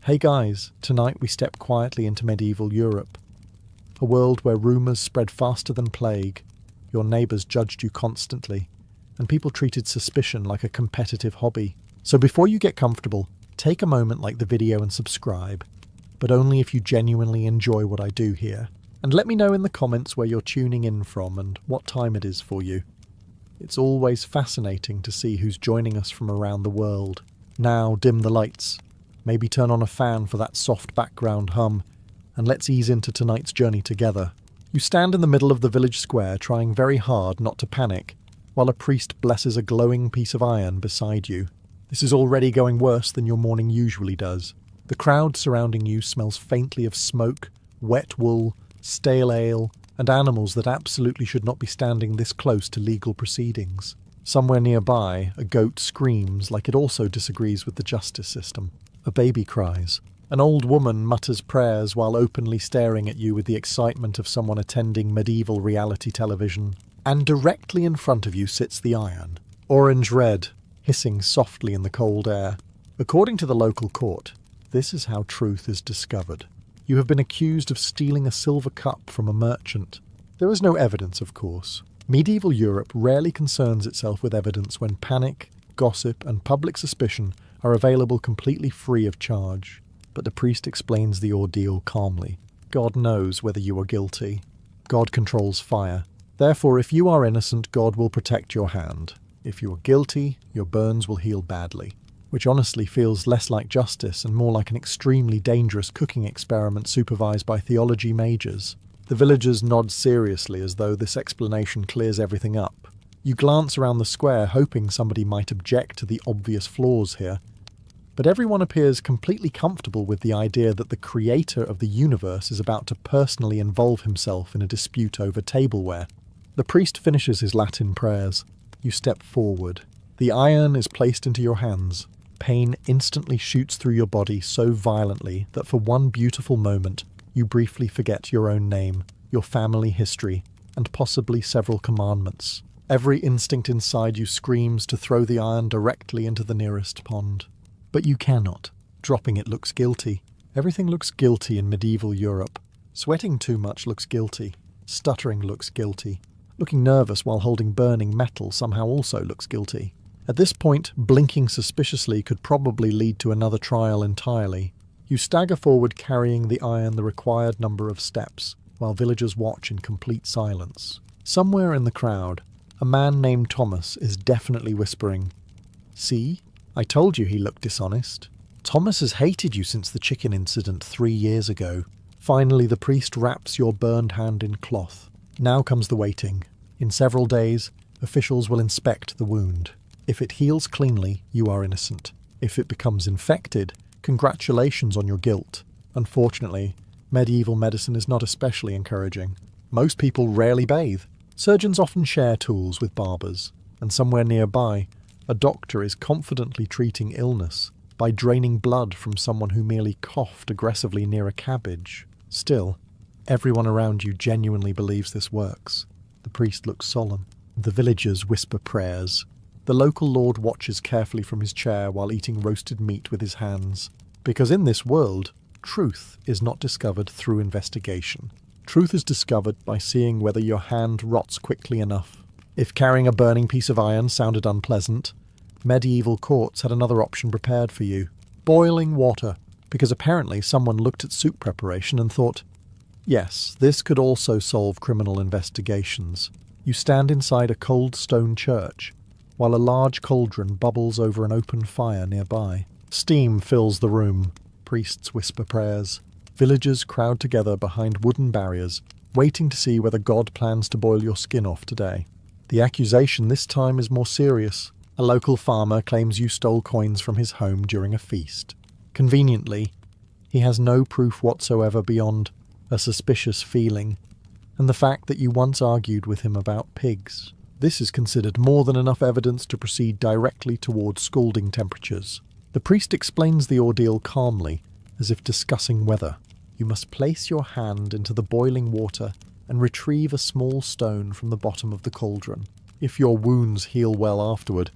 Hey guys, tonight we step quietly into medieval Europe. A world where rumours spread faster than plague, your neighbours judged you constantly, and people treated suspicion like a competitive hobby. So before you get comfortable, take a moment, like the video and subscribe, but only if you genuinely enjoy what I do here. And let me know in the comments where you're tuning in from and what time it is for you. It's always fascinating to see who's joining us from around the world. Now dim the lights, maybe turn on a fan for that soft background hum, and let's ease into tonight's journey together. You stand in the middle of the village square, trying very hard not to panic, while a priest blesses a glowing piece of iron beside you. This is already going worse than your morning usually does. The crowd surrounding you smells faintly of smoke, wet wool, stale ale, and animals that absolutely should not be standing this close to legal proceedings. Somewhere nearby, a goat screams like it also disagrees with the justice system. A baby cries. An old woman mutters prayers while openly staring at you with the excitement of someone attending medieval reality television. And directly in front of you sits the iron, orange-red, hissing softly in the cold air. According to the local court, this is how truth is discovered. You have been accused of stealing a silver cup from a merchant. There is no evidence, of course. Medieval Europe rarely concerns itself with evidence when panic, gossip, and public suspicion are available completely free of charge. But the priest explains the ordeal calmly. God knows whether you are guilty. God controls fire. Therefore, if you are innocent, God will protect your hand. If you are guilty, your burns will heal badly. Which honestly feels less like justice and more like an extremely dangerous cooking experiment supervised by theology majors. The villagers nod seriously as though this explanation clears everything up. You glance around the square, hoping somebody might object to the obvious flaws here. But everyone appears completely comfortable with the idea that the creator of the universe is about to personally involve himself in a dispute over tableware. The priest finishes his Latin prayers. You step forward. The iron is placed into your hands. Pain instantly shoots through your body so violently that for one beautiful moment, you briefly forget your own name, your family history, and possibly several commandments. Every instinct inside you screams to throw the iron directly into the nearest pond. But you cannot. Dropping it looks guilty. Everything looks guilty in medieval Europe. Sweating too much looks guilty. Stuttering looks guilty. Looking nervous while holding burning metal somehow also looks guilty. At this point, blinking suspiciously could probably lead to another trial entirely. You stagger forward carrying the iron the required number of steps, while villagers watch in complete silence. Somewhere in the crowd, a man named Thomas is definitely whispering, "See? I told you he looked dishonest. Thomas has hated you since the chicken incident 3 years ago." Finally, the priest wraps your burned hand in cloth. Now comes the waiting. In several days, officials will inspect the wound. If it heals cleanly, you are innocent. If it becomes infected, congratulations on your guilt. Unfortunately, medieval medicine is not especially encouraging. Most people rarely bathe. Surgeons often share tools with barbers, and somewhere nearby, a doctor is confidently treating illness by draining blood from someone who merely coughed aggressively near a cabbage. Still, everyone around you genuinely believes this works. The priest looks solemn. The villagers whisper prayers. The local lord watches carefully from his chair while eating roasted meat with his hands. Because in this world, truth is not discovered through investigation. Truth is discovered by seeing whether your hand rots quickly enough. If carrying a burning piece of iron sounded unpleasant, medieval courts had another option prepared for you. Boiling water. Because apparently someone looked at soup preparation and thought, yes, this could also solve criminal investigations. You stand inside a cold stone church, while a large cauldron bubbles over an open fire nearby. Steam fills the room. Priests whisper prayers. Villagers crowd together behind wooden barriers, waiting to see whether God plans to boil your skin off today. The accusation this time is more serious. A local farmer claims you stole coins from his home during a feast. Conveniently, he has no proof whatsoever beyond a suspicious feeling, and the fact that you once argued with him about pigs. This is considered more than enough evidence to proceed directly towards scalding temperatures. The priest explains the ordeal calmly, as if discussing weather. You must place your hand into the boiling water and retrieve a small stone from the bottom of the cauldron. If your wounds heal well afterward,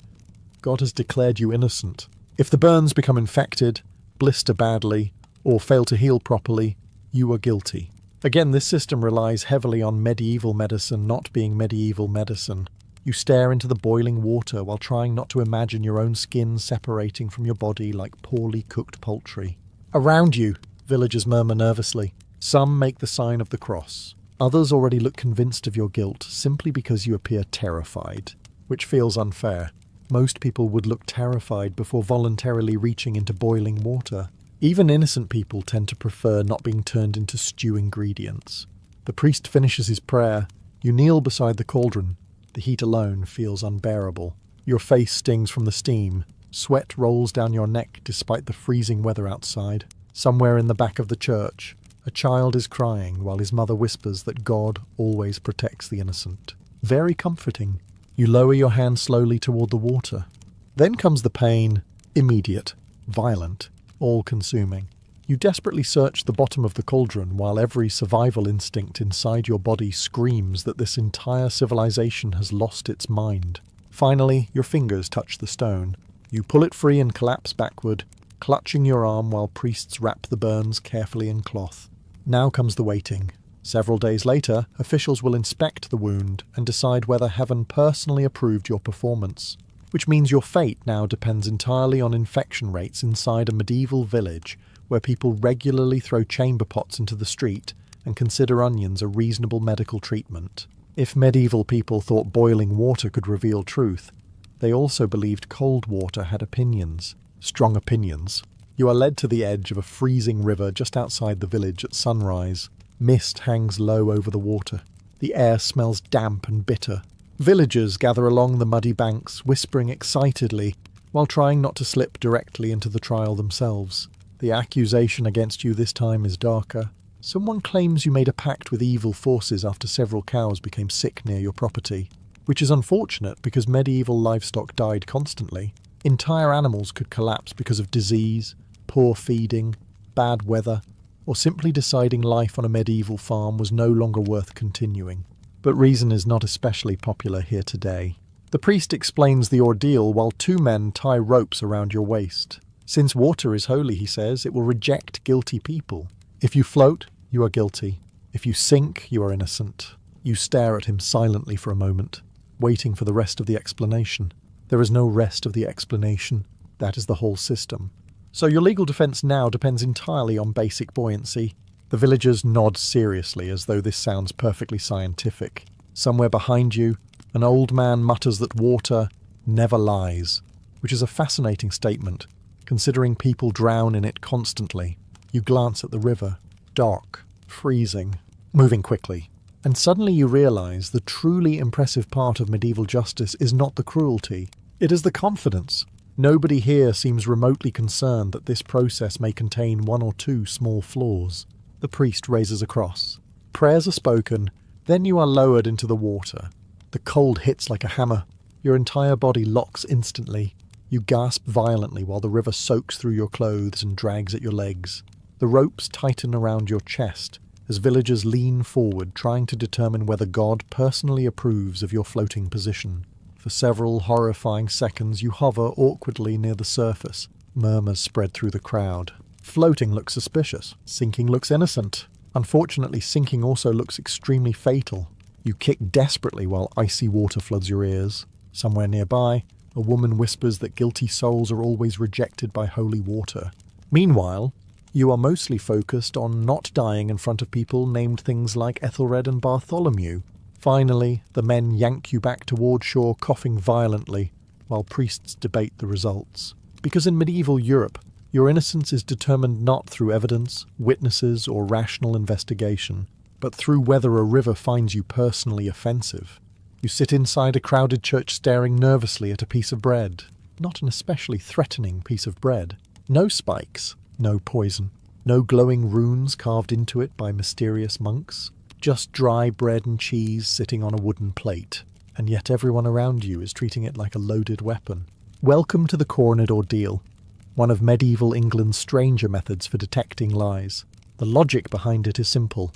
God has declared you innocent. If the burns become infected, blister badly, or fail to heal properly, you are guilty. Again, this system relies heavily on medieval medicine not being medieval medicine. You stare into the boiling water while trying not to imagine your own skin separating from your body like poorly cooked poultry. Around you, villagers murmur nervously. Some make the sign of the cross. Others already look convinced of your guilt simply because you appear terrified, which feels unfair. Most people would look terrified before voluntarily reaching into boiling water. Even innocent people tend to prefer not being turned into stew ingredients. The priest finishes his prayer. You kneel beside the cauldron. The heat alone feels unbearable. Your face stings from the steam. Sweat rolls down your neck despite the freezing weather outside. Somewhere in the back of the church, a child is crying while his mother whispers that God always protects the innocent. Very comforting. You lower your hand slowly toward the water. Then comes the pain, immediate, violent, all-consuming. You desperately search the bottom of the cauldron while every survival instinct inside your body screams that this entire civilization has lost its mind. Finally, your fingers touch the stone. You pull it free and collapse backward, clutching your arm while priests wrap the burns carefully in cloth. Now comes the waiting. Several days later, officials will inspect the wound and decide whether heaven personally approved your performance, which means your fate now depends entirely on infection rates inside a medieval village where people regularly throw chamber pots into the street and consider onions a reasonable medical treatment. If medieval people thought boiling water could reveal truth, they also believed cold water had opinions. Strong opinions. You are led to the edge of a freezing river just outside the village at sunrise. Mist hangs low over the water. The air smells damp and bitter. Villagers gather along the muddy banks, whispering excitedly, while trying not to slip directly into the trial themselves. The accusation against you this time is darker. Someone claims you made a pact with evil forces after several cows became sick near your property, which is unfortunate because medieval livestock died constantly. Entire animals could collapse because of disease, poor feeding, bad weather, or simply deciding life on a medieval farm was no longer worth continuing. But reason is not especially popular here today. The priest explains the ordeal while two men tie ropes around your waist. Since water is holy, he says, it will reject guilty people. If you float, you are guilty. If you sink, you are innocent. You stare at him silently for a moment, waiting for the rest of the explanation. There is no rest of the explanation. That is the whole system. So your legal defence now depends entirely on basic buoyancy. The villagers nod seriously as though this sounds perfectly scientific. Somewhere behind you, an old man mutters that water never lies, which is a fascinating statement, considering people drown in it constantly. You glance at the river, dark, freezing, moving quickly, and suddenly you realise the truly impressive part of medieval justice is not the cruelty, it is the confidence. Nobody here seems remotely concerned that this process may contain one or two small flaws. The priest raises a cross. Prayers are spoken, then you are lowered into the water. The cold hits like a hammer. Your entire body locks instantly. You gasp violently while the river soaks through your clothes and drags at your legs. The ropes tighten around your chest as villagers lean forward trying to determine whether God personally approves of your floating position. For several horrifying seconds you hover awkwardly near the surface. Murmurs spread through the crowd. Floating looks suspicious. Sinking looks innocent. Unfortunately, sinking also looks extremely fatal. You kick desperately while icy water floods your ears. Somewhere nearby, a woman whispers that guilty souls are always rejected by holy water. Meanwhile, you are mostly focused on not dying in front of people named things like Ethelred and Bartholomew. Finally, the men yank you back toward shore coughing violently, while priests debate the results. Because in medieval Europe, your innocence is determined not through evidence, witnesses, or rational investigation, but through whether a river finds you personally offensive. You sit inside a crowded church staring nervously at a piece of bread. Not an especially threatening piece of bread. No spikes, no poison, no glowing runes carved into it by mysterious monks. Just dry bread and cheese sitting on a wooden plate, and yet everyone around you is treating it like a loaded weapon. Welcome to the cornered ordeal, one of medieval England's stranger methods for detecting lies. The logic behind it is simple.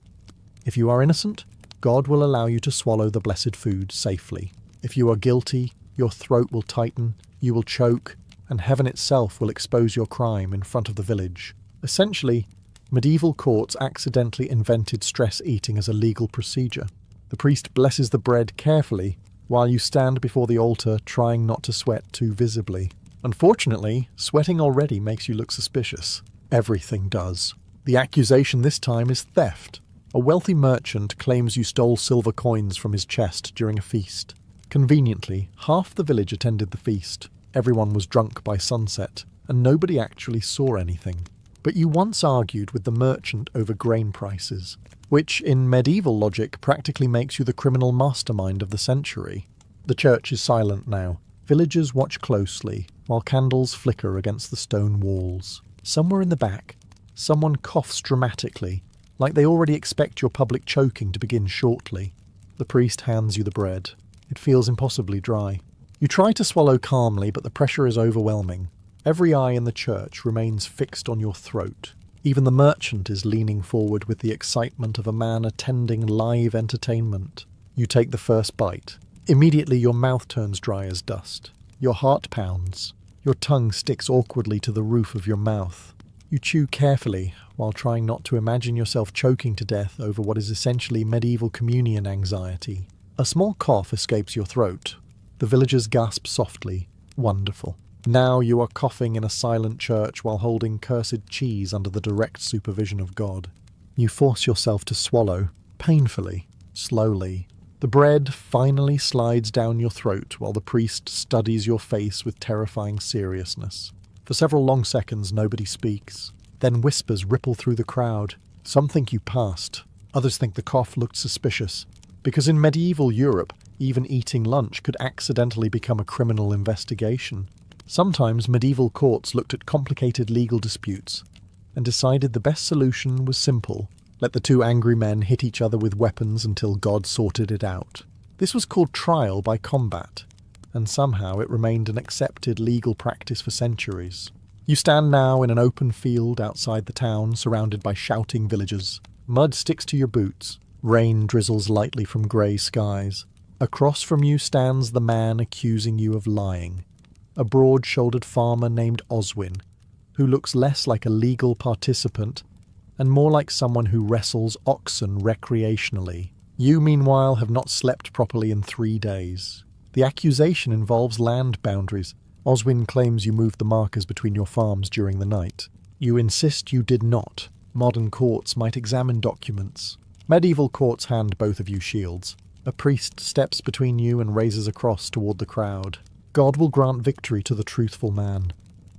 If you are innocent, God will allow you to swallow the blessed food safely. If you are guilty, your throat will tighten, you will choke, and heaven itself will expose your crime in front of the village. Essentially, Medieval courts accidentally invented stress eating as a legal procedure. The priest blesses the bread carefully while you stand before the altar trying not to sweat too visibly. Unfortunately, sweating already makes you look suspicious. Everything does. The accusation this time is theft. A wealthy merchant claims you stole silver coins from his chest during a feast. Conveniently, half the village attended the feast. Everyone was drunk by sunset, and nobody actually saw anything. But you once argued with the merchant over grain prices, which, in medieval logic, practically makes you the criminal mastermind of the century. The church is silent now. Villagers watch closely, while candles flicker against the stone walls. Somewhere in the back, someone coughs dramatically, like they already expect your public choking to begin shortly. The priest hands you the bread. It feels impossibly dry. You try to swallow calmly, but the pressure is overwhelming. Every eye in the church remains fixed on your throat. Even the merchant is leaning forward with the excitement of a man attending live entertainment. You take the first bite. Immediately your mouth turns dry as dust. Your heart pounds. Your tongue sticks awkwardly to the roof of your mouth. You chew carefully, while trying not to imagine yourself choking to death over what is essentially medieval communion anxiety. A small cough escapes your throat. The villagers gasp softly. Wonderful. Now you are coughing in a silent church while holding cursed cheese under the direct supervision of God. You force yourself to swallow, painfully, slowly. The bread finally slides down your throat while the priest studies your face with terrifying seriousness. For several long seconds nobody speaks. Then whispers ripple through the crowd. Some think you passed. Others think the cough looked suspicious. Because in medieval Europe, even eating lunch could accidentally become a criminal investigation. Sometimes medieval courts looked at complicated legal disputes and decided the best solution was simple. Let the two angry men hit each other with weapons until God sorted it out. This was called trial by combat, and somehow it remained an accepted legal practice for centuries. You stand now in an open field outside the town, surrounded by shouting villagers. Mud sticks to your boots. Rain drizzles lightly from grey skies. Across from you stands the man accusing you of lying. A broad-shouldered farmer named Oswin, who looks less like a legal participant and more like someone who wrestles oxen recreationally. You, meanwhile, have not slept properly in 3 days. The accusation involves land boundaries. Oswin claims you moved the markers between your farms during the night. You insist you did not. Modern courts might examine documents. Medieval courts hand both of you shields. A priest steps between you and raises a cross toward the crowd. God will grant victory to the truthful man,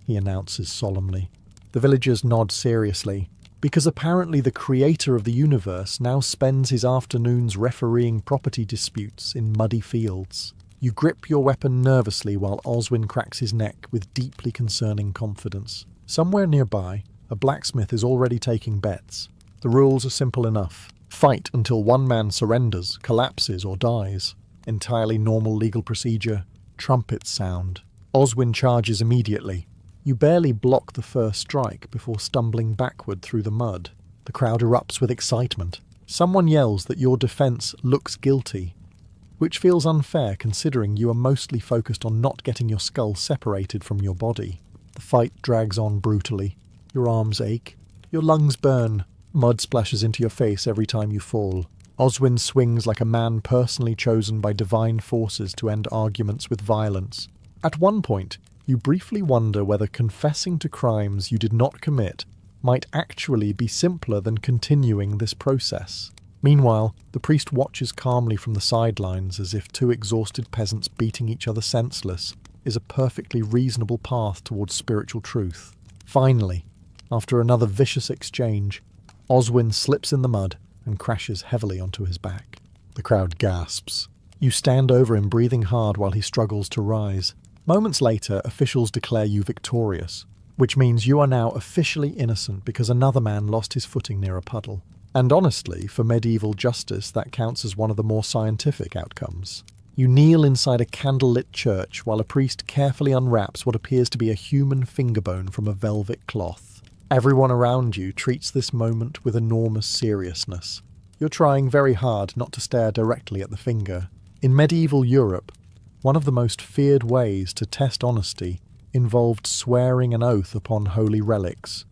he announces solemnly. The villagers nod seriously, because apparently the creator of the universe now spends his afternoons refereeing property disputes in muddy fields. You grip your weapon nervously while Oswin cracks his neck with deeply concerning confidence. Somewhere nearby, a blacksmith is already taking bets. The rules are simple enough. Fight until one man surrenders, collapses, or dies. Entirely normal legal procedure. Trumpets sound. Oswin charges immediately. You barely block the first strike before stumbling backward through the mud. The crowd erupts with excitement. Someone yells that your defense looks guilty, which feels unfair considering you are mostly focused on not getting your skull separated from your body. The fight drags on brutally. Your arms ache. Your lungs burn. Mud splashes into your face every time you fall. Oswin swings like a man personally chosen by divine forces to end arguments with violence. At one point, you briefly wonder whether confessing to crimes you did not commit might actually be simpler than continuing this process. Meanwhile, the priest watches calmly from the sidelines as if two exhausted peasants beating each other senseless is a perfectly reasonable path towards spiritual truth. Finally, after another vicious exchange, Oswin slips in the mud and crashes heavily onto his back. The crowd gasps. You stand over him, breathing hard while he struggles to rise. Moments later, officials declare you victorious, which means you are now officially innocent because another man lost his footing near a puddle. And honestly, for medieval justice, that counts as one of the more scientific outcomes. You kneel inside a candlelit church while a priest carefully unwraps what appears to be a human fingerbone from a velvet cloth. Everyone around you treats this moment with enormous seriousness. You're trying very hard not to stare directly at the finger. In medieval Europe, one of the most feared ways to test honesty involved swearing an oath upon holy relics.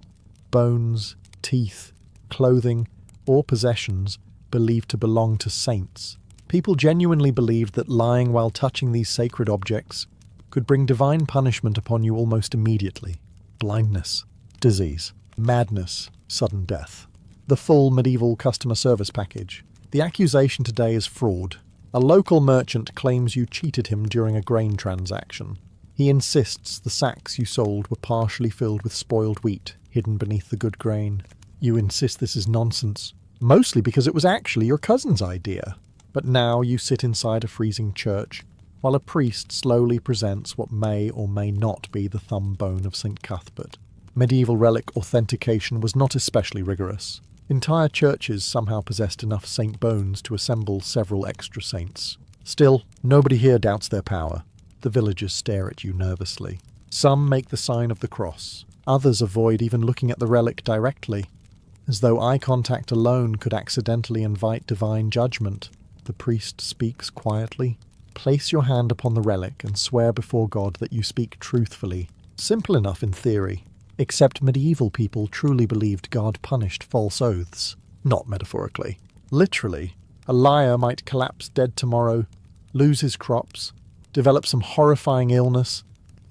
Bones, teeth, clothing, or possessions believed to belong to saints. People genuinely believed that lying while touching these sacred objects could bring divine punishment upon you almost immediately. Blindness, disease, madness, sudden death. The full medieval customer service package. The accusation today is fraud. A local merchant claims you cheated him during a grain transaction. He insists the sacks you sold were partially filled with spoiled wheat, hidden beneath the good grain. You insist this is nonsense, mostly because it was actually your cousin's idea. But now you sit inside a freezing church, while a priest slowly presents what may or may not be the thumb bone of St. Cuthbert. Medieval relic authentication was not especially rigorous. Entire churches somehow possessed enough saint bones to assemble several extra saints. Still, nobody here doubts their power. The villagers stare at you nervously. Some make the sign of the cross. Others avoid even looking at the relic directly, as though eye contact alone could accidentally invite divine judgment. The priest speaks quietly. Place your hand upon the relic and swear before God that you speak truthfully. Simple enough in theory. Except medieval people truly believed God punished false oaths. Not metaphorically. Literally. A liar might collapse dead tomorrow, lose his crops, develop some horrifying illness,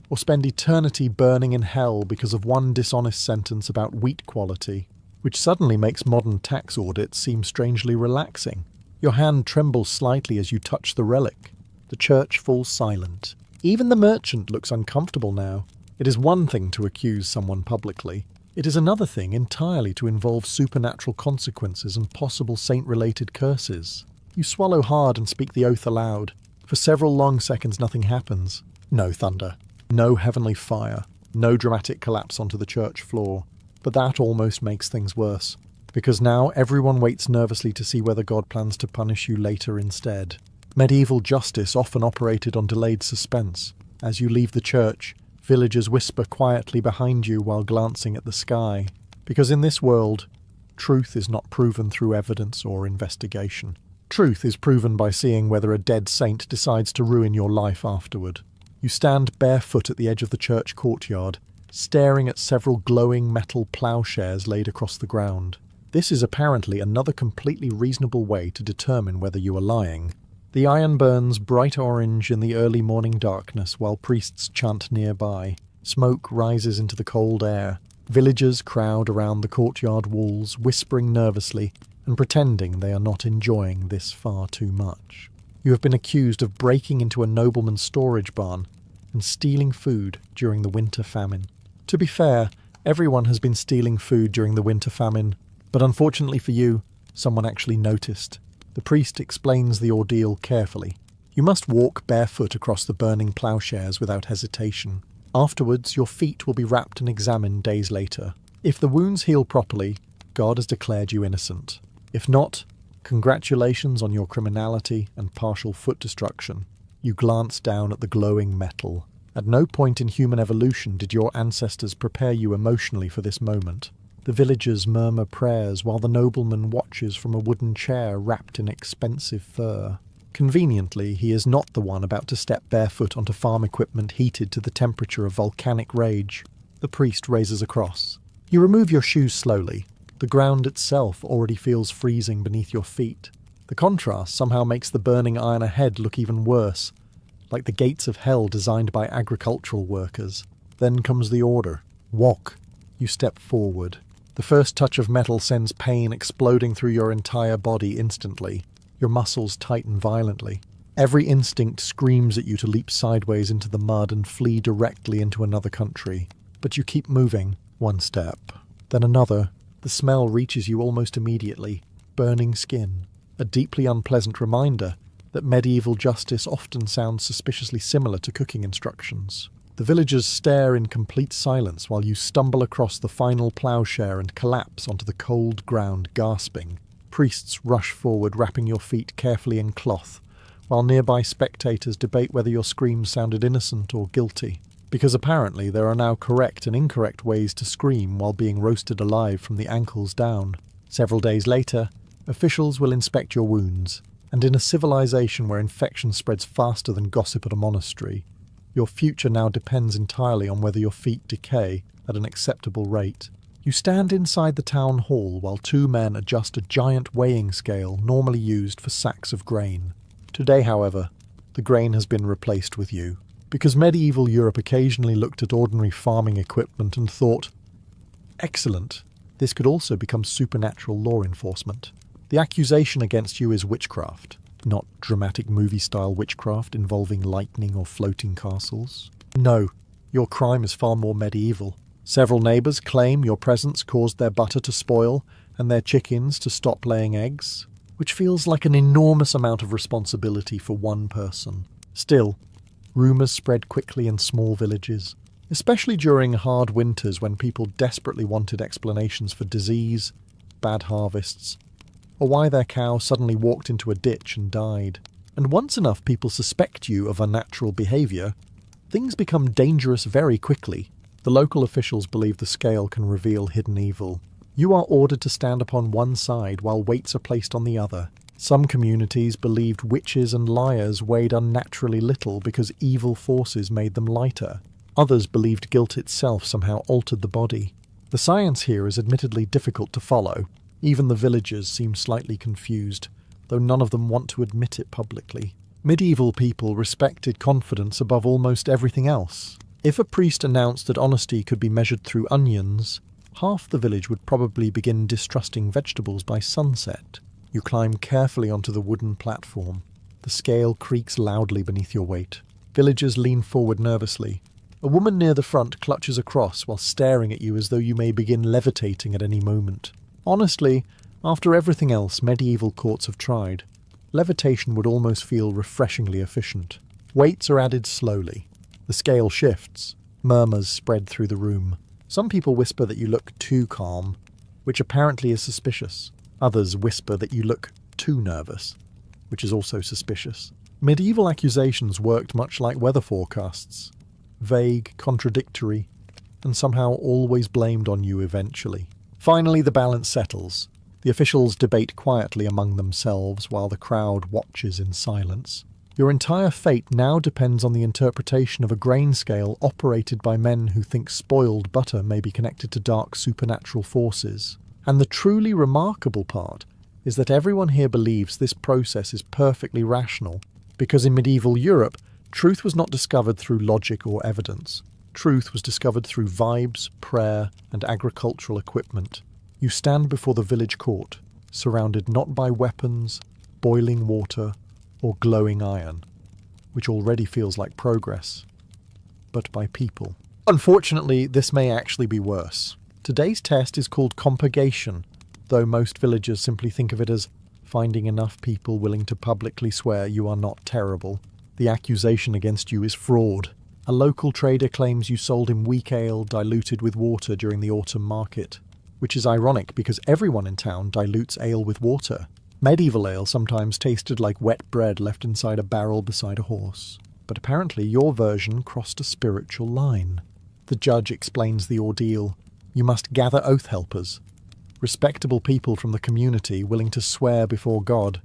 or spend eternity burning in hell because of one dishonest sentence about wheat quality, which suddenly makes modern tax audits seem strangely relaxing. Your hand trembles slightly as you touch the relic. The church falls silent. Even the merchant looks uncomfortable now. It is one thing to accuse someone publicly. It is another thing entirely to involve supernatural consequences and possible saint-related curses. You swallow hard and speak the oath aloud. For several long seconds nothing happens. No thunder. No heavenly fire. No dramatic collapse onto the church floor. But that almost makes things worse, because now everyone waits nervously to see whether God plans to punish you later instead. Medieval justice often operated on delayed suspense. As you leave the church, villagers whisper quietly behind you while glancing at the sky, because in this world, truth is not proven through evidence or investigation. Truth is proven by seeing whether a dead saint decides to ruin your life afterward. You stand barefoot at the edge of the church courtyard, staring at several glowing metal ploughshares laid across the ground. This is apparently another completely reasonable way to determine whether you are lying. The iron burns bright orange in the early morning darkness while priests chant nearby. Smoke rises into the cold air. Villagers crowd around the courtyard walls, whispering nervously and pretending they are not enjoying this far too much. You have been accused of breaking into a nobleman's storage barn and stealing food during the winter famine. To be fair, everyone has been stealing food during the winter famine, but unfortunately for you, someone actually noticed. The priest explains the ordeal carefully. You must walk barefoot across the burning ploughshares without hesitation. Afterwards, your feet will be wrapped and examined days later. If the wounds heal properly, God has declared you innocent. If not, congratulations on your criminality and partial foot destruction. You glance down at the glowing metal. At no point in human evolution did your ancestors prepare you emotionally for this moment. The villagers murmur prayers while the nobleman watches from a wooden chair wrapped in expensive fur. Conveniently, he is not the one about to step barefoot onto farm equipment heated to the temperature of volcanic rage. The priest raises a cross. You remove your shoes slowly. The ground itself already feels freezing beneath your feet. The contrast somehow makes the burning iron ahead look even worse, like the gates of hell designed by agricultural workers. Then comes the order. Walk. You step forward. The first touch of metal sends pain exploding through your entire body instantly. Your muscles tighten violently. Every instinct screams at you to leap sideways into the mud and flee directly into another country. But you keep moving. One step. Then another. The smell reaches you almost immediately. Burning skin. A deeply unpleasant reminder that medieval justice often sounds suspiciously similar to cooking instructions. The villagers stare in complete silence while you stumble across the final ploughshare and collapse onto the cold ground, gasping. Priests rush forward, wrapping your feet carefully in cloth, while nearby spectators debate whether your screams sounded innocent or guilty. Because apparently there are now correct and incorrect ways to scream while being roasted alive from the ankles down. Several days later, officials will inspect your wounds, and in a civilization where infection spreads faster than gossip at a monastery, your future now depends entirely on whether your feet decay at an acceptable rate. You stand inside the town hall while two men adjust a giant weighing scale normally used for sacks of grain. Today, however, the grain has been replaced with you, because medieval Europe occasionally looked at ordinary farming equipment and thought, excellent, this could also become supernatural law enforcement. The accusation against you is witchcraft, not dramatic movie-style witchcraft involving lightning or floating castles. No, your crime is far more medieval. Several neighbours claim your presence caused their butter to spoil and their chickens to stop laying eggs, which feels like an enormous amount of responsibility for one person. Still, rumours spread quickly in small villages, especially during hard winters when people desperately wanted explanations for disease, bad harvests, or why their cow suddenly walked into a ditch and died. And once enough people suspect you of unnatural behaviour, things become dangerous very quickly. The local officials believe the scale can reveal hidden evil. You are ordered to stand upon one side while weights are placed on the other. Some communities believed witches and liars weighed unnaturally little because evil forces made them lighter. Others believed guilt itself somehow altered the body. The science here is admittedly difficult to follow. Even the villagers seem slightly confused, though none of them want to admit it publicly. Medieval people respected confidence above almost everything else. If a priest announced that honesty could be measured through onions, half the village would probably begin distrusting vegetables by sunset. You climb carefully onto the wooden platform. The scale creaks loudly beneath your weight. Villagers lean forward nervously. A woman near the front clutches a cross while staring at you as though you may begin levitating at any moment. Honestly, after everything else medieval courts have tried, levitation would almost feel refreshingly efficient. Weights are added slowly. The scale shifts. Murmurs spread through the room. Some people whisper that you look too calm, which apparently is suspicious. Others whisper that you look too nervous, which is also suspicious. Medieval accusations worked much like weather forecasts. Vague, contradictory, and somehow always blamed on you eventually. Finally, the balance settles. The officials debate quietly among themselves while the crowd watches in silence. Your entire fate now depends on the interpretation of a grain scale operated by men who think spoiled butter may be connected to dark supernatural forces. And the truly remarkable part is that everyone here believes this process is perfectly rational, because in medieval Europe, truth was not discovered through logic or evidence. Truth was discovered through vibes, prayer, and agricultural equipment. You stand before the village court, surrounded not by weapons, boiling water, or glowing iron, which already feels like progress, but by people. Unfortunately, this may actually be worse. Today's test is called compurgation, though most villagers simply think of it as finding enough people willing to publicly swear you are not terrible. The accusation against you is fraud. A local trader claims you sold him weak ale diluted with water during the autumn market, which is ironic because everyone in town dilutes ale with water. Medieval ale sometimes tasted like wet bread left inside a barrel beside a horse, but apparently your version crossed a spiritual line. The judge explains the ordeal. You must gather oath helpers, respectable people from the community willing to swear before God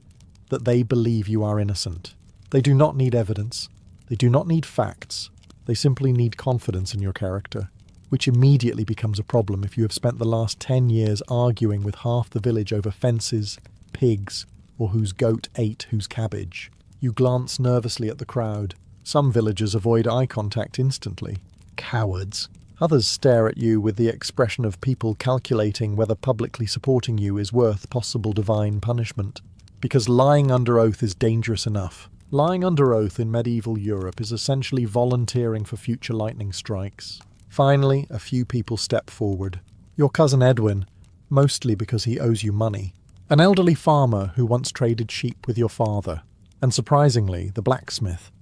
that they believe you are innocent. They do not need evidence. They do not need facts. They simply need confidence in your character, which immediately becomes a problem if you have spent the last 10 years arguing with half the village over fences, pigs, or whose goat ate whose cabbage. You glance nervously at the crowd. Some villagers avoid eye contact instantly. Cowards. Others stare at you with the expression of people calculating whether publicly supporting you is worth possible divine punishment. Because lying under oath is dangerous enough. Lying under oath in medieval Europe is essentially volunteering for future lightning strikes. Finally, a few people step forward. Your cousin Edwin, mostly because he owes you money. An elderly farmer who once traded sheep with your father, and surprisingly, the blacksmith,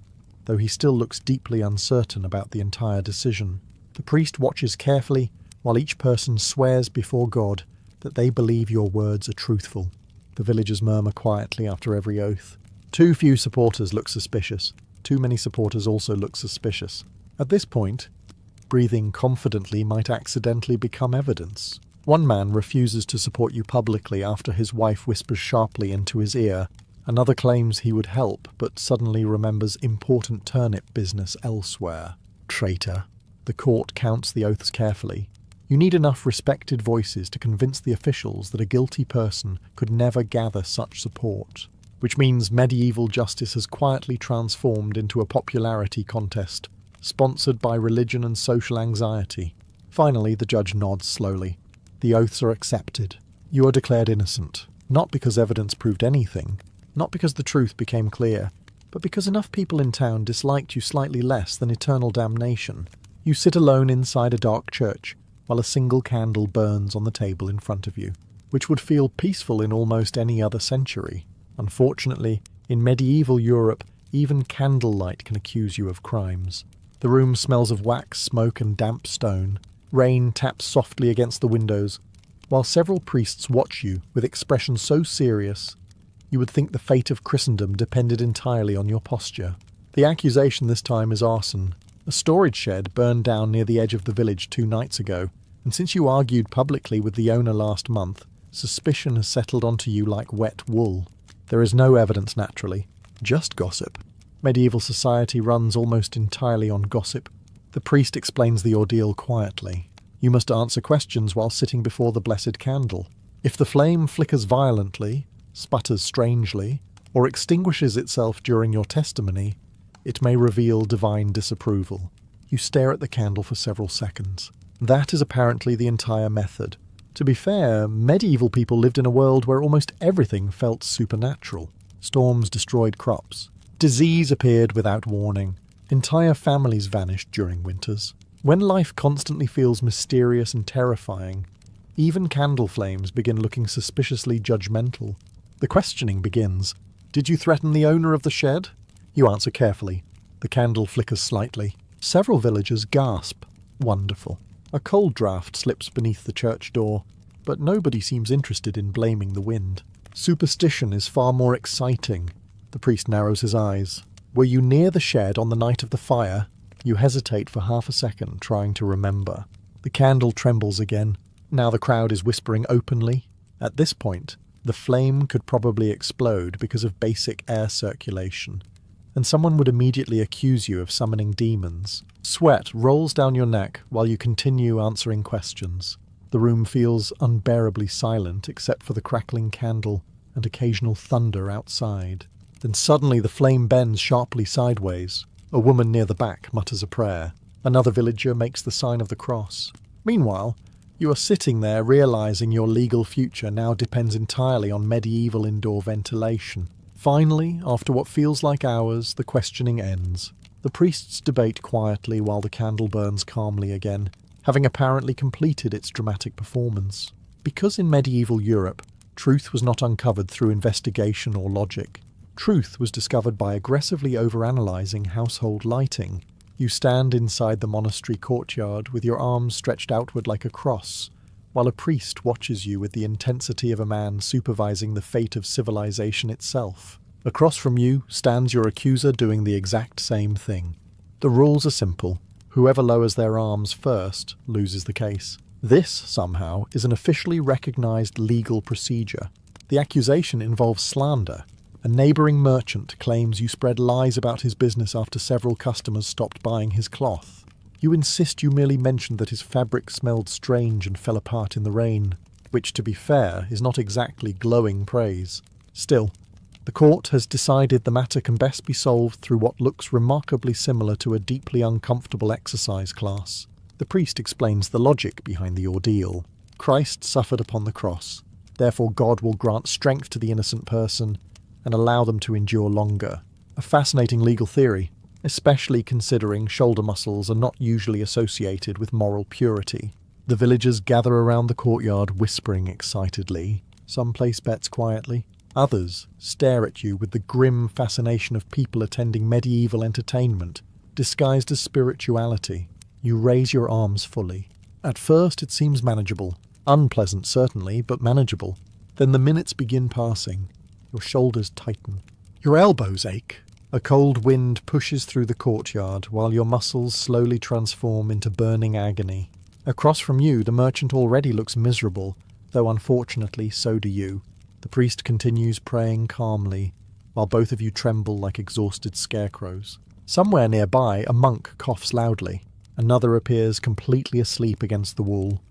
though he still looks deeply uncertain about the entire decision. The priest watches carefully while each person swears before God that they believe your words are truthful. The villagers murmur quietly after every oath. Too few supporters look suspicious. Too many supporters also look suspicious. At this point, breathing confidently might accidentally become evidence. One man refuses to support you publicly after his wife whispers sharply into his ear. Another claims he would help, but suddenly remembers important turnip business elsewhere. Traitor. The court counts the oaths carefully. You need enough respected voices to convince the officials that a guilty person could never gather such support, which means medieval justice has quietly transformed into a popularity contest, sponsored by religion and social anxiety. Finally, the judge nods slowly. The oaths are accepted. You are declared innocent, not because evidence proved anything, not because the truth became clear, but because enough people in town disliked you slightly less than eternal damnation. You sit alone inside a dark church, while a single candle burns on the table in front of you, which would feel peaceful in almost any other century. Unfortunately, in medieval Europe, even candlelight can accuse you of crimes. The room smells of wax, smoke, and damp stone. Rain taps softly against the windows, while several priests watch you with expressions so serious you would think the fate of Christendom depended entirely on your posture. The accusation this time is arson. A storage shed burned down near the edge of the village 2 nights ago, and since you argued publicly with the owner last month, suspicion has settled onto you like wet wool. There is no evidence, naturally, just gossip. Medieval society runs almost entirely on gossip. The priest explains the ordeal quietly. You must answer questions while sitting before the blessed candle. If the flame flickers violently, sputters strangely, or extinguishes itself during your testimony, it may reveal divine disapproval. You stare at the candle for several seconds. That is apparently the entire method. To be fair, medieval people lived in a world where almost everything felt supernatural. Storms destroyed crops. Disease appeared without warning. Entire families vanished during winters. When life constantly feels mysterious and terrifying, even candle flames begin looking suspiciously judgmental. The questioning begins. Did you threaten the owner of the shed? You answer carefully. The candle flickers slightly. Several villagers gasp. Wonderful. A cold draught slips beneath the church door, but nobody seems interested in blaming the wind. Superstition is far more exciting. The priest narrows his eyes. Were you near the shed on the night of the fire? You hesitate for half a second, trying to remember. The candle trembles again. Now the crowd is whispering openly. At this point, the flame could probably explode because of basic air circulation, and someone would immediately accuse you of summoning demons. Sweat rolls down your neck while you continue answering questions. The room feels unbearably silent except for the crackling candle and occasional thunder outside. Then suddenly the flame bends sharply sideways. A woman near the back mutters a prayer. Another villager makes the sign of the cross. Meanwhile, you are sitting there realizing your legal future now depends entirely on medieval indoor ventilation. Finally, after what feels like hours, the questioning ends. The priests debate quietly while the candle burns calmly again, having apparently completed its dramatic performance. Because in medieval Europe, truth was not uncovered through investigation or logic. Truth was discovered by aggressively overanalyzing household lighting. You stand inside the monastery courtyard with your arms stretched outward like a cross, while a priest watches you with the intensity of a man supervising the fate of civilization itself. Across from you stands your accuser doing the exact same thing. The rules are simple. Whoever lowers their arms first loses the case. This, somehow, is an officially recognized legal procedure. The accusation involves slander. A neighbouring merchant claims you spread lies about his business after several customers stopped buying his cloth. You insist you merely mentioned that his fabric smelled strange and fell apart in the rain, which, to be fair, is not exactly glowing praise. Still, the court has decided the matter can best be solved through what looks remarkably similar to a deeply uncomfortable exercise class. The priest explains the logic behind the ordeal. Christ suffered upon the cross. Therefore God will grant strength to the innocent person and allow them to endure longer. A fascinating legal theory, especially considering shoulder muscles are not usually associated with moral purity. The villagers gather around the courtyard whispering excitedly. Some place bets quietly. Others stare at you with the grim fascination of people attending medieval entertainment, disguised as spirituality. You raise your arms fully. At first it seems manageable. Unpleasant, certainly, but manageable. Then the minutes begin passing. Your shoulders tighten. Your elbows ache. A cold wind pushes through the courtyard while your muscles slowly transform into burning agony. Across from you, the merchant already looks miserable, though unfortunately so do you. The priest continues praying calmly, while both of you tremble like exhausted scarecrows. Somewhere nearby, a monk coughs loudly. Another appears completely asleep against the wall.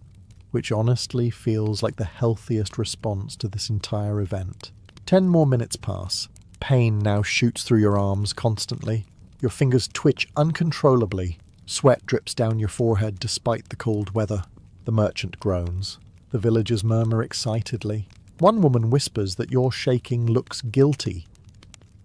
which honestly feels like the healthiest response to this entire event. 10 more minutes pass. Pain now shoots through your arms constantly. Your fingers twitch uncontrollably. Sweat drips down your forehead despite the cold weather. The merchant groans. The villagers murmur excitedly. One woman whispers that your shaking looks guilty,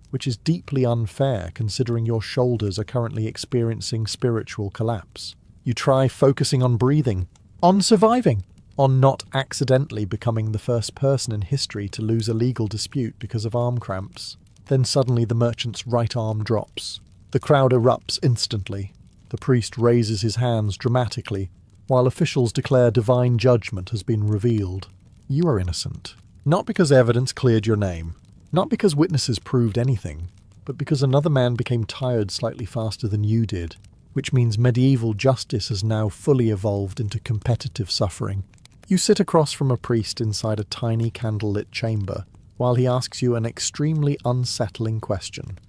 which is deeply unfair considering your shoulders are currently experiencing spiritual collapse. You try focusing on breathing, on surviving, on not accidentally becoming the first person in history to lose a legal dispute because of arm cramps. Then suddenly the merchant's right arm drops. The crowd erupts instantly. The priest raises his hands dramatically, while officials declare divine judgment has been revealed. You are innocent. Not because evidence cleared your name, not because witnesses proved anything, but because another man became tired slightly faster than you did, which means medieval justice has now fully evolved into competitive suffering. You sit across from a priest inside a tiny candlelit chamber, while he asks you an extremely unsettling question.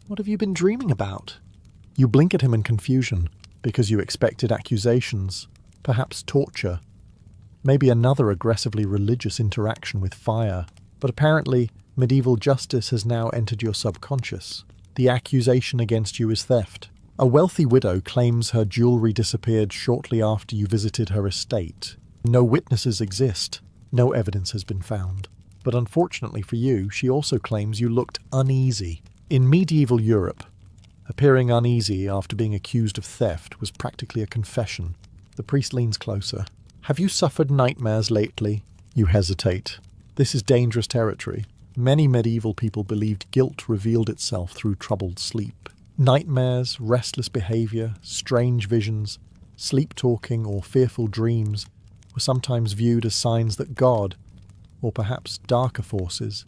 What have you been dreaming about? You blink at him in confusion, because you expected accusations, perhaps torture, maybe another aggressively religious interaction with fire. But apparently, medieval justice has now entered your subconscious. The accusation against you is theft. A wealthy widow claims her jewellery disappeared shortly after you visited her estate. No witnesses exist. No evidence has been found. But unfortunately for you, she also claims you looked uneasy. In medieval Europe, appearing uneasy after being accused of theft was practically a confession. The priest leans closer. Have you suffered nightmares lately? You hesitate. This is dangerous territory. Many medieval people believed guilt revealed itself through troubled sleep. Nightmares, restless behaviour, strange visions, sleep-talking or fearful dreams were sometimes viewed as signs that God, or perhaps darker forces,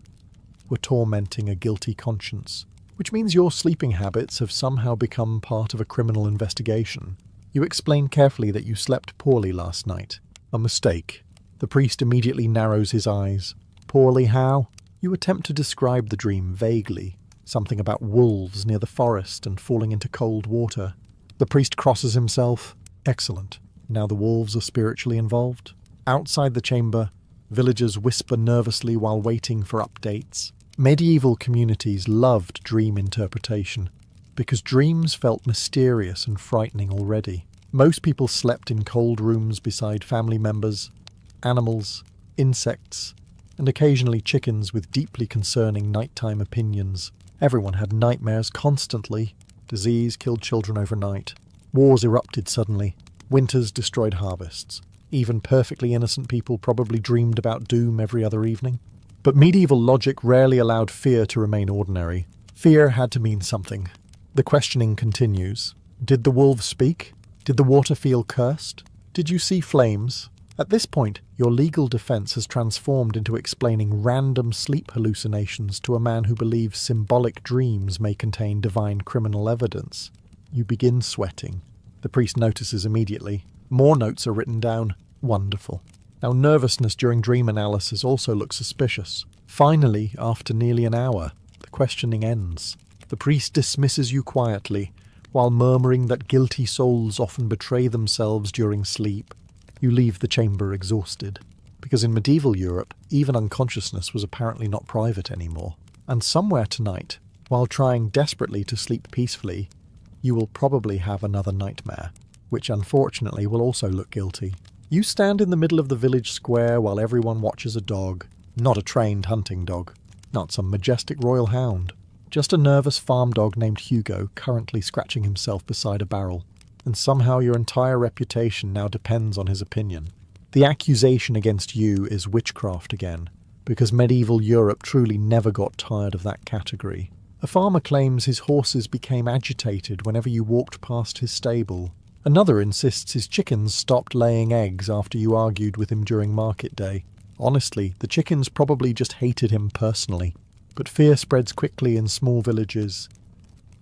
were tormenting a guilty conscience, which means your sleeping habits have somehow become part of a criminal investigation. You explain carefully that you slept poorly last night. A mistake. The priest immediately narrows his eyes. Poorly how? You attempt to describe the dream vaguely. Something about wolves near the forest and falling into cold water. The priest crosses himself. Excellent. Now the wolves are spiritually involved. Outside the chamber, villagers whisper nervously while waiting for updates. Medieval communities loved dream interpretation, because dreams felt mysterious and frightening already. Most people slept in cold rooms beside family members, animals, insects, and occasionally chickens with deeply concerning nighttime opinions. Everyone had nightmares constantly. Disease killed children overnight. Wars erupted suddenly. Winters destroyed harvests. Even perfectly innocent people probably dreamed about doom every other evening. But medieval logic rarely allowed fear to remain ordinary. Fear had to mean something. The questioning continues. Did the wolves speak? Did the water feel cursed? Did you see flames? At this point, your legal defense has transformed into explaining random sleep hallucinations to a man who believes symbolic dreams may contain divine criminal evidence. You begin sweating. The priest notices immediately. More notes are written down. Wonderful. Now, nervousness during dream analysis also looks suspicious. Finally, after nearly an hour, the questioning ends. The priest dismisses you quietly, while murmuring that guilty souls often betray themselves during sleep. You leave the chamber exhausted, because in medieval Europe, even unconsciousness was apparently not private anymore. And somewhere tonight, while trying desperately to sleep peacefully, you will probably have another nightmare, which unfortunately will also look guilty. You stand in the middle of the village square while everyone watches a dog. Not a trained hunting dog. Not some majestic royal hound. Just a nervous farm dog named Hugo currently scratching himself beside a barrel. And somehow your entire reputation now depends on his opinion. The accusation against you is witchcraft again, because medieval Europe truly never got tired of that category. A farmer claims his horses became agitated whenever you walked past his stable. Another insists his chickens stopped laying eggs after you argued with him during market day. Honestly, the chickens probably just hated him personally. But fear spreads quickly in small villages,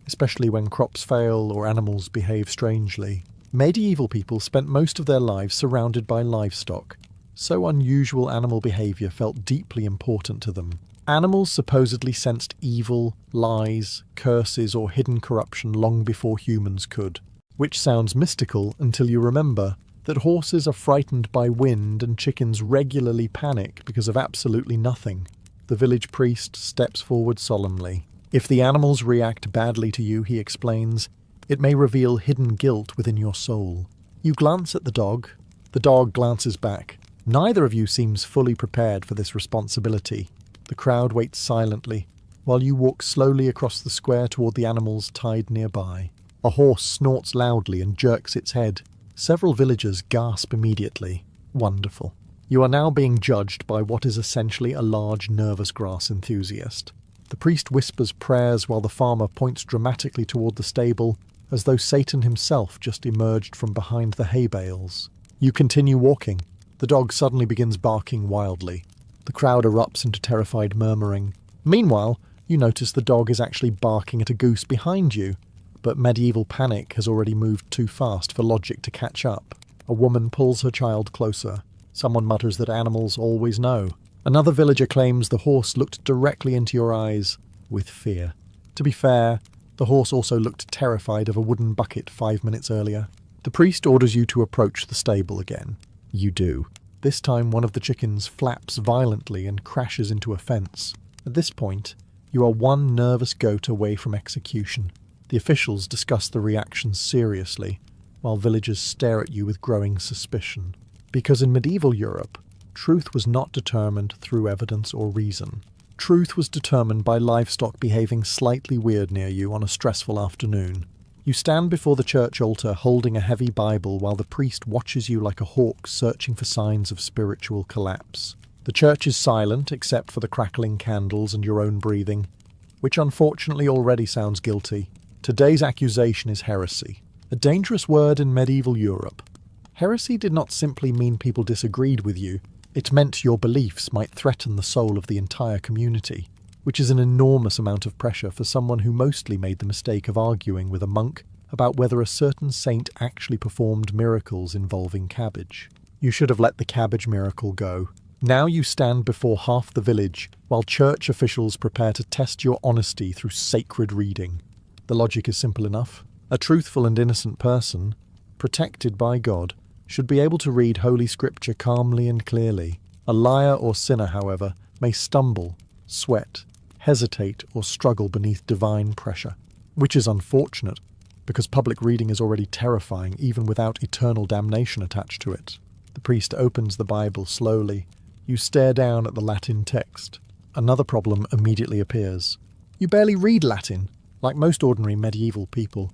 especially when crops fail or animals behave strangely. Medieval people spent most of their lives surrounded by livestock, so unusual animal behaviour felt deeply important to them. Animals supposedly sensed evil, lies, curses or hidden corruption long before humans could. Which sounds mystical until you remember that horses are frightened by wind and chickens regularly panic because of absolutely nothing. The village priest steps forward solemnly. If the animals react badly to you, he explains, it may reveal hidden guilt within your soul. You glance at the dog. The dog glances back. Neither of you seems fully prepared for this responsibility. The crowd waits silently, while you walk slowly across the square toward the animals tied nearby. A horse snorts loudly and jerks its head. Several villagers gasp immediately. Wonderful. You are now being judged by what is essentially a large nervous grass enthusiast. The priest whispers prayers while the farmer points dramatically toward the stable, as though Satan himself just emerged from behind the hay bales. You continue walking. The dog suddenly begins barking wildly. The crowd erupts into terrified murmuring. Meanwhile, you notice the dog is actually barking at a goose behind you, but medieval panic has already moved too fast for logic to catch up. A woman pulls her child closer. Someone mutters that animals always know. Another villager claims the horse looked directly into your eyes with fear. To be fair, the horse also looked terrified of a wooden bucket 5 minutes earlier. The priest orders you to approach the stable again. You do. This time one of the chickens flaps violently and crashes into a fence. At this point, you are one nervous goat away from execution. The officials discuss the reaction seriously, while villagers stare at you with growing suspicion. Because in medieval Europe, truth was not determined through evidence or reason. Truth was determined by livestock behaving slightly weird near you on a stressful afternoon. You stand before the church altar holding a heavy Bible while the priest watches you like a hawk searching for signs of spiritual collapse. The church is silent except for the crackling candles and your own breathing, which unfortunately already sounds guilty. Today's accusation is heresy, a dangerous word in medieval Europe. Heresy did not simply mean people disagreed with you, it meant your beliefs might threaten the soul of the entire community, which is an enormous amount of pressure for someone who mostly made the mistake of arguing with a monk about whether a certain saint actually performed miracles involving cabbage. You should have let the cabbage miracle go. Now you stand before half the village, while church officials prepare to test your honesty through sacred reading. The logic is simple enough. A truthful and innocent person, protected by God, should be able to read Holy Scripture calmly and clearly. A liar or sinner, however, may stumble, sweat, hesitate, or struggle beneath divine pressure, which is unfortunate, because public reading is already terrifying even without eternal damnation attached to it. The priest opens the Bible slowly. You stare down at the Latin text. Another problem immediately appears. You barely read Latin. Like most ordinary medieval people,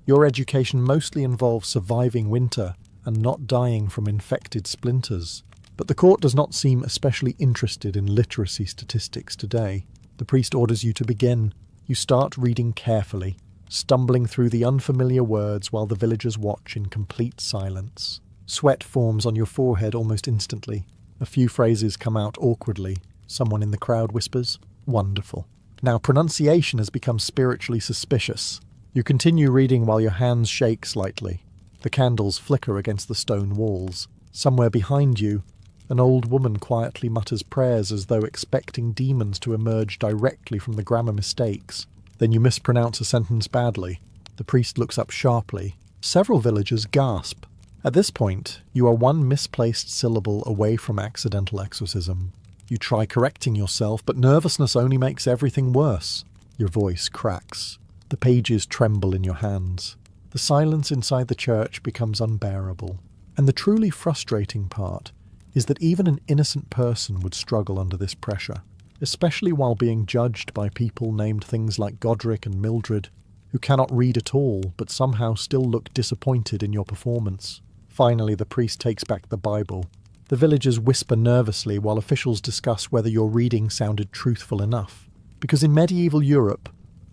your education mostly involves surviving winter and not dying from infected splinters. But the court does not seem especially interested in literacy statistics today. The priest orders you to begin. You start reading carefully, stumbling through the unfamiliar words while the villagers watch in complete silence. Sweat forms on your forehead almost instantly. A few phrases come out awkwardly. Someone in the crowd whispers, "Wonderful." Now pronunciation has become spiritually suspicious. You continue reading while your hands shake slightly. The candles flicker against the stone walls. Somewhere behind you, an old woman quietly mutters prayers as though expecting demons to emerge directly from the grammar mistakes. Then you mispronounce a sentence badly. The priest looks up sharply. Several villagers gasp. At this point, you are one misplaced syllable away from accidental exorcism. You try correcting yourself, but nervousness only makes everything worse. Your voice cracks. The pages tremble in your hands. The silence inside the church becomes unbearable. And the truly frustrating part is that even an innocent person would struggle under this pressure, especially while being judged by people named things like Godric and Mildred, who cannot read at all but somehow still look disappointed in your performance. Finally, the priest takes back the Bible. The villagers whisper nervously while officials discuss whether your reading sounded truthful enough. Because in medieval Europe,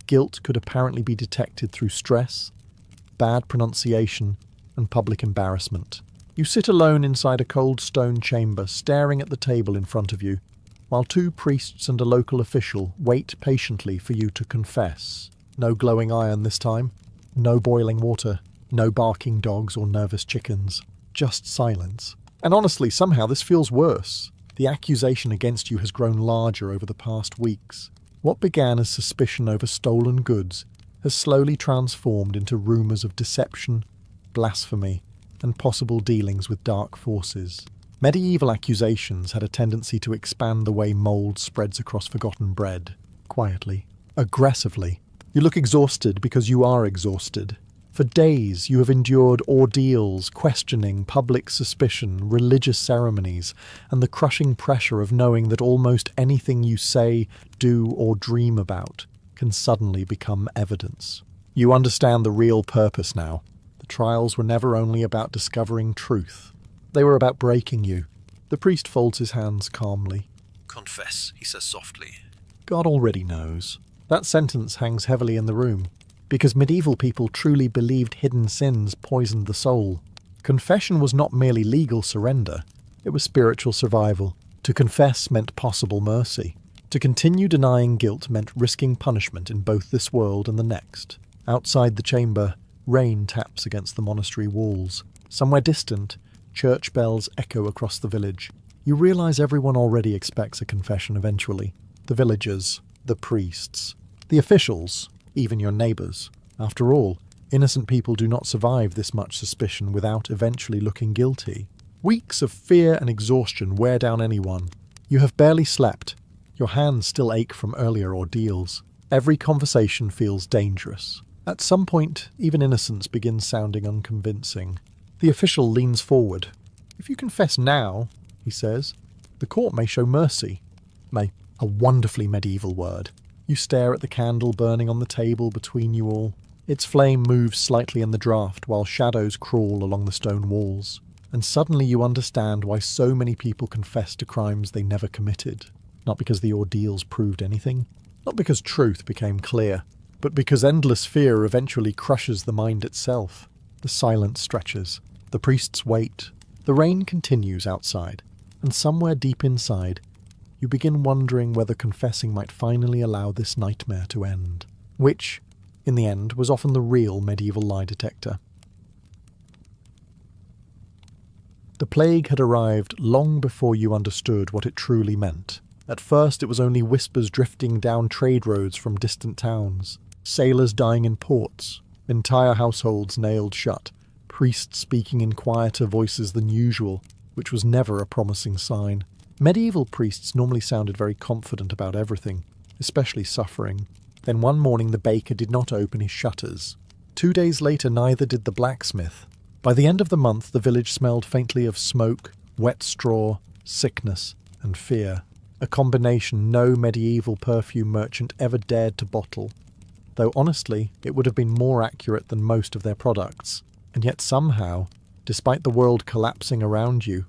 guilt could apparently be detected through stress, bad pronunciation, and public embarrassment. You sit alone inside a cold stone chamber, staring at the table in front of you, while two priests and a local official wait patiently for you to confess. No glowing iron this time, no boiling water, no barking dogs or nervous chickens, just silence. And honestly, somehow this feels worse. The accusation against you has grown larger over the past weeks. What began as suspicion over stolen goods has slowly transformed into rumours of deception, blasphemy, and possible dealings with dark forces. Medieval accusations had a tendency to expand the way mould spreads across forgotten bread. Quietly. Aggressively. You look exhausted because you are exhausted. For days you have endured ordeals, questioning, public suspicion, religious ceremonies, and the crushing pressure of knowing that almost anything you say, do, or dream about can suddenly become evidence. You understand the real purpose now. The trials were never only about discovering truth. They were about breaking you. The priest folds his hands calmly. "Confess," he says softly. God already knows. That sentence hangs heavily in the room, because medieval people truly believed hidden sins poisoned the soul. Confession was not merely legal surrender, it was spiritual survival. To confess meant possible mercy. To continue denying guilt meant risking punishment in both this world and the next. Outside the chamber, rain taps against the monastery walls. Somewhere distant, church bells echo across the village. You realise everyone already expects a confession eventually. The villagers, the priests, the officials, even your neighbours. After all, innocent people do not survive this much suspicion without eventually looking guilty. Weeks of fear and exhaustion wear down anyone. You have barely slept. Your hands still ache from earlier ordeals. Every conversation feels dangerous. At some point, even innocence begins sounding unconvincing. The official leans forward. "If you confess now," he says, "the court may show mercy." May, a wonderfully medieval word. You stare at the candle burning on the table between you all. Its flame moves slightly in the draught while shadows crawl along the stone walls. And suddenly you understand why so many people confess to crimes they never committed. Not because the ordeals proved anything, not because truth became clear, but because endless fear eventually crushes the mind itself. The silence stretches. The priests wait. The rain continues outside. And somewhere deep inside, you begin wondering whether confessing might finally allow this nightmare to end. Which, in the end, was often the real medieval lie detector. The plague had arrived long before you understood what it truly meant. At first it was only whispers drifting down trade roads from distant towns, sailors dying in ports, entire households nailed shut, priests speaking in quieter voices than usual, which was never a promising sign. Medieval priests normally sounded very confident about everything, especially suffering. Then one morning the baker did not open his shutters. 2 days later neither did the blacksmith. By the end of the month the village smelled faintly of smoke, wet straw, sickness, and fear. A combination no medieval perfume merchant ever dared to bottle. Though honestly, it would have been more accurate than most of their products. And yet somehow, despite the world collapsing around you,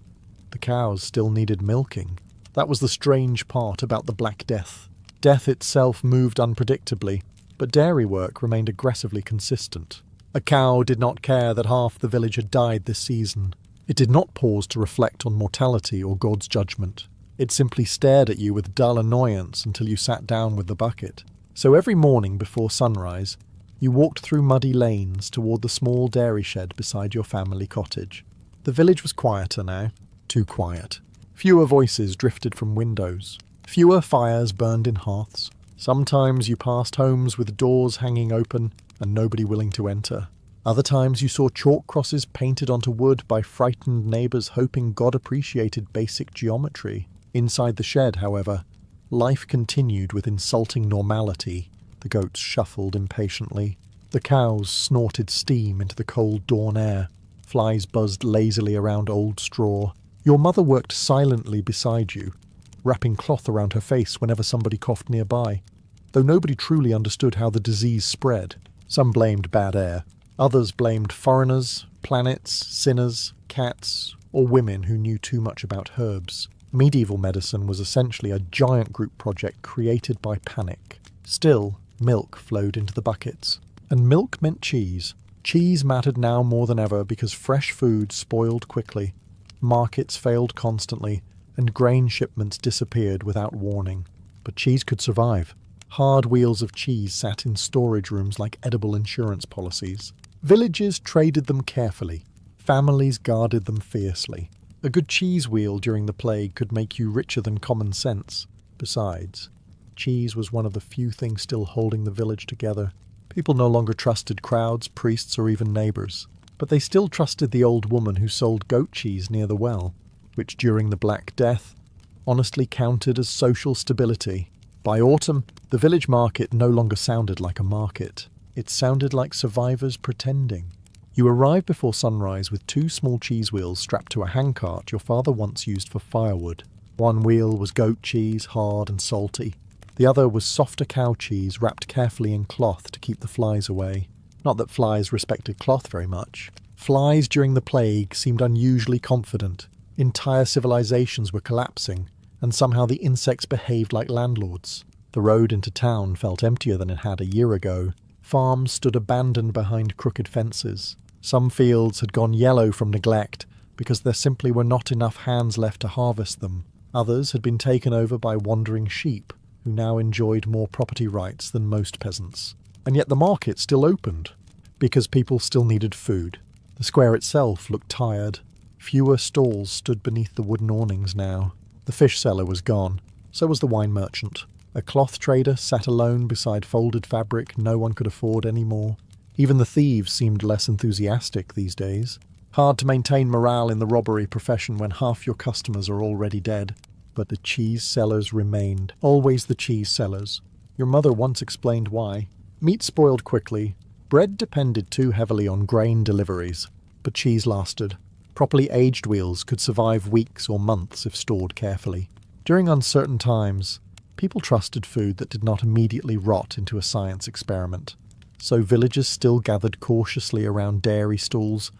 the cows still needed milking. That was the strange part about the Black Death. Death itself moved unpredictably, but dairy work remained aggressively consistent. A cow did not care that half the village had died this season. It did not pause to reflect on mortality or God's judgment. It simply stared at you with dull annoyance until you sat down with the bucket. So every morning before sunrise, you walked through muddy lanes toward the small dairy shed beside your family cottage. The village was quieter now. Too quiet. Fewer voices drifted from windows. Fewer fires burned in hearths. Sometimes you passed homes with doors hanging open and nobody willing to enter. Other times you saw chalk crosses painted onto wood by frightened neighbours hoping God appreciated basic geometry. Inside the shed, however, life continued with insulting normality. The goats shuffled impatiently. The cows snorted steam into the cold dawn air. Flies buzzed lazily around old straw. Your mother worked silently beside you, wrapping cloth around her face whenever somebody coughed nearby. Though nobody truly understood how the disease spread. Some blamed bad air. Others blamed foreigners, planets, sinners, cats, or women who knew too much about herbs. Medieval medicine was essentially a giant group project created by panic. Still, milk flowed into the buckets. And milk meant cheese. Cheese mattered now more than ever because fresh food spoiled quickly. Markets failed constantly, and grain shipments disappeared without warning. But cheese could survive. Hard wheels of cheese sat in storage rooms like edible insurance policies. Villages traded them carefully. Families guarded them fiercely. A good cheese wheel during the plague could make you richer than common sense. Besides, cheese was one of the few things still holding the village together. People no longer trusted crowds, priests, or even neighbours. but they still trusted the old woman who sold goat cheese near the well, which during the Black Death honestly counted as social stability. By autumn, the village market no longer sounded like a market. It sounded like survivors pretending. You arrived before sunrise with 2 small cheese wheels strapped to a handcart your father once used for firewood. One wheel was goat cheese, hard and salty. The other was softer cow cheese wrapped carefully in cloth to keep the flies away. Not that flies respected cloth very much. Flies during the plague seemed unusually confident. Entire civilizations were collapsing, and somehow the insects behaved like landlords. The road into town felt emptier than it had a year ago. Farms stood abandoned behind crooked fences. Some fields had gone yellow from neglect because there simply were not enough hands left to harvest them. Others had been taken over by wandering sheep, who now enjoyed more property rights than most peasants. And yet the market still opened, because people still needed food. The square itself looked tired. Fewer stalls stood beneath the wooden awnings now. The fish seller was gone. So was the wine merchant. A cloth trader sat alone beside folded fabric no one could afford anymore. Even the thieves seemed less enthusiastic these days. Hard to maintain morale in the robbery profession when half your customers are already dead. But the cheese sellers remained. Always the cheese sellers. Your mother once explained why. Meat spoiled quickly. Bread depended too heavily on grain deliveries. But cheese lasted. Properly aged wheels could survive weeks or months if stored carefully. During uncertain times, people trusted food that did not immediately rot into a science experiment. So villagers still gathered cautiously around dairy stalls,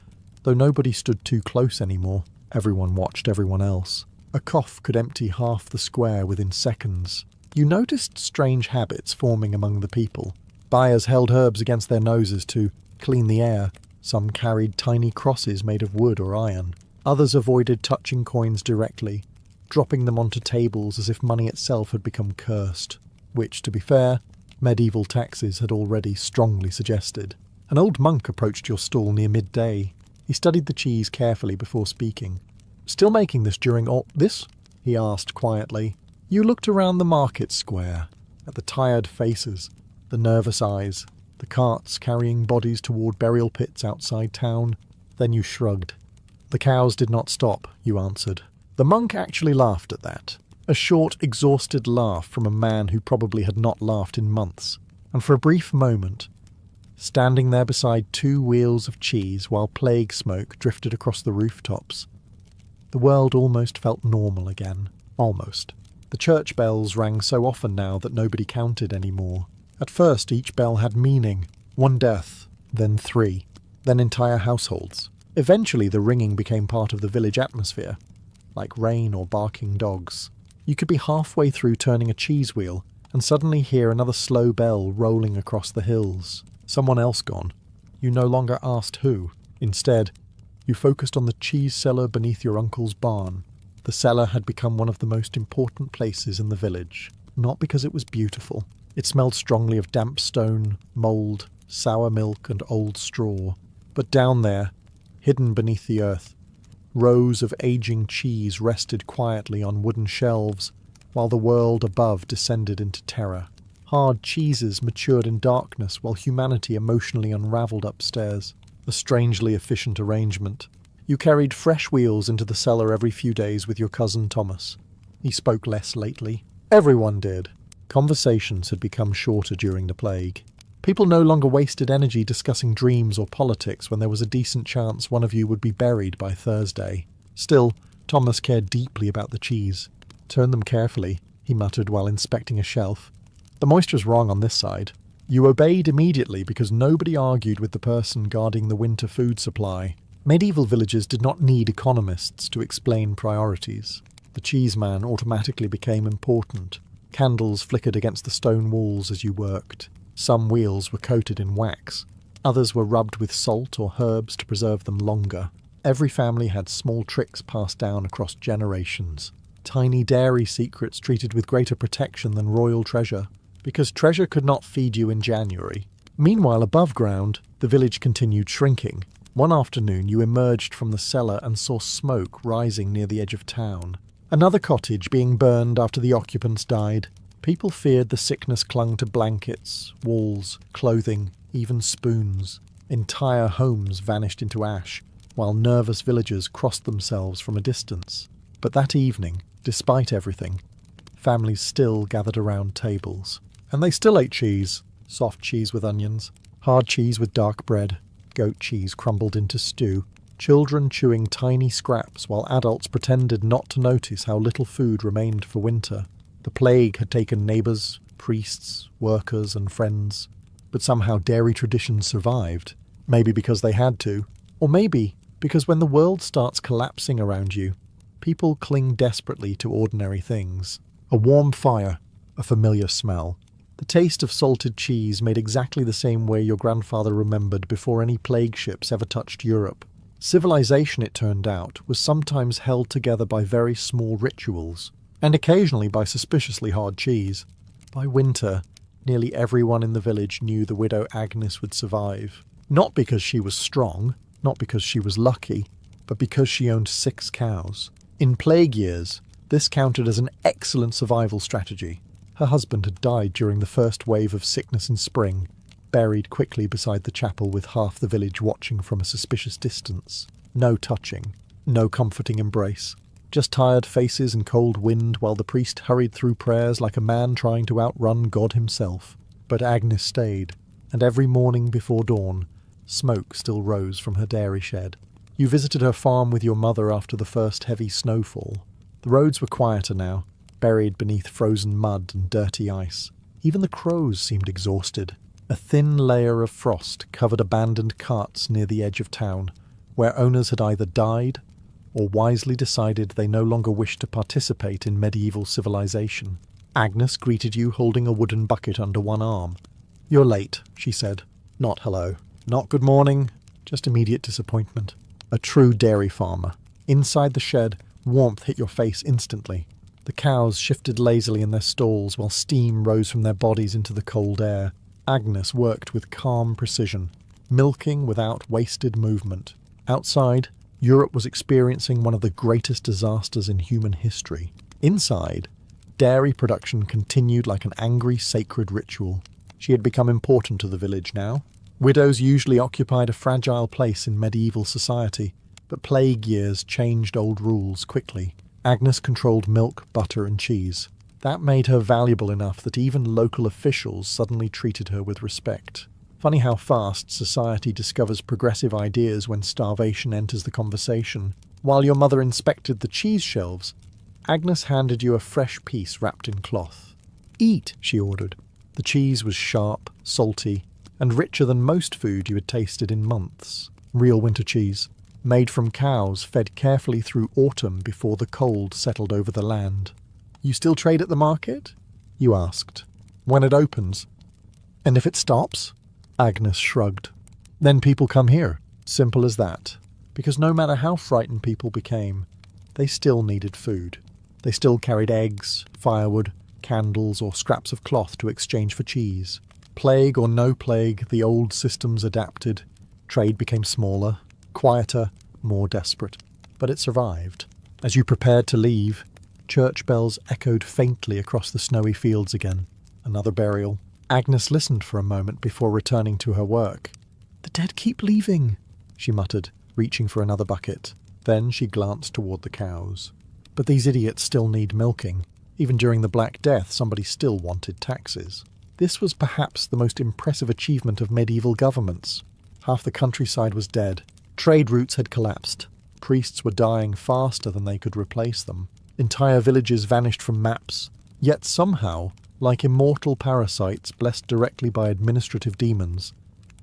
though nobody stood too close anymore. Everyone watched everyone else. A cough could empty half the square within seconds. You noticed strange habits forming among the people. Buyers held herbs against their noses to clean the air. Some carried tiny crosses made of wood or iron. Others avoided touching coins directly, dropping them onto tables as if money itself had become cursed, which, to be fair, medieval taxes had already strongly suggested. An old monk approached your stall near midday. He studied the cheese carefully before speaking. "Still making this during all this?" he asked quietly. You looked around the market square, at the tired faces, the nervous eyes, the carts carrying bodies toward burial pits outside town. Then you shrugged. "The cows did not stop," you answered. The monk actually laughed at that. A short, exhausted laugh from a man who probably had not laughed in months. And for a brief moment, standing there beside 2 wheels of cheese while plague smoke drifted across the rooftops, the world almost felt normal again. Almost. The church bells rang so often now that nobody counted anymore. At first each bell had meaning. 1 death, then 3, then entire households. Eventually the ringing became part of the village atmosphere, like rain or barking dogs. You could be halfway through turning a cheese wheel and suddenly hear another slow bell rolling across the hills. Someone else gone. You no longer asked who. Instead, you focused on the cheese cellar beneath your uncle's barn. The cellar had become one of the most important places in the village, not because it was beautiful. It smelled strongly of damp stone, mould, sour milk and old straw. But down there, hidden beneath the earth, rows of aging cheese rested quietly on wooden shelves, while the world above descended into terror. Hard cheeses matured in darkness while humanity emotionally unravelled upstairs. A strangely efficient arrangement. You carried fresh wheels into the cellar every few days with your cousin Thomas. He spoke less lately. Everyone did. Conversations had become shorter during the plague. People no longer wasted energy discussing dreams or politics when there was a decent chance one of you would be buried by Thursday. Still, Thomas cared deeply about the cheese. "Turn them carefully," he muttered while inspecting a shelf. "The moisture's wrong on this side." You obeyed immediately because nobody argued with the person guarding the winter food supply. Medieval villages did not need economists to explain priorities. The cheese man automatically became important. Candles flickered against the stone walls as you worked. Some wheels were coated in wax. Others were rubbed with salt or herbs to preserve them longer. Every family had small tricks passed down across generations. Tiny dairy secrets treated with greater protection than royal treasure, because treasure could not feed you in January. Meanwhile, above ground, the village continued shrinking. One afternoon you emerged from the cellar and saw smoke rising near the edge of town. Another cottage being burned after the occupants died. People feared the sickness clung to blankets, walls, clothing, even spoons. Entire homes vanished into ash, while nervous villagers crossed themselves from a distance. But that evening, despite everything, families still gathered around tables. And they still ate cheese. Soft cheese with onions, hard cheese with dark bread, goat cheese crumbled into stew, children chewing tiny scraps while adults pretended not to notice how little food remained for winter. The plague had taken neighbours, priests, workers and friends, but somehow dairy traditions survived. Maybe because they had to, or maybe because when the world starts collapsing around you, people cling desperately to ordinary things. A warm fire, a familiar smell. The taste of salted cheese made exactly the same way your grandfather remembered before any plague ships ever touched Europe. Civilization, it turned out, was sometimes held together by very small rituals, and occasionally by suspiciously hard cheese. By winter, nearly everyone in the village knew the widow Agnes would survive. Not because she was strong, not because she was lucky, but because she owned 6 cows. In plague years, this counted as an excellent survival strategy. Her husband had died during the first wave of sickness in spring, buried quickly beside the chapel with half the village watching from a suspicious distance. No touching, no comforting embrace. Just tired faces and cold wind while the priest hurried through prayers like a man trying to outrun God himself. But Agnes stayed, and every morning before dawn, smoke still rose from her dairy shed. You visited her farm with your mother after the first heavy snowfall. The roads were quieter now, buried beneath frozen mud and dirty ice. Even the crows seemed exhausted. A thin layer of frost covered abandoned carts near the edge of town, where owners had either died or wisely decided they no longer wished to participate in medieval civilization. Agnes greeted you holding a wooden bucket under one arm. "You're late," she said. Not hello. Not good morning. Just immediate disappointment. A true dairy farmer. Inside the shed, warmth hit your face instantly. The cows shifted lazily in their stalls while steam rose from their bodies into the cold air. Agnes worked with calm precision, milking without wasted movement. Outside, Europe was experiencing one of the greatest disasters in human history. Inside, dairy production continued like an angry sacred ritual. She had become important to the village now. Widows usually occupied a fragile place in medieval society, but plague years changed old rules quickly. Agnes controlled milk, butter and cheese. That made her valuable enough that even local officials suddenly treated her with respect. Funny how fast society discovers progressive ideas when starvation enters the conversation. While your mother inspected the cheese shelves, Agnes handed you a fresh piece wrapped in cloth. "Eat," she ordered. The cheese was sharp, salty, and richer than most food you had tasted in months. Real winter cheese, made from cows fed carefully through autumn before the cold settled over the land. "You still trade at the market?" you asked. "When it opens." "And if it stops?" Agnes shrugged. "Then people come here. Simple as that. Because no matter how frightened people became, they still needed food. They still carried eggs, firewood, candles or scraps of cloth to exchange for cheese. Plague or no plague, the old systems adapted. Trade became smaller, quieter, more desperate. But it survived. As you prepared to leave, church bells echoed faintly across the snowy fields again. Another burial. Agnes listened for a moment before returning to her work. "The dead keep leaving," she muttered, reaching for another bucket. Then she glanced toward the cows. But these idiots still need milking. Even during the Black Death, somebody still wanted taxes. This was perhaps the most impressive achievement of medieval governments. Half the countryside was dead. Trade routes had collapsed. Priests were dying faster than they could replace them. Entire villages vanished from maps. Yet somehow, like immortal parasites blessed directly by administrative demons,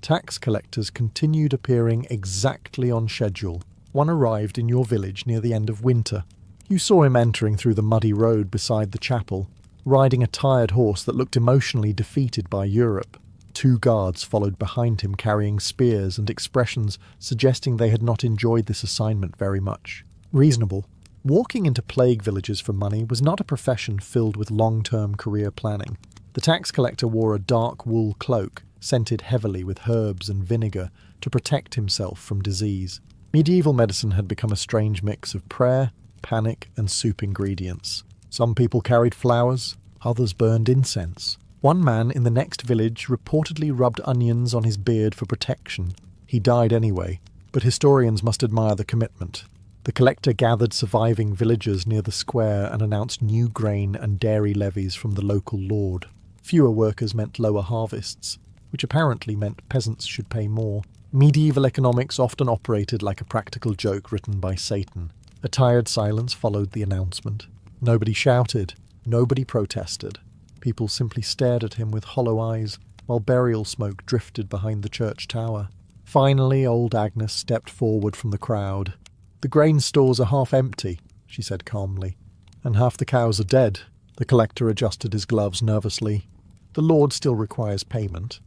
tax collectors continued appearing exactly on schedule. One arrived in your village near the end of winter. You saw him entering through the muddy road beside the chapel, riding a tired horse that looked emotionally defeated by Europe. 2 guards followed behind him carrying spears and expressions suggesting they had not enjoyed this assignment very much. Reasonable. Walking into plague villages for money was not a profession filled with long-term career planning. The tax collector wore a dark wool cloak, scented heavily with herbs and vinegar, to protect himself from disease. Medieval medicine had become a strange mix of prayer, panic, and soup ingredients. Some people carried flowers, others burned incense. One man in the next village reportedly rubbed onions on his beard for protection. He died anyway, but historians must admire the commitment. The collector gathered surviving villagers near the square and announced new grain and dairy levies from the local lord. Fewer workers meant lower harvests, which apparently meant peasants should pay more. Medieval economics often operated like a practical joke written by Satan. A tired silence followed the announcement. Nobody shouted, nobody protested. People simply stared at him with hollow eyes, while burial smoke drifted behind the church tower. Finally, old Agnes stepped forward from the crowd. "The grain stores are half empty," she said calmly, "and half the cows are dead." The collector adjusted his gloves nervously. "The Lord still requires payment.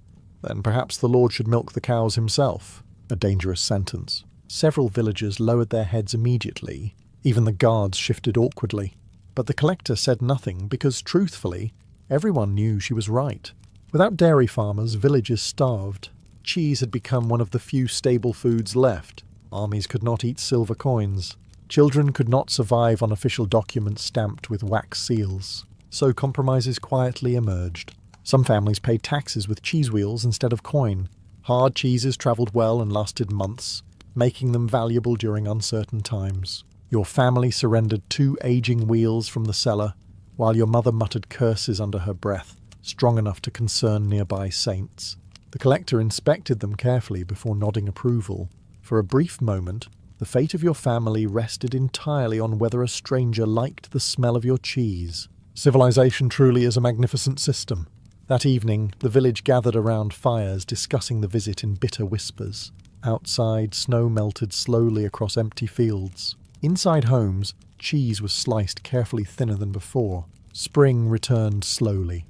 Then perhaps the Lord should milk the cows himself." A dangerous sentence. Several villagers lowered their heads immediately. Even the guards shifted awkwardly. But the collector said nothing because, truthfully, everyone knew she was right. Without dairy farmers, villages starved. Cheese had become one of the few stable foods left. Armies could not eat silver coins. Children could not survive on official documents stamped with wax seals. So compromises quietly emerged. Some families paid taxes with cheese wheels instead of coin. Hard cheeses travelled well and lasted months, making them valuable during uncertain times. Your family surrendered 2 aging wheels from the cellar, while your mother muttered curses under her breath, strong enough to concern nearby saints. The collector inspected them carefully before nodding approval. For a brief moment, the fate of your family rested entirely on whether a stranger liked the smell of your cheese. Civilization truly is a magnificent system. That evening, the village gathered around fires, discussing the visit in bitter whispers. Outside, snow melted slowly across empty fields. Inside homes, cheese was sliced carefully thinner than before. Spring returned slowly,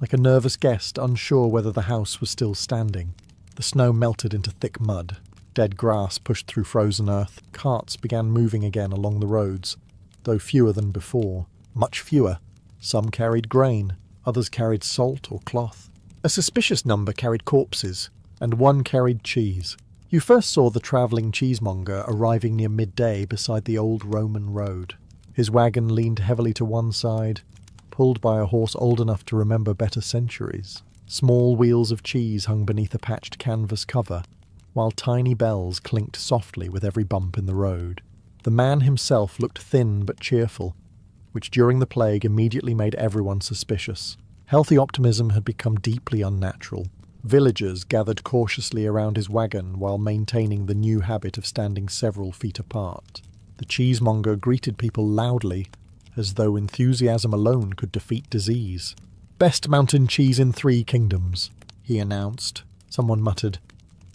like a nervous guest unsure whether the house was still standing. The snow melted into thick mud. Dead grass pushed through frozen earth. Carts began moving again along the roads, though fewer than before. Much fewer. Some carried grain, others carried salt or cloth. A suspicious number carried corpses, and one carried cheese. You first saw the travelling cheesemonger arriving near midday beside the old Roman road. His wagon leaned heavily to one side, pulled by a horse old enough to remember better centuries. Small wheels of cheese hung beneath a patched canvas cover, while tiny bells clinked softly with every bump in the road. The man himself looked thin but cheerful, which during the plague immediately made everyone suspicious. Healthy optimism had become deeply unnatural. Villagers gathered cautiously around his wagon while maintaining the new habit of standing several feet apart. The cheesemonger greeted people loudly, as though enthusiasm alone could defeat disease. "Best mountain cheese in 3 kingdoms," he announced. Someone muttered,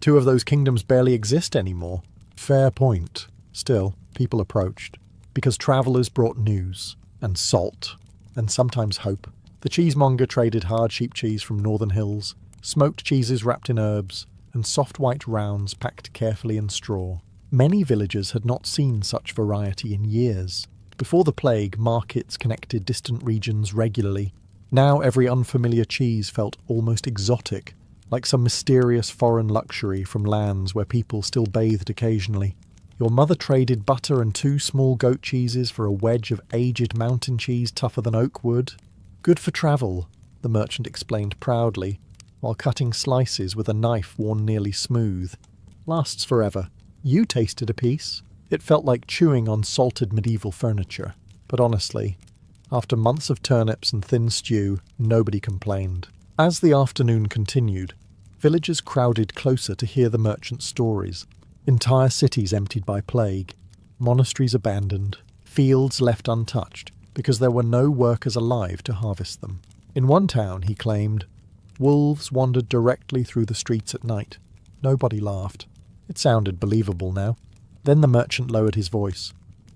"2 of those kingdoms barely exist anymore." Fair point. Still, people approached, because travellers brought news, and salt, and sometimes hope. The cheesemonger traded hard sheep cheese from northern hills, smoked cheeses wrapped in herbs, and soft white rounds packed carefully in straw. Many villagers had not seen such variety in years. Before the plague, markets connected distant regions regularly. Now every unfamiliar cheese felt almost exotic, like some mysterious foreign luxury from lands where people still bathed occasionally. Your mother traded butter and 2 small goat cheeses for a wedge of aged mountain cheese tougher than oak wood. "Good for travel," the merchant explained proudly, while cutting slices with a knife worn nearly smooth. "Lasts forever. You tasted a piece." It felt like chewing on salted medieval furniture. But honestly, after months of turnips and thin stew, nobody complained. As the afternoon continued, villagers crowded closer to hear the merchant's stories. Entire cities emptied by plague, monasteries abandoned, fields left untouched because there were no workers alive to harvest them. In one town, he claimed, wolves wandered directly through the streets at night. Nobody laughed. It sounded believable now. Then the merchant lowered his voice.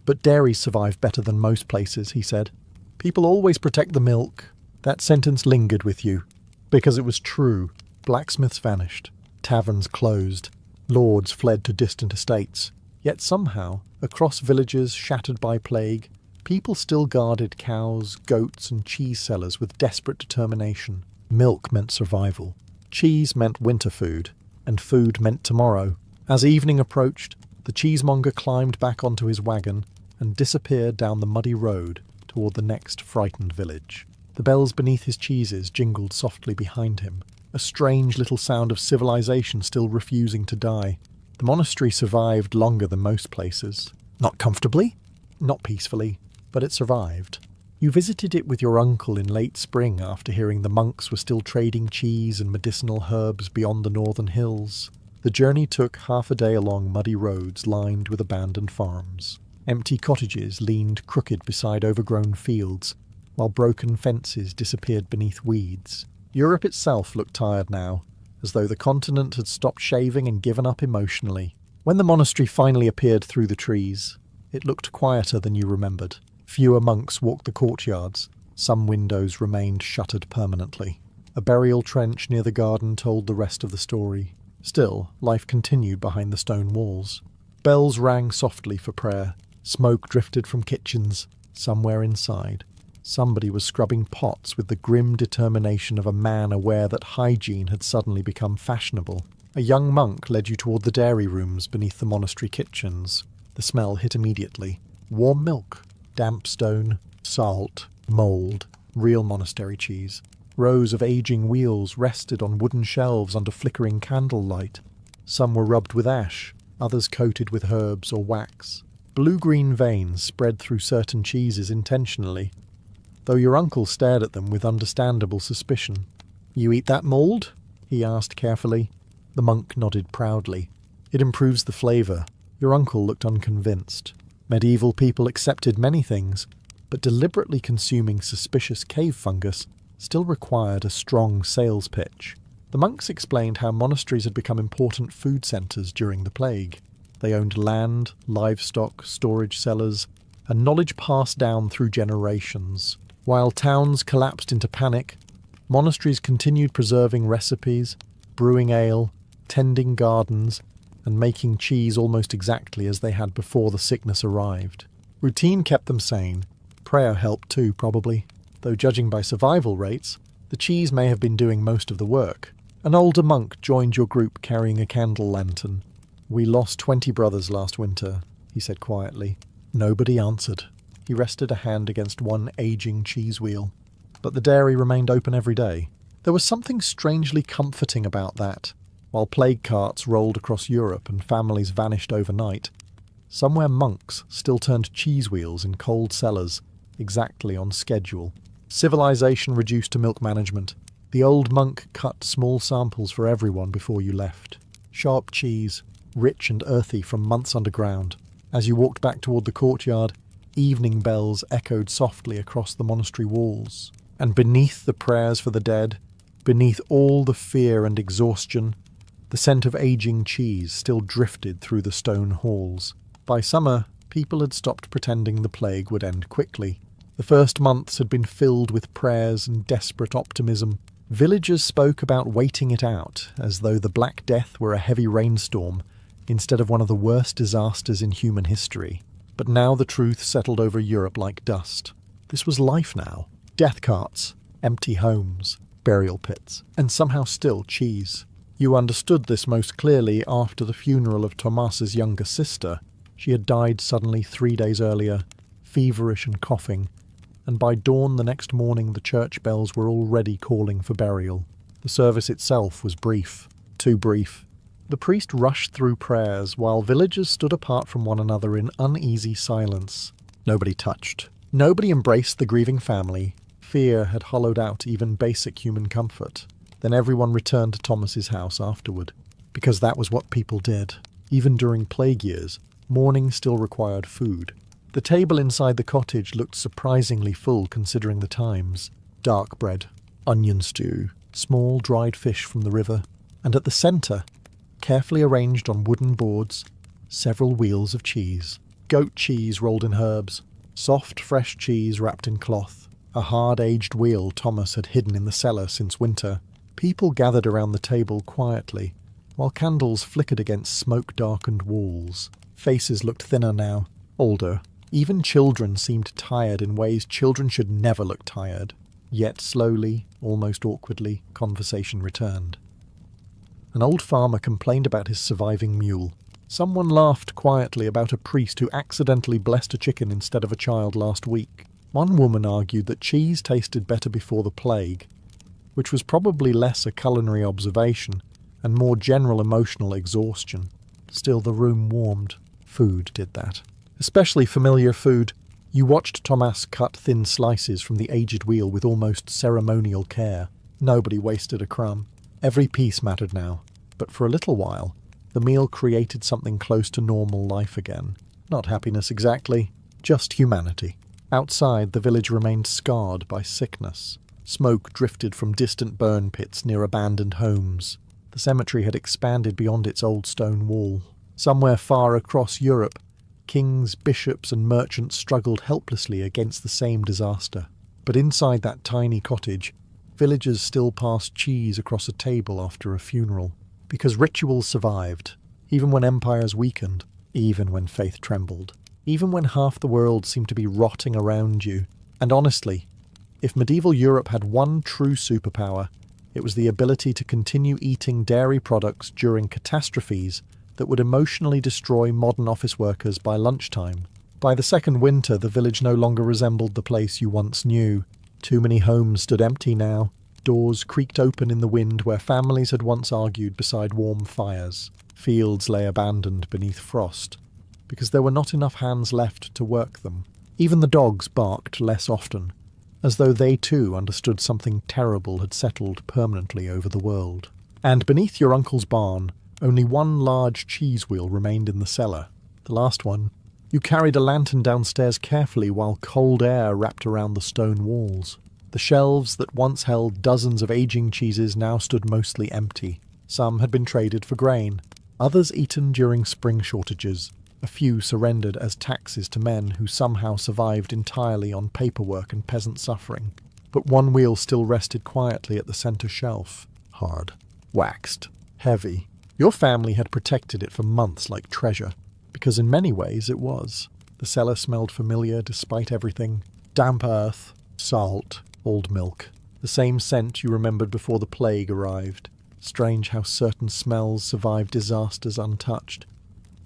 "But dairies survive better than most places," he said. "People always protect the milk." That sentence lingered with you, because it was true. Blacksmiths vanished. Taverns closed. Lords fled to distant estates. Yet somehow, across villages shattered by plague, people still guarded cows, goats, and cheese sellers with desperate determination. Milk meant survival. Cheese meant winter food, and food meant tomorrow. As evening approached, the cheesemonger climbed back onto his wagon and disappeared down the muddy road toward the next frightened village. The bells beneath his cheeses jingled softly behind him. a strange little sound of civilization still refusing to die. The monastery survived longer than most places. Not comfortably, not peacefully, but it survived. You visited it with your uncle in late spring after hearing the monks were still trading cheese and medicinal herbs beyond the northern hills. The journey took half a day along muddy roads lined with abandoned farms. Empty cottages leaned crooked beside overgrown fields, while broken fences disappeared beneath weeds. Europe itself looked tired now, as though the continent had stopped shaving and given up emotionally. When the monastery finally appeared through the trees, it looked quieter than you remembered. Fewer monks walked the courtyards. Some windows remained shuttered permanently. A burial trench near the garden told the rest of the story. Still, life continued behind the stone walls. Bells rang softly for prayer. Smoke drifted from kitchens. Somewhere inside, somebody was scrubbing pots with the grim determination of a man aware that hygiene had suddenly become fashionable. A young monk led you toward the dairy rooms beneath the monastery kitchens. The smell hit immediately. Warm milk, damp stone, salt, mould, real monastery cheese. Rows of aging wheels rested on wooden shelves under flickering candlelight. Some were rubbed with ash, others coated with herbs or wax. Blue-green veins spread through certain cheeses intentionally, though your uncle stared at them with understandable suspicion. "You eat that mould?" he asked carefully. The monk nodded proudly. "It improves the flavour." Your uncle looked unconvinced. Medieval people accepted many things, but deliberately consuming suspicious cave fungus still required a strong sales pitch. The monks explained how monasteries had become important food centres during the plague. They owned land, livestock, storage cellars, and knowledge passed down through generations. While towns collapsed into panic, monasteries continued preserving recipes, brewing ale, tending gardens, and making cheese almost exactly as they had before the sickness arrived. Routine kept them sane. Prayer helped too, probably, though judging by survival rates, the cheese may have been doing most of the work. An older monk joined your group carrying a candle lantern. "We lost 20 brothers last winter," he said quietly. Nobody answered. He rested a hand against one aging cheese wheel. But the dairy remained open every day. There was something strangely comforting about that. While plague carts rolled across Europe and families vanished overnight, somewhere monks still turned cheese wheels in cold cellars, exactly on schedule. Civilization reduced to milk management. The old monk cut small samples for everyone before you left. Sharp cheese, rich and earthy from months underground. As you walked back toward the courtyard, evening bells echoed softly across the monastery walls. And beneath the prayers for the dead, beneath all the fear and exhaustion, the scent of aging cheese still drifted through the stone halls. By summer, people had stopped pretending the plague would end quickly. The first months had been filled with prayers and desperate optimism. Villagers spoke about waiting it out, as though the Black Death were a heavy rainstorm instead of one of the worst disasters in human history. But now the truth settled over Europe like dust. This was life now. Death carts, empty homes, burial pits, and somehow still cheese. You understood this most clearly after the funeral of Tomas's younger sister. She had died suddenly 3 days earlier, feverish and coughing, and by dawn the next morning the church bells were already calling for burial. The service itself was brief, too brief. The priest rushed through prayers while villagers stood apart from one another in uneasy silence. Nobody touched. Nobody embraced the grieving family. Fear had hollowed out even basic human comfort. Then everyone returned to Thomas's house afterward, because that was what people did. Even during plague years, mourning still required food. The table inside the cottage looked surprisingly full considering the times. Dark bread, onion stew, small dried fish from the river, and at the centre, carefully arranged on wooden boards, several wheels of cheese. Goat cheese rolled in herbs, soft fresh cheese wrapped in cloth, a hard-aged wheel Thomas had hidden in the cellar since winter. People gathered around the table quietly, while candles flickered against smoke-darkened walls. Faces looked thinner now, older. Even children seemed tired in ways children should never look tired. Yet slowly, almost awkwardly, conversation returned. An old farmer complained about his surviving mule. Someone laughed quietly about a priest who accidentally blessed a chicken instead of a child last week. One woman argued that cheese tasted better before the plague, which was probably less a culinary observation and more general emotional exhaustion. Still, the room warmed. Food did that. Especially familiar food. You watched Thomas cut thin slices from the aged wheel with almost ceremonial care. Nobody wasted a crumb. Every piece mattered now. But for a little while, the meal created something close to normal life again. Not happiness exactly, just humanity. Outside, the village remained scarred by sickness. Smoke drifted from distant burn pits near abandoned homes. The cemetery had expanded beyond its old stone wall. Somewhere far across Europe, kings, bishops, and merchants struggled helplessly against the same disaster. But inside that tiny cottage, villagers still passed cheese across a table after a funeral. Because rituals survived, even when empires weakened, even when faith trembled, even when half the world seemed to be rotting around you. And honestly, if medieval Europe had one true superpower, it was the ability to continue eating dairy products during catastrophes that would emotionally destroy modern office workers by lunchtime. By the second winter, the village no longer resembled the place you once knew. Too many homes stood empty now. Doors creaked open in the wind where families had once argued beside warm fires. Fields lay abandoned beneath frost, because there were not enough hands left to work them. Even the dogs barked less often, as though they too understood something terrible had settled permanently over the world. And beneath your uncle's barn, only one large cheese wheel remained in the cellar. The last one. You carried a lantern downstairs carefully while cold air wrapped around the stone walls. The shelves that once held dozens of aging cheeses now stood mostly empty. Some had been traded for grain, others eaten during spring shortages. A few surrendered as taxes to men who somehow survived entirely on paperwork and peasant suffering. But one wheel still rested quietly at the centre shelf. Hard. Waxed. Heavy. Your family had protected it for months like treasure, because in many ways it was. The cellar smelled familiar despite everything. Damp earth, salt, old milk. The same scent you remembered before the plague arrived. Strange how certain smells survived disasters untouched.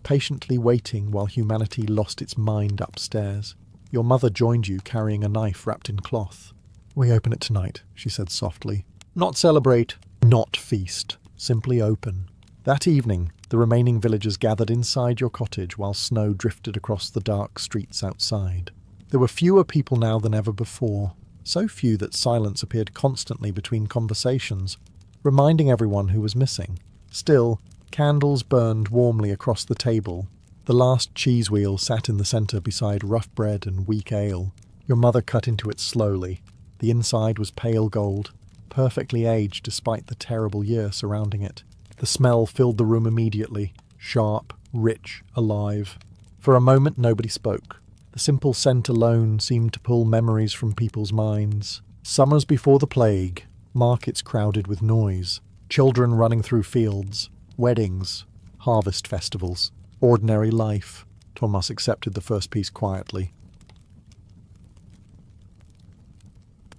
Patiently waiting while humanity lost its mind upstairs. Your mother joined you carrying a knife wrapped in cloth. "We open it tonight," she said softly. "Not celebrate, not feast. Simply open." That evening, the remaining villagers gathered inside your cottage while snow drifted across the dark streets outside. There were fewer people now than ever before, so few that silence appeared constantly between conversations, reminding everyone who was missing. Still, candles burned warmly across the table. The last cheese wheel sat in the centre beside rough bread and weak ale. Your mother cut into it slowly. The inside was pale gold, perfectly aged despite the terrible year surrounding it. The smell filled the room immediately, sharp, rich, alive. For a moment nobody spoke. The simple scent alone seemed to pull memories from people's minds. Summers before the plague, markets crowded with noise, children running through fields, weddings, harvest festivals, ordinary life. Thomas accepted the first piece quietly.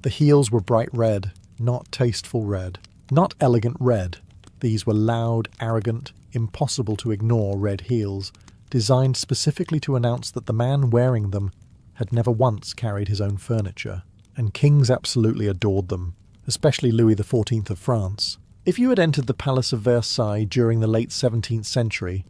The heels were bright red, not tasteful red, not elegant red. These were loud, arrogant, impossible to ignore red heels, designed specifically to announce that the man wearing them had never once carried his own furniture. And kings absolutely adored them, especially Louis XIV of France. If you had entered the Palace of Versailles during the late 17th century,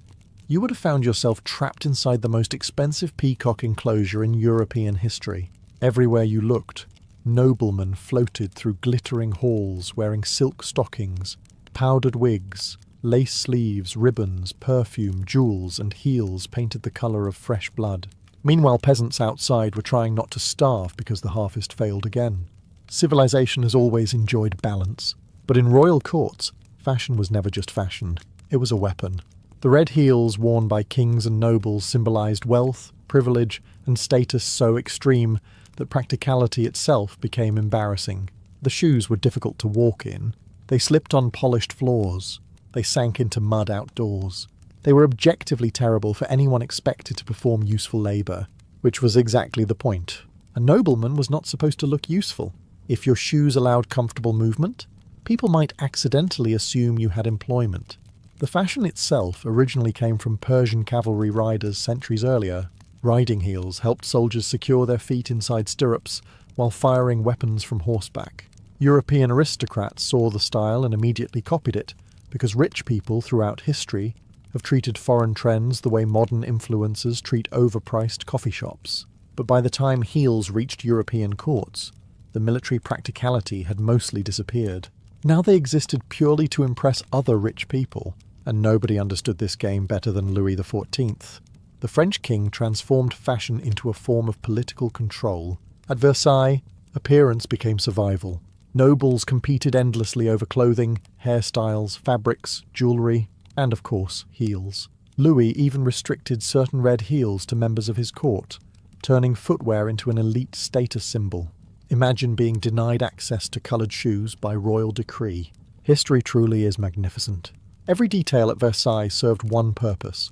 you would have found yourself trapped inside the most expensive peacock enclosure in European history. Everywhere you looked, noblemen floated through glittering halls wearing silk stockings, powdered wigs, lace sleeves, ribbons, perfume, jewels, and heels painted the colour of fresh blood. Meanwhile, peasants outside were trying not to starve because the harvest failed again. Civilization has always enjoyed balance, but in royal courts, fashion was never just fashion, it was a weapon. The red heels worn by kings and nobles symbolised wealth, privilege, and status so extreme that practicality itself became embarrassing. The shoes were difficult to walk in. They slipped on polished floors. They sank into mud outdoors. They were objectively terrible for anyone expected to perform useful labour, which was exactly the point. A nobleman was not supposed to look useful. If your shoes allowed comfortable movement, people might accidentally assume you had employment. The fashion itself originally came from Persian cavalry riders centuries earlier. Riding heels helped soldiers secure their feet inside stirrups while firing weapons from horseback. European aristocrats saw the style and immediately copied it, because rich people throughout history have treated foreign trends the way modern influencers treat overpriced coffee shops. But by the time heels reached European courts, the military practicality had mostly disappeared. Now they existed purely to impress other rich people, and nobody understood this game better than Louis XIV. The French king transformed fashion into a form of political control. At Versailles, appearance became survival. Nobles competed endlessly over clothing, hairstyles, fabrics, jewellery, and of course, heels. Louis even restricted certain red heels to members of his court, turning footwear into an elite status symbol. Imagine being denied access to coloured shoes by royal decree. History truly is magnificent. Every detail at Versailles served one purpose: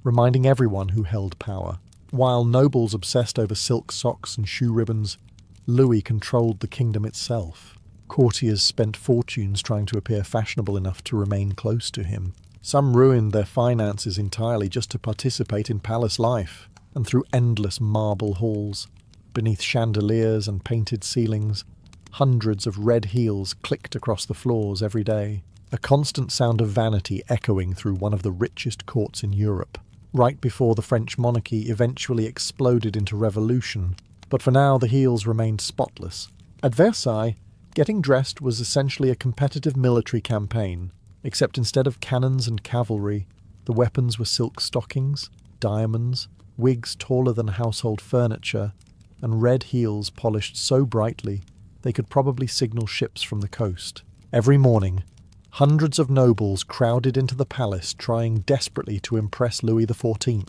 reminding everyone who held power. While nobles obsessed over silk socks and shoe ribbons, Louis controlled the kingdom itself. Courtiers spent fortunes trying to appear fashionable enough to remain close to him. Some ruined their finances entirely just to participate in palace life, and through endless marble halls, beneath chandeliers and painted ceilings, hundreds of red heels clicked across the floors every day, a constant sound of vanity echoing through one of the richest courts in Europe. Right before the French monarchy eventually exploded into revolution, but for now the heels remained spotless. At Versailles, getting dressed was essentially a competitive military campaign, except instead of cannons and cavalry, the weapons were silk stockings, diamonds, wigs taller than household furniture, and red heels polished so brightly they could probably signal ships from the coast. Every morning, hundreds of nobles crowded into the palace trying desperately to impress Louis XIV.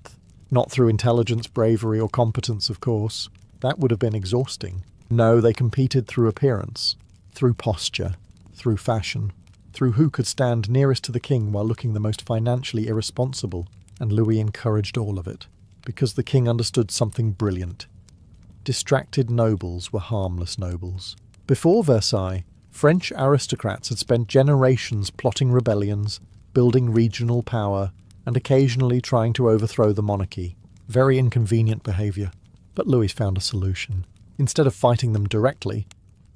Not through intelligence, bravery, or competence, of course. That would have been exhausting. No, they competed through appearance, through posture, through fashion, through who could stand nearest to the king while looking the most financially irresponsible, and Louis encouraged all of it, because the king understood something brilliant. Distracted nobles were harmless nobles. Before Versailles, French aristocrats had spent generations plotting rebellions, building regional power, and occasionally trying to overthrow the monarchy. Very inconvenient behaviour. But Louis found a solution. Instead of fighting them directly,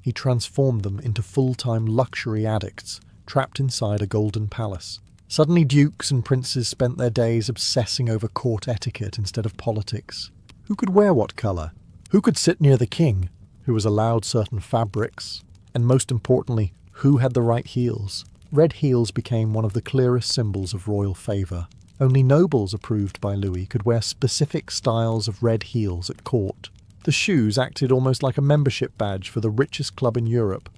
he transformed them into full-time luxury addicts trapped inside a golden palace. Suddenly dukes and princes spent their days obsessing over court etiquette instead of politics. Who could wear what colour? Who could sit near the king? Who was allowed certain fabrics? And most importantly, who had the right heels? Red heels became one of the clearest symbols of royal favour. Only nobles approved by Louis could wear specific styles of red heels at court. The shoes acted almost like a membership badge for the richest club in Europe,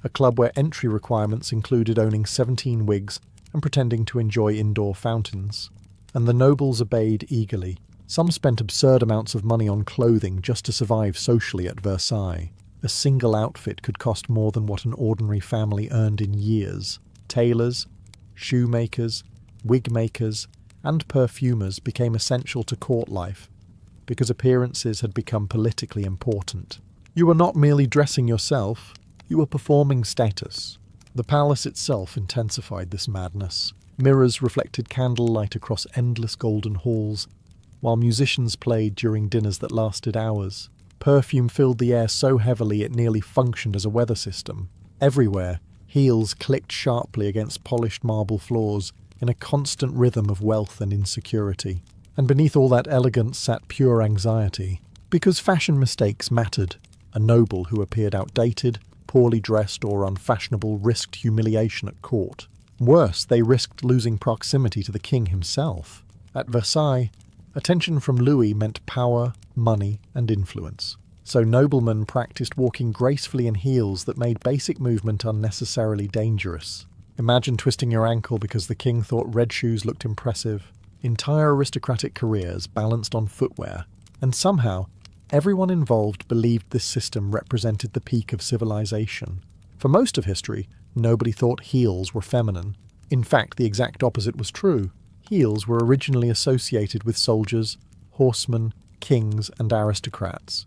a club where entry requirements included owning 17 wigs and pretending to enjoy indoor fountains. And the nobles obeyed eagerly. Some spent absurd amounts of money on clothing just to survive socially at Versailles. A single outfit could cost more than what an ordinary family earned in years. Tailors, shoemakers, wig makers, and perfumers became essential to court life, because appearances had become politically important. You were not merely dressing yourself, you were performing status. The palace itself intensified this madness. Mirrors reflected candlelight across endless golden halls, while musicians played during dinners that lasted hours. Perfume filled the air so heavily it nearly functioned as a weather system. Everywhere, heels clicked sharply against polished marble floors in a constant rhythm of wealth and insecurity. And beneath all that elegance sat pure anxiety. Because fashion mistakes mattered. A noble who appeared outdated, poorly dressed or unfashionable risked humiliation at court. Worse, they risked losing proximity to the king himself. At Versailles, attention from Louis meant power, money, and influence. So noblemen practiced walking gracefully in heels that made basic movement unnecessarily dangerous. Imagine twisting your ankle because the king thought red shoes looked impressive. Entire aristocratic careers balanced on footwear, and somehow everyone involved believed this system represented the peak of civilization. For most of history, nobody thought heels were feminine. In fact, the exact opposite was true. Heels were originally associated with soldiers, horsemen, kings, and aristocrats.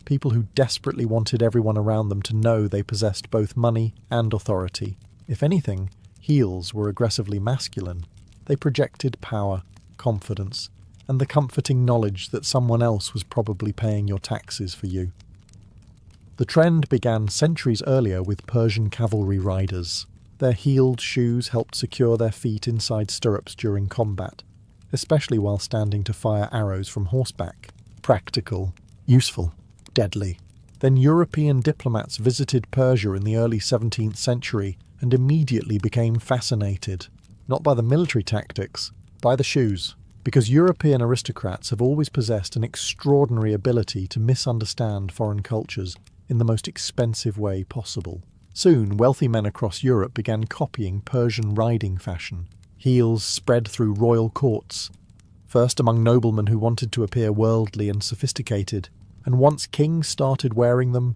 People who desperately wanted everyone around them to know they possessed both money and authority. If anything, heels were aggressively masculine. They projected power, confidence, and the comforting knowledge that someone else was probably paying your taxes for you. The trend began centuries earlier with Persian cavalry riders. Their heeled shoes helped secure their feet inside stirrups during combat, especially while standing to fire arrows from horseback. Practical, useful, deadly. Then European diplomats visited Persia in the early 17th century and immediately became fascinated, not by the military tactics, by the shoes, because European aristocrats have always possessed an extraordinary ability to misunderstand foreign cultures in the most expensive way possible. Soon, wealthy men across Europe began copying Persian riding fashion. Heels spread through royal courts, first among noblemen who wanted to appear worldly and sophisticated, and once kings started wearing them,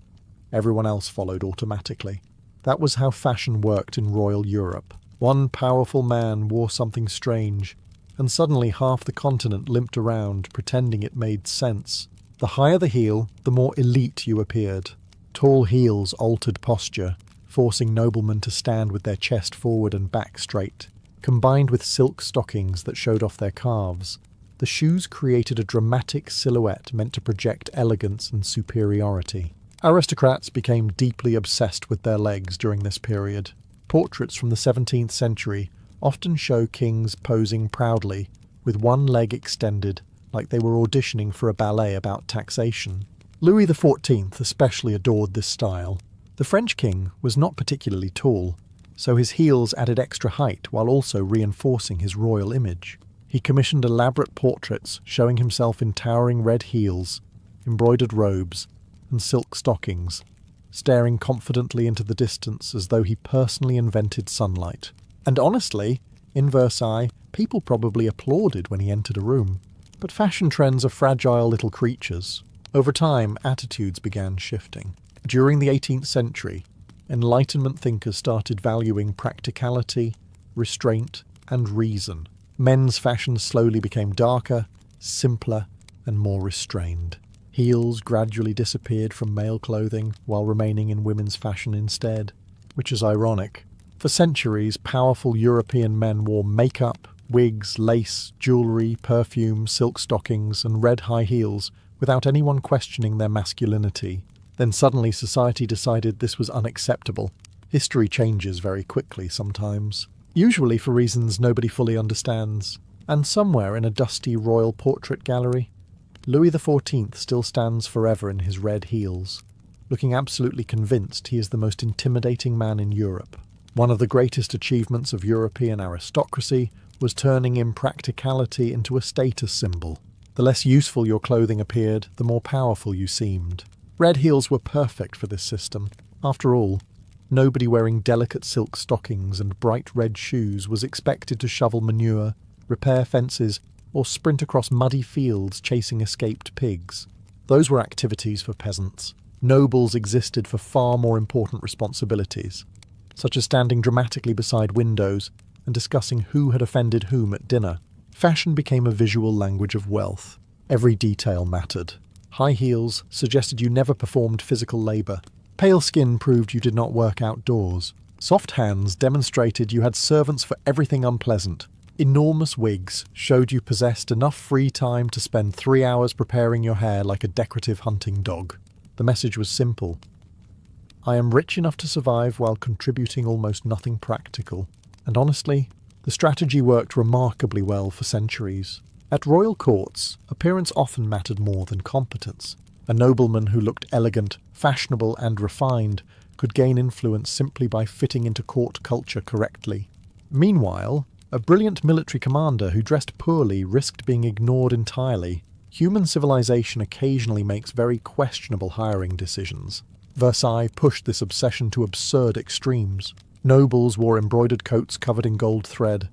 everyone else followed automatically. That was how fashion worked in royal Europe. One powerful man wore something strange, and suddenly half the continent limped around, pretending it made sense. The higher the heel, the more elite you appeared. Tall heels altered posture, forcing noblemen to stand with their chest forward and back straight. Combined with silk stockings that showed off their calves, the shoes created a dramatic silhouette meant to project elegance and superiority. Aristocrats became deeply obsessed with their legs during this period. Portraits from the 17th century often show kings posing proudly, with one leg extended, like they were auditioning for a ballet about taxation. Louis XIV especially adored this style. The French king was not particularly tall, so his heels added extra height while also reinforcing his royal image. He commissioned elaborate portraits showing himself in towering red heels, embroidered robes, and silk stockings, staring confidently into the distance as though he personally invented sunlight. And honestly, in Versailles, people probably applauded when he entered a room. But fashion trends are fragile little creatures. Over time, attitudes began shifting. During the 18th century, Enlightenment thinkers started valuing practicality, restraint, and reason. Men's fashion slowly became darker, simpler, and more restrained. Heels gradually disappeared from male clothing while remaining in women's fashion instead, which is ironic. For centuries, powerful European men wore makeup, wigs, lace, jewellery, perfume, silk stockings, and red high heels without anyone questioning their masculinity. Then suddenly society decided this was unacceptable. History changes very quickly sometimes, usually for reasons nobody fully understands. And somewhere in a dusty royal portrait gallery, Louis XIV still stands forever in his red heels, looking absolutely convinced he is the most intimidating man in Europe. One of the greatest achievements of European aristocracy was turning impracticality into a status symbol. The less useful your clothing appeared, the more powerful you seemed. Red heels were perfect for this system. After all, nobody wearing delicate silk stockings and bright red shoes was expected to shovel manure, repair fences, or sprint across muddy fields chasing escaped pigs. Those were activities for peasants. Nobles existed for far more important responsibilities, such as standing dramatically beside windows and discussing who had offended whom at dinner. Fashion became a visual language of wealth. Every detail mattered. High heels suggested you never performed physical labour. Pale skin proved you did not work outdoors. Soft hands demonstrated you had servants for everything unpleasant. Enormous wigs showed you possessed enough free time to spend 3 hours preparing your hair like a decorative hunting dog. The message was simple. I am rich enough to survive while contributing almost nothing practical. And honestly, the strategy worked remarkably well for centuries. At royal courts, appearance often mattered more than competence. A nobleman who looked elegant, fashionable, and refined could gain influence simply by fitting into court culture correctly. Meanwhile, a brilliant military commander who dressed poorly risked being ignored entirely. Human civilization occasionally makes very questionable hiring decisions. Versailles pushed this obsession to absurd extremes. Nobles wore embroidered coats covered in gold thread,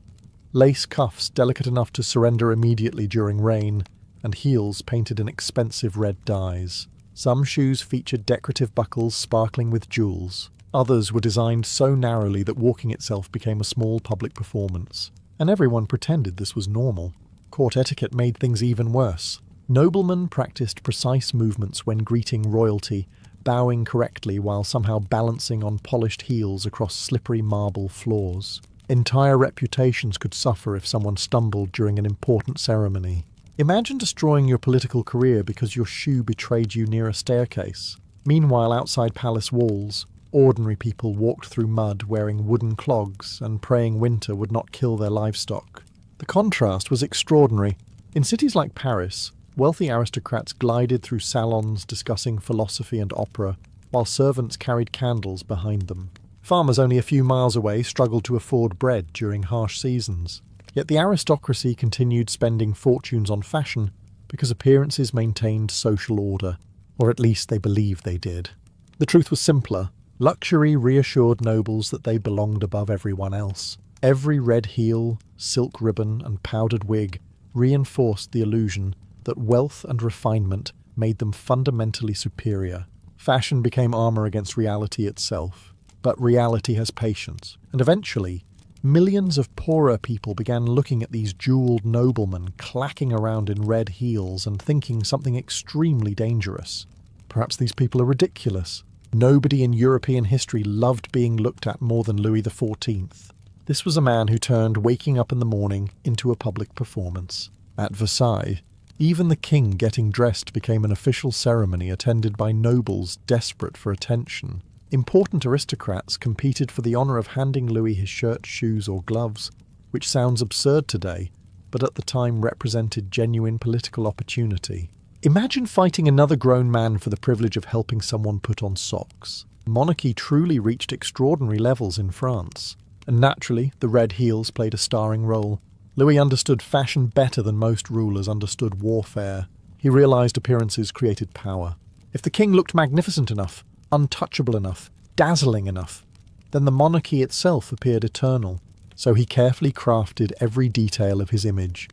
lace cuffs delicate enough to surrender immediately during rain, and heels painted in expensive red dyes. Some shoes featured decorative buckles sparkling with jewels. Others were designed so narrowly that walking itself became a small public performance. And everyone pretended this was normal. Court etiquette made things even worse. Noblemen practiced precise movements when greeting royalty, bowing correctly while somehow balancing on polished heels across slippery marble floors. Entire reputations could suffer if someone stumbled during an important ceremony. Imagine destroying your political career because your shoe betrayed you near a staircase. Meanwhile, outside palace walls, ordinary people walked through mud wearing wooden clogs and praying winter would not kill their livestock. The contrast was extraordinary. In cities like Paris, wealthy aristocrats glided through salons discussing philosophy and opera, while servants carried candles behind them. Farmers only a few miles away struggled to afford bread during harsh seasons. Yet the aristocracy continued spending fortunes on fashion because appearances maintained social order, or at least they believed they did. The truth was simpler. Luxury reassured nobles that they belonged above everyone else. Every red heel, silk ribbon, and powdered wig reinforced the illusion that wealth and refinement made them fundamentally superior. Fashion became armor against reality itself. But reality has patience, and eventually, millions of poorer people began looking at these jewelled noblemen clacking around in red heels and thinking something extremely dangerous. Perhaps these people are ridiculous. Nobody in European history loved being looked at more than Louis XIV. This was a man who turned waking up in the morning into a public performance. At Versailles, even the king getting dressed became an official ceremony attended by nobles desperate for attention. Important aristocrats competed for the honour of handing Louis his shirt, shoes or gloves, which sounds absurd today, but at the time represented genuine political opportunity. Imagine fighting another grown man for the privilege of helping someone put on socks. Monarchy truly reached extraordinary levels in France, and naturally the red heels played a starring role. Louis understood fashion better than most rulers understood warfare. He realised appearances created power. If the king looked magnificent enough, untouchable enough, dazzling enough, then the monarchy itself appeared eternal. So he carefully crafted every detail of his image.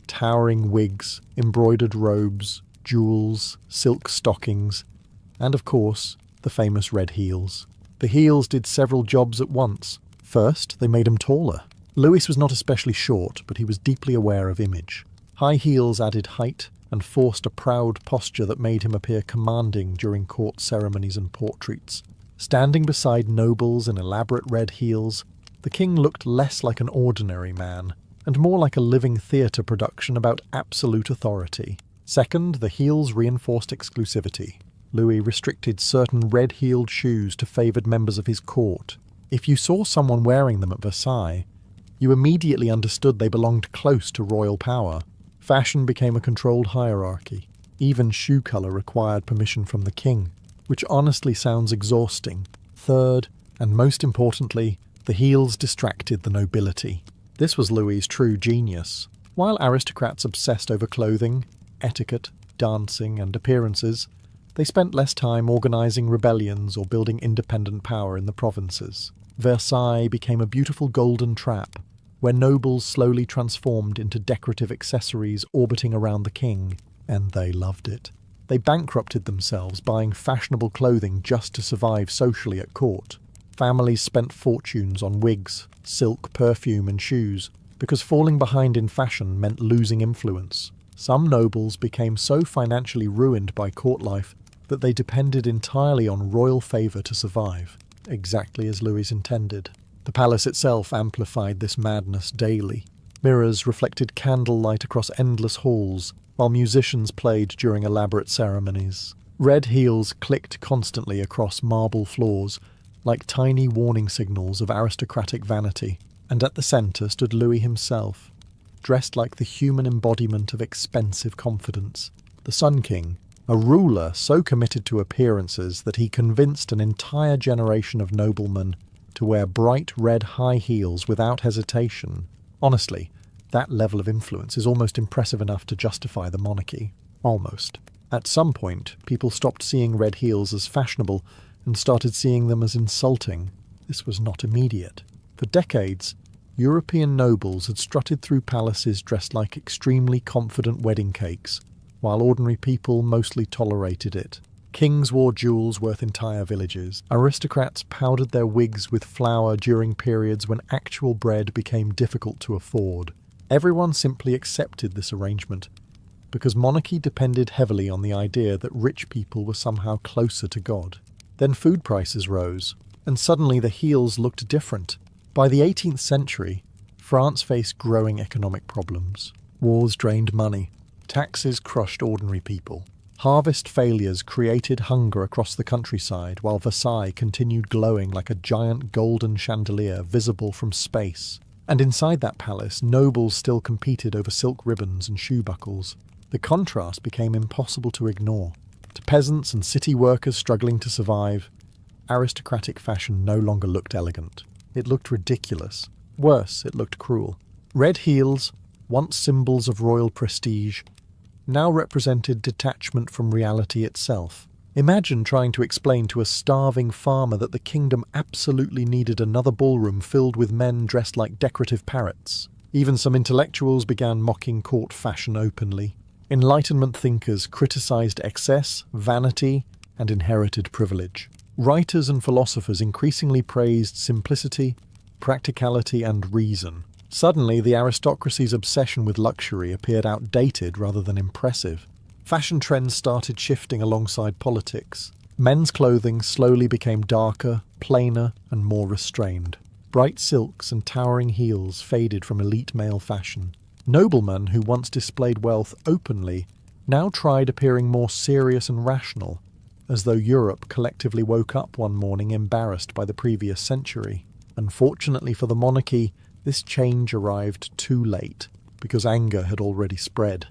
Towering wigs, embroidered robes, jewels, silk stockings, and of course, the famous red heels. The heels did several jobs at once. First, they made him taller. Louis was not especially short, but he was deeply aware of image. High heels added height and forced a proud posture that made him appear commanding during court ceremonies and portraits. Standing beside nobles in elaborate red heels, the king looked less like an ordinary man, and more like a living theatre production about absolute authority. Second, the heels reinforced exclusivity. Louis restricted certain red-heeled shoes to favoured members of his court. If you saw someone wearing them at Versailles, you immediately understood they belonged close to royal power. Fashion became a controlled hierarchy. Even shoe colour required permission from the king, which honestly sounds exhausting. Third, and most importantly, the heels distracted the nobility. This was Louis's true genius. While aristocrats obsessed over clothing, etiquette, dancing, and appearances, they spent less time organising rebellions or building independent power in the provinces. Versailles became a beautiful golden trap, where nobles slowly transformed into decorative accessories orbiting around the king, and they loved it. They bankrupted themselves buying fashionable clothing just to survive socially at court. Families spent fortunes on wigs, silk, perfume, and shoes, because falling behind in fashion meant losing influence. Some nobles became so financially ruined by court life that they depended entirely on royal favour to survive, exactly as Louis intended. The palace itself amplified this madness daily. Mirrors reflected candlelight across endless halls, while musicians played during elaborate ceremonies. Red heels clicked constantly across marble floors, like tiny warning signals of aristocratic vanity, and at the centre stood Louis himself, dressed like the human embodiment of expensive confidence. The Sun King, a ruler so committed to appearances that he convinced an entire generation of noblemen to wear bright red high heels without hesitation. Honestly, that level of influence is almost impressive enough to justify the monarchy. Almost. At some point, people stopped seeing red heels as fashionable and started seeing them as insulting. This was not immediate. For decades, European nobles had strutted through palaces dressed like extremely confident wedding cakes, while ordinary people mostly tolerated it. Kings wore jewels worth entire villages. Aristocrats powdered their wigs with flour during periods when actual bread became difficult to afford. Everyone simply accepted this arrangement, because monarchy depended heavily on the idea that rich people were somehow closer to God. Then food prices rose, and suddenly the heels looked different. By the 18th century, France faced growing economic problems. Wars drained money. Taxes crushed ordinary people. Harvest failures created hunger across the countryside, while Versailles continued glowing like a giant golden chandelier visible from space. And inside that palace, nobles still competed over silk ribbons and shoe buckles. The contrast became impossible to ignore. To peasants and city workers struggling to survive, aristocratic fashion no longer looked elegant. It looked ridiculous. Worse, it looked cruel. Red heels, once symbols of royal prestige, now represented detachment from reality itself. Imagine trying to explain to a starving farmer that the kingdom absolutely needed another ballroom filled with men dressed like decorative parrots. Even some intellectuals began mocking court fashion openly. Enlightenment thinkers criticized excess, vanity, and inherited privilege. Writers and philosophers increasingly praised simplicity, practicality, and reason. Suddenly, the aristocracy's obsession with luxury appeared outdated rather than impressive. Fashion trends started shifting alongside politics. Men's clothing slowly became darker, plainer, and more restrained. Bright silks and towering heels faded from elite male fashion. Noblemen who once displayed wealth openly now tried appearing more serious and rational, as though Europe collectively woke up one morning embarrassed by the previous century. Unfortunately for the monarchy, this change arrived too late, because anger had already spread.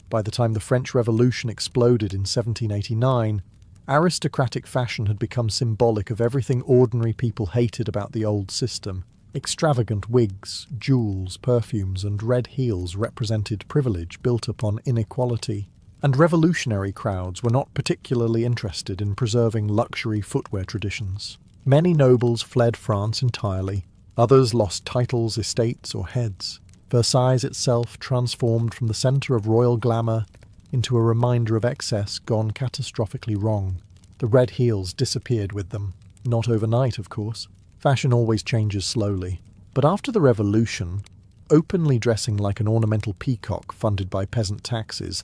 By the time the French Revolution exploded in 1789, aristocratic fashion had become symbolic of everything ordinary people hated about the old system. Extravagant wigs, jewels, perfumes, and red heels represented privilege built upon inequality. And revolutionary crowds were not particularly interested in preserving luxury footwear traditions. Many nobles fled France entirely. Others lost titles, estates, or heads. Versailles itself transformed from the centre of royal glamour into a reminder of excess gone catastrophically wrong. The red heels disappeared with them. Not overnight, of course. Fashion always changes slowly. But after the revolution, openly dressing like an ornamental peacock funded by peasant taxes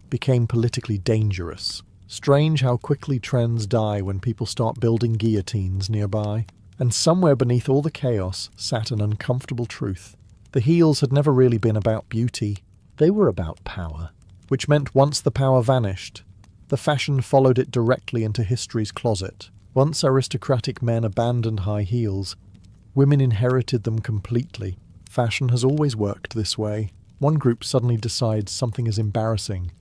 became politically dangerous. Strange how quickly trends die when people start building guillotines nearby. And somewhere beneath all the chaos sat an uncomfortable truth. The heels had never really been about beauty. They were about power. Which meant once the power vanished, the fashion followed it directly into history's closet. Once aristocratic men abandoned high heels, women inherited them completely. Fashion has always worked this way. One group suddenly decides something is embarrassing,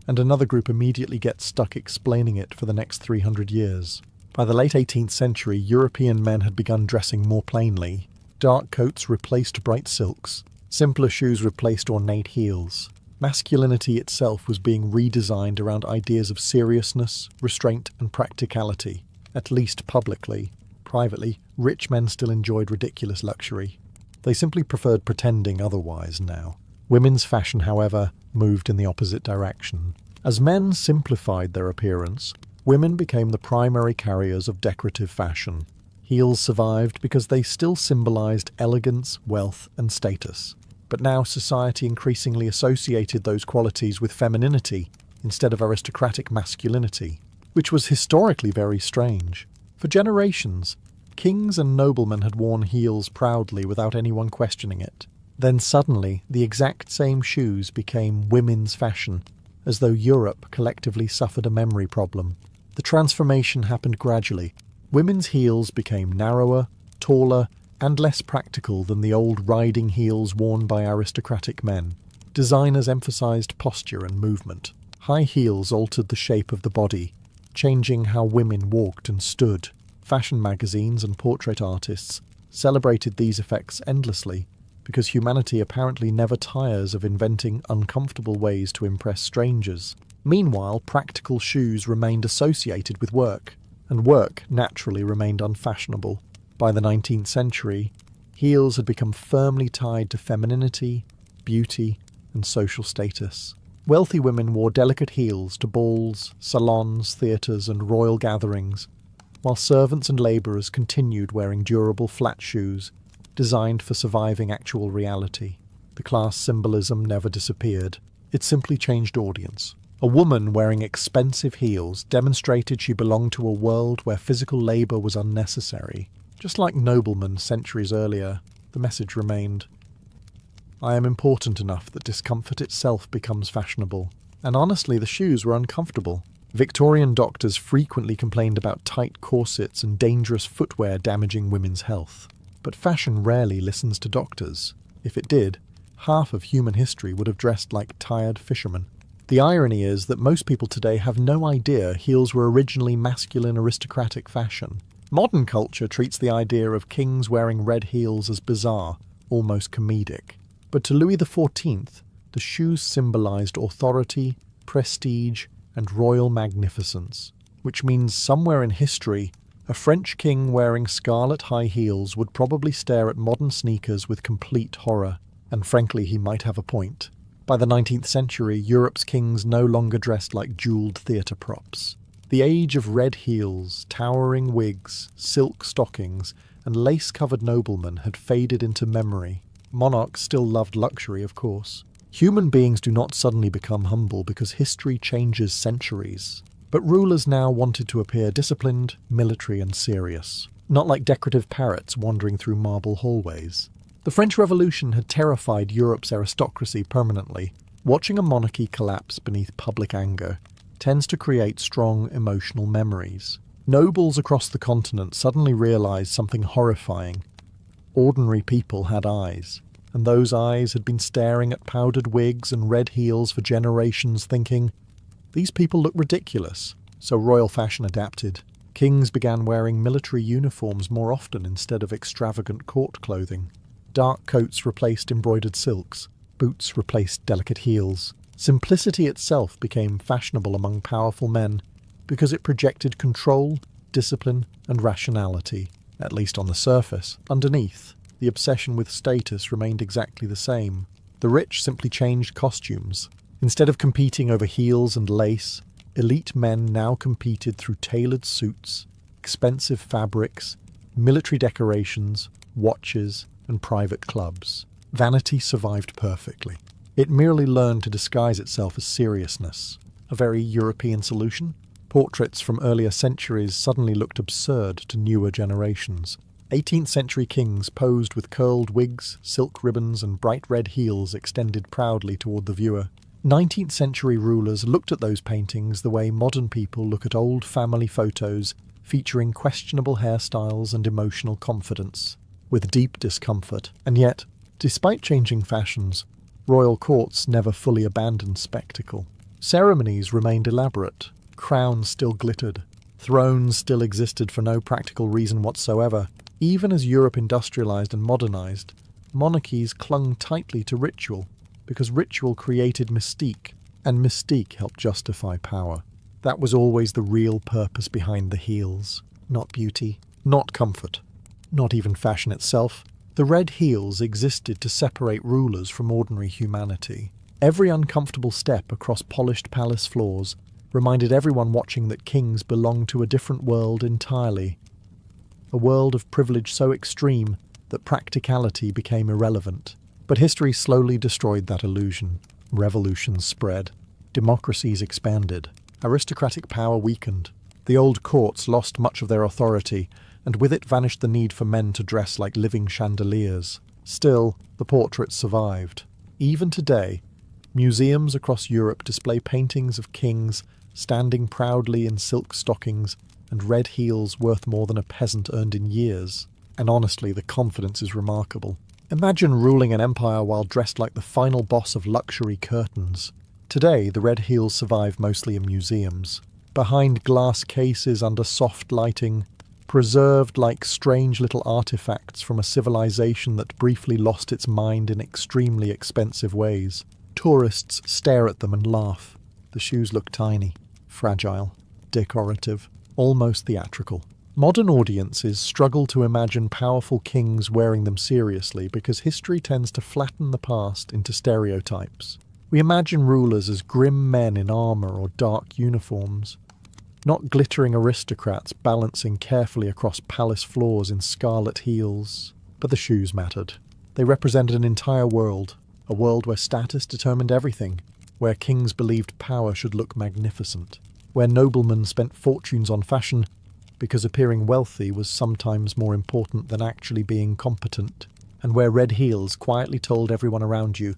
and another group immediately gets stuck explaining it for the next 300 years. By the late 18th century, European men had begun dressing more plainly. Dark coats replaced bright silks. Simpler shoes replaced ornate heels. Masculinity itself was being redesigned around ideas of seriousness, restraint, and practicality, at least publicly. Privately, rich men still enjoyed ridiculous luxury. They simply preferred pretending otherwise now. Women's fashion, however, moved in the opposite direction. As men simplified their appearance, women became the primary carriers of decorative fashion. Heels survived because they still symbolized elegance, wealth, and status. But now society increasingly associated those qualities with femininity instead of aristocratic masculinity, which was historically very strange. For generations, kings and noblemen had worn heels proudly without anyone questioning it. Then suddenly, the exact same shoes became women's fashion, as though Europe collectively suffered a memory problem. The transformation happened gradually. Women's heels became narrower, taller, and less practical than the old riding heels worn by aristocratic men. Designers emphasized posture and movement. High heels altered the shape of the body, changing how women walked and stood. Fashion magazines and portrait artists celebrated these effects endlessly, because humanity apparently never tires of inventing uncomfortable ways to impress strangers. Meanwhile, practical shoes remained associated with work, and work naturally remained unfashionable. By the 19th century, heels had become firmly tied to femininity, beauty, and social status. Wealthy women wore delicate heels to balls, salons, theatres, and royal gatherings, while servants and labourers continued wearing durable flat shoes, designed for surviving actual reality. The class symbolism never disappeared. It simply changed audience. A woman wearing expensive heels demonstrated she belonged to a world where physical labour was unnecessary. Just like noblemen centuries earlier, the message remained: I am important enough that discomfort itself becomes fashionable. And honestly, the shoes were uncomfortable. Victorian doctors frequently complained about tight corsets and dangerous footwear damaging women's health. But fashion rarely listens to doctors. If it did, half of human history would have dressed like tired fishermen. The irony is that most people today have no idea heels were originally masculine aristocratic fashion. Modern culture treats the idea of kings wearing red heels as bizarre, almost comedic. But to Louis XIV, the shoes symbolized authority, prestige, and royal magnificence, which means somewhere in history, a French king wearing scarlet high heels would probably stare at modern sneakers with complete horror, and frankly he might have a point. By the 19th century, Europe's kings no longer dressed like jewelled theatre props. The age of red heels, towering wigs, silk stockings, and lace-covered noblemen had faded into memory. Monarchs still loved luxury, of course. Human beings do not suddenly become humble because history changes centuries. But rulers now wanted to appear disciplined, military, and serious, not like decorative parrots wandering through marble hallways. The French Revolution had terrified Europe's aristocracy permanently. Watching a monarchy collapse beneath public anger tends to create strong emotional memories. Nobles across the continent suddenly realized something horrifying. Ordinary people had eyes, and those eyes had been staring at powdered wigs and red heels for generations, thinking, "These people look ridiculous." So royal fashion adapted. Kings began wearing military uniforms more often instead of extravagant court clothing. Dark coats replaced embroidered silks. Boots replaced delicate heels. Simplicity itself became fashionable among powerful men because it projected control, discipline, and rationality, at least on the surface. Underneath, the obsession with status remained exactly the same. The rich simply changed costumes. Instead of competing over heels and lace, elite men now competed through tailored suits, expensive fabrics, military decorations, watches, and private clubs. Vanity survived perfectly. It merely learned to disguise itself as seriousness. A very European solution? Portraits from earlier centuries suddenly looked absurd to newer generations. 18th century kings posed with curled wigs, silk ribbons, and bright red heels extended proudly toward the viewer. 19th century rulers looked at those paintings the way modern people look at old family photos featuring questionable hairstyles and emotional confidence, with deep discomfort. And yet, despite changing fashions, royal courts never fully abandoned spectacle. Ceremonies remained elaborate, crowns still glittered, thrones still existed for no practical reason whatsoever. Even as Europe industrialized and modernized, monarchies clung tightly to ritual, because ritual created mystique, and mystique helped justify power. That was always the real purpose behind the heels. Not beauty, not comfort, not even fashion itself. The red heels existed to separate rulers from ordinary humanity. Every uncomfortable step across polished palace floors reminded everyone watching that kings belonged to a different world entirely. A world of privilege so extreme that practicality became irrelevant. But history slowly destroyed that illusion. Revolutions spread. Democracies expanded. Aristocratic power weakened. The old courts lost much of their authority, and with it vanished the need for men to dress like living chandeliers. Still, the portraits survived. Even today, museums across Europe display paintings of kings standing proudly in silk stockings and red heels worth more than a peasant earned in years. And honestly, the confidence is remarkable. Imagine ruling an empire while dressed like the final boss of luxury curtains. Today, the red heels survive mostly in museums. Behind glass cases under soft lighting, preserved like strange little artifacts from a civilization that briefly lost its mind in extremely expensive ways. Tourists stare at them and laugh. The shoes look tiny, fragile, decorative, almost theatrical. Modern audiences struggle to imagine powerful kings wearing them seriously because history tends to flatten the past into stereotypes. We imagine rulers as grim men in armor or dark uniforms, not glittering aristocrats balancing carefully across palace floors in scarlet heels. But the shoes mattered. They represented an entire world, a world where status determined everything, where kings believed power should look magnificent, where noblemen spent fortunes on fashion because appearing wealthy was sometimes more important than actually being competent, and where red heels quietly told everyone around you,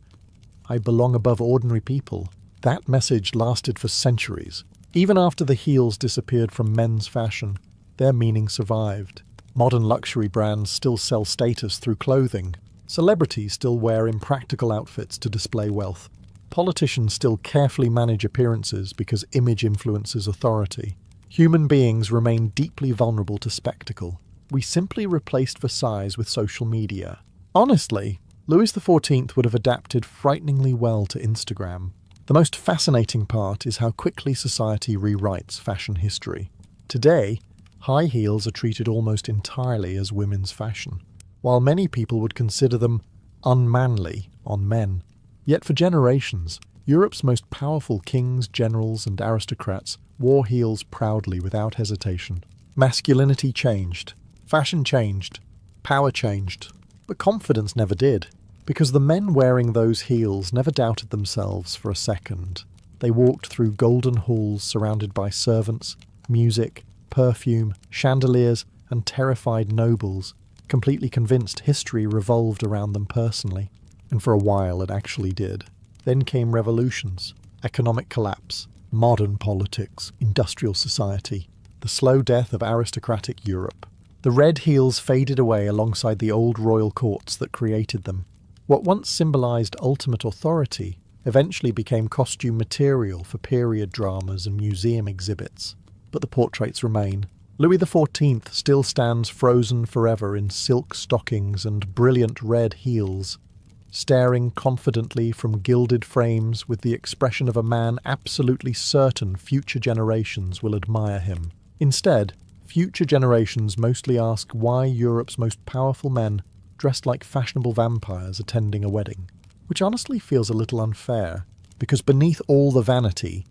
"I belong above ordinary people, That message lasted for centuries. Even after the heels disappeared from men's fashion, their meaning survived. Modern luxury brands still sell status through clothing. Celebrities still wear impractical outfits to display wealth. Politicians still carefully manage appearances because image influences authority. Human beings remain deeply vulnerable to spectacle. We simply replaced Versailles with social media. Honestly, Louis XIV would have adapted frighteningly well to Instagram. The most fascinating part is how quickly society rewrites fashion history. Today, high heels are treated almost entirely as women's fashion, while many people would consider them unmanly on men. Yet for generations, Europe's most powerful kings, generals, and aristocrats wore heels proudly without hesitation. Masculinity changed, fashion changed, power changed, but confidence never did, because the men wearing those heels never doubted themselves for a second. They walked through golden halls surrounded by servants, music, perfume, chandeliers, and terrified nobles, completely convinced history revolved around them personally. And for a while it actually did. Then came revolutions, economic collapse, modern politics, industrial society, the slow death of aristocratic Europe. The red heels faded away alongside the old royal courts that created them. What once symbolized ultimate authority eventually became costume material for period dramas and museum exhibits. But the portraits remain. Louis XIV still stands frozen forever in silk stockings and brilliant red heels, staring confidently from gilded frames with the expression of a man absolutely certain future generations will admire him. Instead, future generations mostly ask why Europe's most powerful men dressed like fashionable vampires attending a wedding, which honestly feels a little unfair, because beneath all the vanity,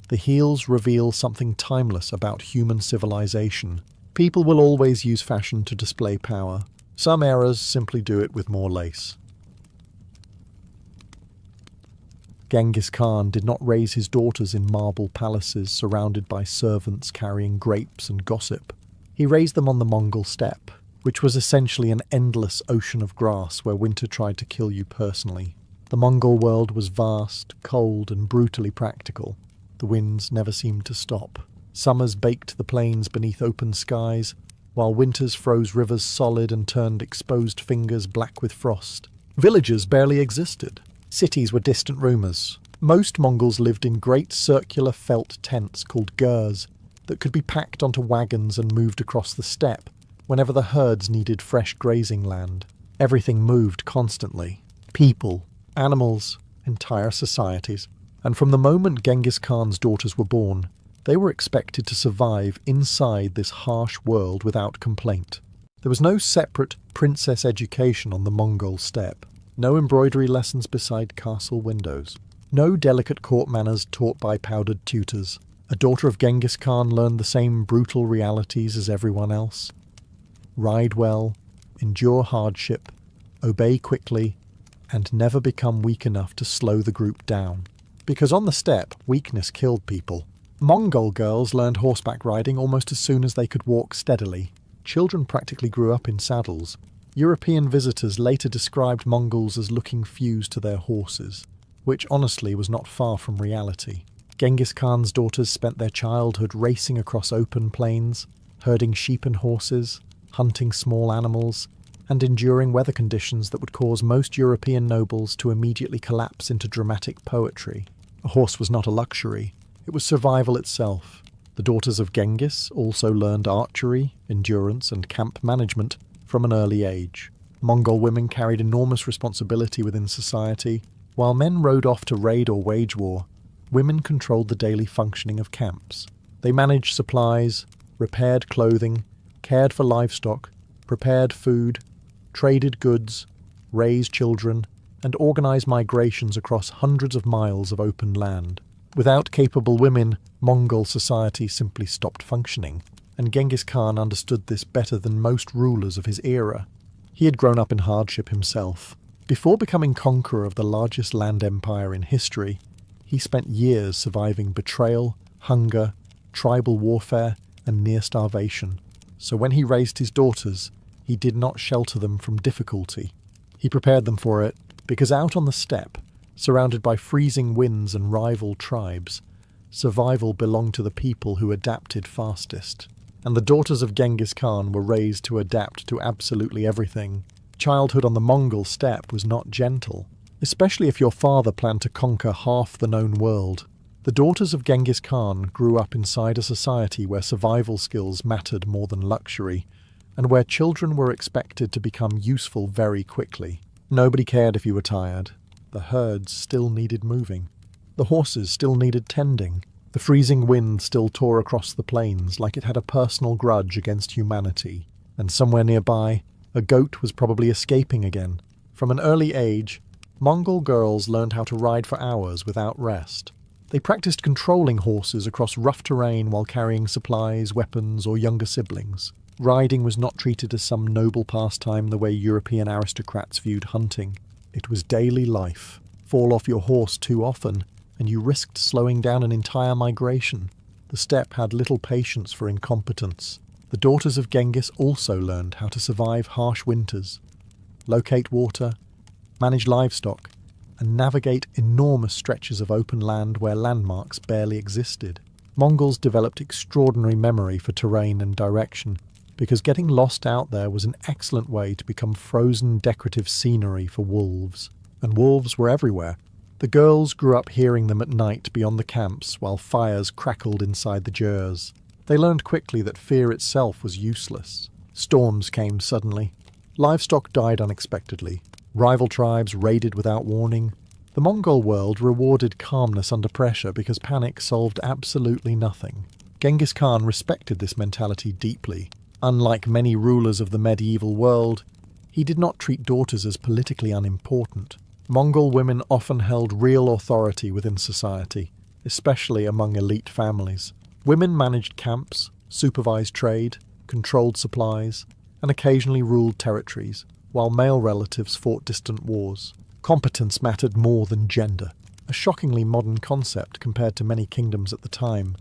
the heels reveal something timeless about human civilization. People will always use fashion to display power. Some eras simply do it with more lace. Genghis Khan did not raise his daughters in marble palaces surrounded by servants carrying grapes and gossip. He raised them on the Mongol steppe, which was essentially an endless ocean of grass where winter tried to kill you personally. The Mongol world was vast, cold, and brutally practical. The winds never seemed to stop. Summers baked the plains beneath open skies, while winters froze rivers solid and turned exposed fingers black with frost. Villages barely existed. Cities were distant rumours. Most Mongols lived in great circular felt tents called gurs that could be packed onto wagons and moved across the steppe whenever the herds needed fresh grazing land. Everything moved constantly. People, animals, entire societies. And from the moment Genghis Khan's daughters were born, they were expected to survive inside this harsh world without complaint. There was no separate princess education on the Mongol steppe. No embroidery lessons beside castle windows. No delicate court manners taught by powdered tutors. A daughter of Genghis Khan learned the same brutal realities as everyone else. Ride well, endure hardship, obey quickly, and never become weak enough to slow the group down. Because on the steppe, weakness killed people. Mongol girls learned horseback riding almost as soon as they could walk steadily. Children practically grew up in saddles. European visitors later described Mongols as looking fused to their horses, which honestly was not far from reality. Genghis Khan's daughters spent their childhood racing across open plains, herding sheep and horses, hunting small animals, and enduring weather conditions that would cause most European nobles to immediately collapse into dramatic poetry. A horse was not a luxury, it was survival itself. The daughters of Genghis also learned archery, endurance, and camp management from an early age. Mongol women carried enormous responsibility within society. While men rode off to raid or wage war, women controlled the daily functioning of camps. They managed supplies, repaired clothing, cared for livestock, prepared food, traded goods, raised children, and organized migrations across hundreds of miles of open land. Without capable women, Mongol society simply stopped functioning, and Genghis Khan understood this better than most rulers of his era. He had grown up in hardship himself. Before becoming conqueror of the largest land empire in history, he spent years surviving betrayal, hunger, tribal warfare, and near starvation. So when he raised his daughters, he did not shelter them from difficulty. He prepared them for it, because out on the steppe, Surrounded by freezing winds and rival tribes, survival belonged to the people who adapted fastest. And the daughters of Genghis Khan were raised to adapt to absolutely everything. Childhood on the Mongol steppe was not gentle, especially if your father planned to conquer half the known world. The daughters of Genghis Khan grew up inside a society where survival skills mattered more than luxury, and where children were expected to become useful very quickly. Nobody cared if you were tired. The herds still needed moving. The horses still needed tending. The freezing wind still tore across the plains like it had a personal grudge against humanity. And somewhere nearby, a goat was probably escaping again. From an early age, Mongol girls learned how to ride for hours without rest. They practiced controlling horses across rough terrain while carrying supplies, weapons, or younger siblings. Riding was not treated as some noble pastime the way European aristocrats viewed hunting. It was daily life. Fall off your horse too often, and you risked slowing down an entire migration. The steppe had little patience for incompetence. The daughters of Genghis also learned how to survive harsh winters, locate water, manage livestock, and navigate enormous stretches of open land where landmarks barely existed. Mongols developed extraordinary memory for terrain and direction, because getting lost out there was an excellent way to become frozen decorative scenery for wolves. And wolves were everywhere. The girls grew up hearing them at night beyond the camps while fires crackled inside the jurs. They learned quickly that fear itself was useless. Storms came suddenly. Livestock died unexpectedly. Rival tribes raided without warning. The Mongol world rewarded calmness under pressure because panic solved absolutely nothing. Genghis Khan respected this mentality deeply. Unlike many rulers of the medieval world, he did not treat daughters as politically unimportant. Mongol women often held real authority within society, especially among elite families. Women managed camps, supervised trade, controlled supplies, and occasionally ruled territories, while male relatives fought distant wars. Competence mattered more than gender, a shockingly modern concept compared to many kingdoms at the time,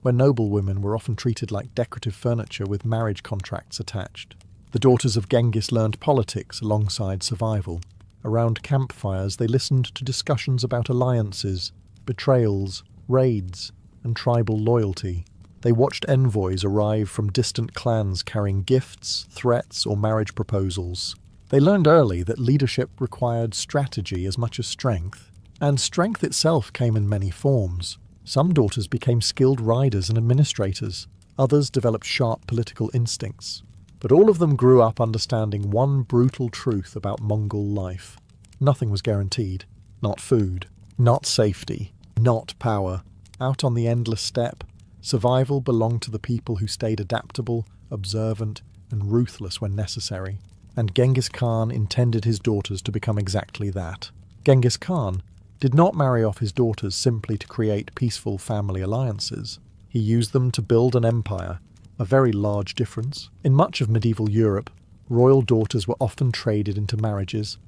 where noble women were often treated like decorative furniture with marriage contracts attached. The daughters of Genghis learned politics alongside survival. Around campfires they listened to discussions about alliances, betrayals, raids, and tribal loyalty. They watched envoys arrive from distant clans carrying gifts, threats, or marriage proposals. They learned early that leadership required strategy as much as strength, and strength itself came in many forms. Some daughters became skilled riders and administrators. Others developed sharp political instincts. But all of them grew up understanding one brutal truth about Mongol life. Nothing was guaranteed. Not food, not safety, not power. Out on the endless steppe, survival belonged to the people who stayed adaptable, observant, and ruthless when necessary. And Genghis Khan intended his daughters to become exactly that. Genghis Khan did not marry off his daughters simply to create peaceful family alliances. He used them to build an empire, a very large difference. In much of medieval Europe, royal daughters were often traded into marriages,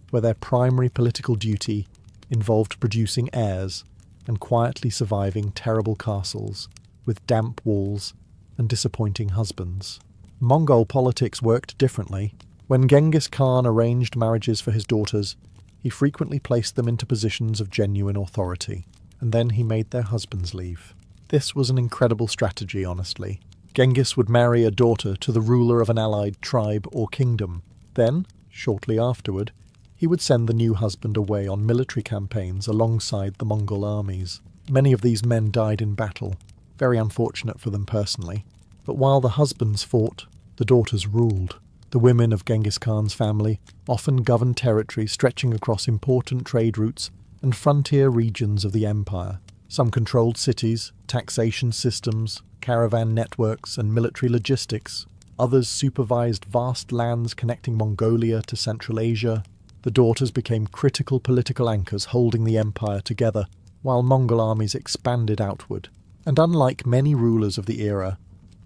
where their primary political duty involved producing heirs and quietly surviving terrible castles with damp walls and disappointing husbands. Mongol politics worked differently. When Genghis Khan arranged marriages for his daughters, he frequently placed them into positions of genuine authority, and then he made their husbands leave. This was an incredible strategy, honestly. Genghis would marry a daughter to the ruler of an allied tribe or kingdom. Then, shortly afterward, he would send the new husband away on military campaigns alongside the Mongol armies. Many of these men died in battle, very unfortunate for them personally. But while the husbands fought, the daughters ruled. The women of Genghis Khan's family often governed territories stretching across important trade routes and frontier regions of the empire. Some controlled cities, taxation systems, caravan networks, and military logistics. Others supervised vast lands connecting Mongolia to Central Asia. The daughters became critical political anchors holding the empire together, while Mongol armies expanded outward. And unlike many rulers of the era,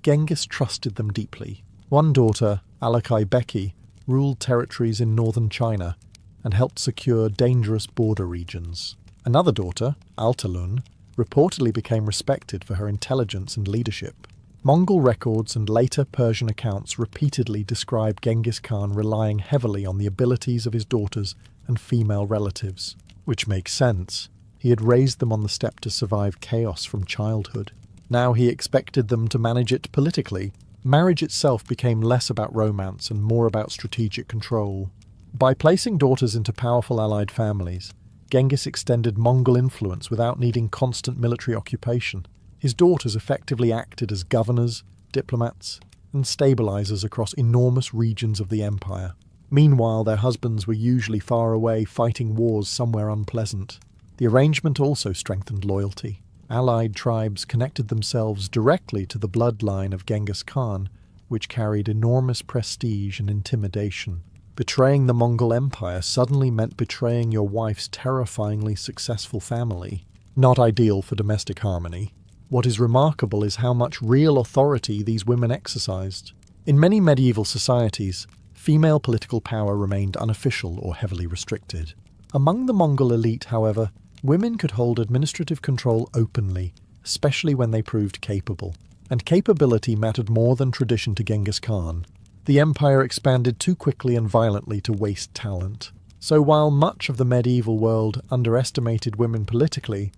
Genghis trusted them deeply. One daughter, Alakai Beki, ruled territories in northern China and helped secure dangerous border regions. Another daughter, Altalun, reportedly became respected for her intelligence and leadership. Mongol records and later Persian accounts repeatedly describe Genghis Khan relying heavily on the abilities of his daughters and female relatives. Which makes sense. He had raised them on the steppe to survive chaos from childhood. Now he expected them to manage it politically. Marriage itself became less about romance and more about strategic control. By placing daughters into powerful allied families, Genghis extended Mongol influence without needing constant military occupation. His daughters effectively acted as governors, diplomats, and stabilizers across enormous regions of the empire. Meanwhile, their husbands were usually far away fighting wars somewhere unpleasant. The arrangement also strengthened loyalty. Allied tribes connected themselves directly to the bloodline of Genghis Khan, which carried enormous prestige and intimidation. Betraying the Mongol Empire suddenly meant betraying your wife's terrifyingly successful family. Not ideal for domestic harmony. What is remarkable is how much real authority these women exercised. In many medieval societies, female political power remained unofficial or heavily restricted. Among the Mongol elite, however, women could hold administrative control openly, especially when they proved capable. And capability mattered more than tradition to Genghis Khan. The empire expanded too quickly and violently to waste talent. So while much of the medieval world underestimated women politically,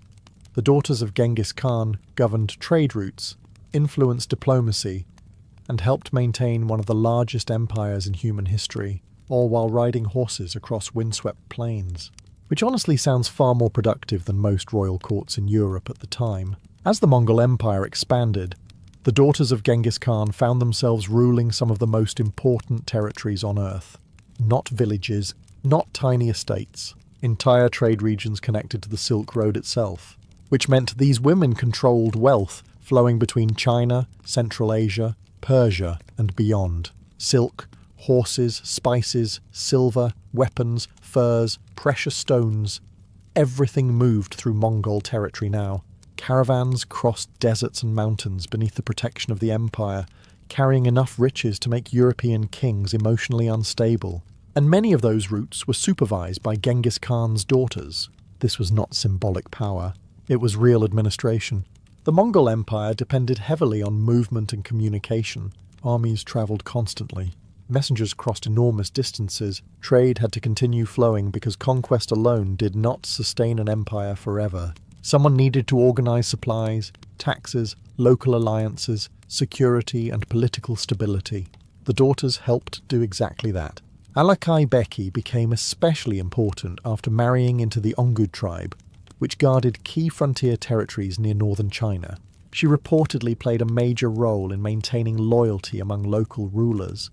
the daughters of Genghis Khan governed trade routes, influenced diplomacy, and helped maintain one of the largest empires in human history, all while riding horses across windswept plains. Which honestly sounds far more productive than most royal courts in Europe at the time. As the Mongol Empire expanded, the daughters of Genghis Khan found themselves ruling some of the most important territories on Earth. Not villages, not tiny estates, entire trade regions connected to the Silk Road itself, which meant these women controlled wealth flowing between China, Central Asia, Persia, and beyond. Silk, horses, spices, silver, weapons, furs, precious stones. Everything moved through Mongol territory now. Caravans crossed deserts and mountains beneath the protection of the empire, carrying enough riches to make European kings emotionally unstable. And many of those routes were supervised by Genghis Khan's daughters. This was not symbolic power. It was real administration. The Mongol Empire depended heavily on movement and communication. Armies travelled constantly. Messengers crossed enormous distances. Trade had to continue flowing because conquest alone did not sustain an empire forever. Someone needed to organize supplies, taxes, local alliances, security, and political stability. The daughters helped do exactly that. Alakai Beki became especially important after marrying into the Ongu tribe, which guarded key frontier territories near northern China. She reportedly played a major role in maintaining loyalty among local rulers,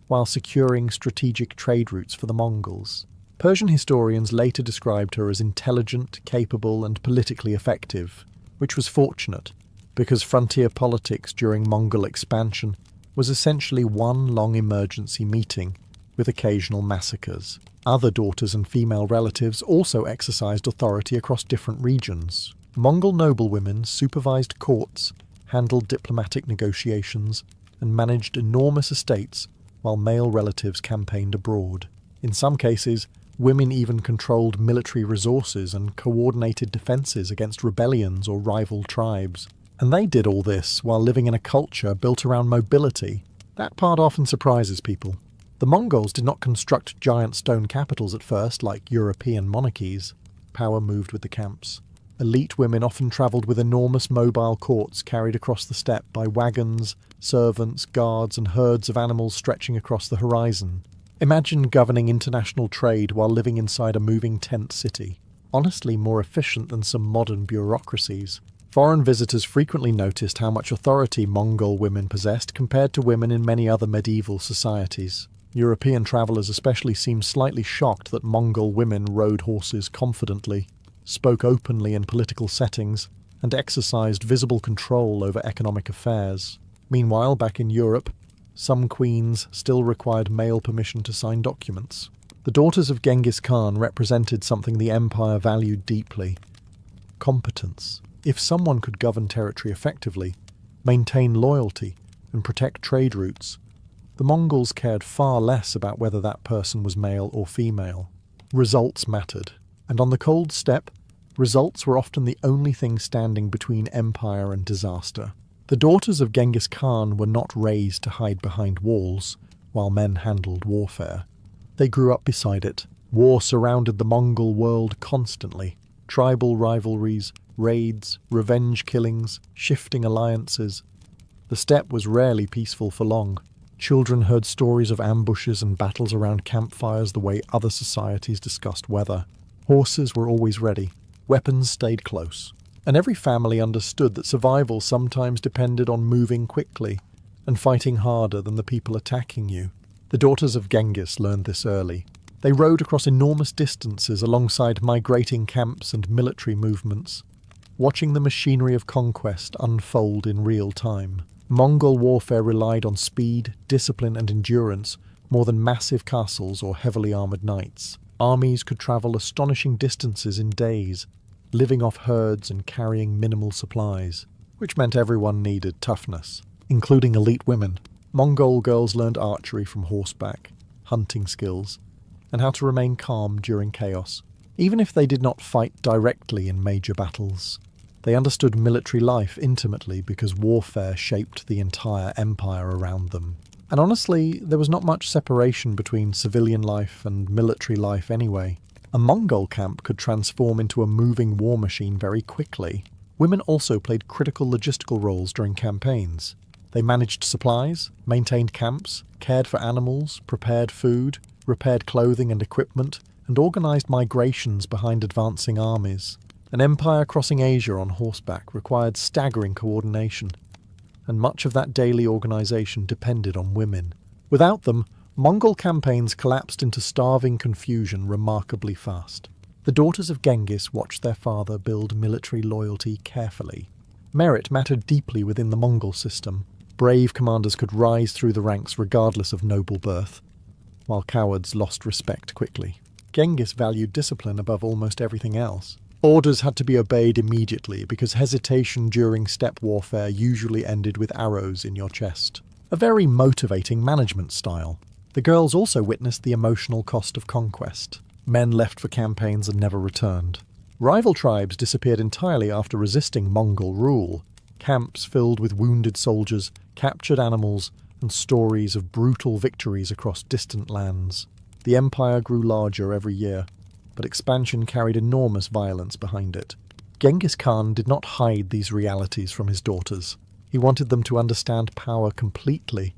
while securing strategic trade routes for the Mongols. Persian historians later described her as intelligent, capable, and politically effective, which was fortunate, because frontier politics during Mongol expansion was essentially one long emergency meeting, with occasional massacres. Other daughters and female relatives also exercised authority across different regions. Mongol noblewomen supervised courts, handled diplomatic negotiations, and managed enormous estates, while male relatives campaigned abroad. In some cases, women even controlled military resources and coordinated defences against rebellions or rival tribes. And they did all this while living in a culture built around mobility. That part often surprises people. The Mongols did not construct giant stone capitals at first like European monarchies. Power moved with the camps. Elite women often travelled with enormous mobile courts carried across the steppe by wagons, servants, guards, and herds of animals stretching across the horizon. Imagine governing international trade while living inside a moving tent city. Honestly, more efficient than some modern bureaucracies. Foreign visitors frequently noticed how much authority Mongol women possessed compared to women in many other medieval societies. European travellers especially seemed slightly shocked that Mongol women rode horses confidently, spoke openly in political settings, and exercised visible control over economic affairs. Meanwhile, back in Europe, some queens still required male permission to sign documents. The daughters of Genghis Khan represented something the empire valued deeply: competence. If someone could govern territory effectively, maintain loyalty, and protect trade routes, the Mongols cared far less about whether that person was male or female. Results mattered, and on the cold steppe, results were often the only thing standing between empire and disaster. The daughters of Genghis Khan were not raised to hide behind walls, while men handled warfare. They grew up beside it, War surrounded the Mongol world constantly. Tribal rivalries, raids, revenge killings, shifting alliances. The steppe was rarely peaceful for long. Children heard stories of ambushes and battles around campfires the way other societies discussed weather. Horses were always ready. Weapons stayed close. And every family understood that survival sometimes depended on moving quickly and fighting harder than the people attacking you. The daughters of Genghis learned this early. They rode across enormous distances alongside migrating camps and military movements, watching the machinery of conquest unfold in real time. Mongol warfare relied on speed, discipline and endurance more than massive castles or heavily armoured knights. Armies could travel astonishing distances in days, living off herds and carrying minimal supplies, which meant everyone needed toughness, including elite women. Mongol girls learned archery from horseback, hunting skills, and how to remain calm during chaos. Even if they did not fight directly in major battles, they understood military life intimately because warfare shaped the entire empire around them. And honestly, there was not much separation between civilian life and military life anyway. A Mongol camp could transform into a moving war machine very quickly. Women also played critical logistical roles during campaigns. They managed supplies, maintained camps, cared for animals, prepared food, repaired clothing and equipment, and organised migrations behind advancing armies. An empire crossing Asia on horseback required staggering coordination, and much of that daily organisation depended on women. Without them, Mongol campaigns collapsed into starving confusion remarkably fast. The daughters of Genghis watched their father build military loyalty carefully. Merit mattered deeply within the Mongol system. Brave commanders could rise through the ranks regardless of noble birth, while cowards lost respect quickly. Genghis valued discipline above almost everything else. Orders had to be obeyed immediately because hesitation during steppe warfare usually ended with arrows in your chest. A very motivating management style. The girls also witnessed the emotional cost of conquest. Men left for campaigns and never returned. Rival tribes disappeared entirely after resisting Mongol rule. Camps filled with wounded soldiers, captured animals, and stories of brutal victories across distant lands. The empire grew larger every year, but expansion carried enormous violence behind it. Genghis Khan did not hide these realities from his daughters. He wanted them to understand power completely.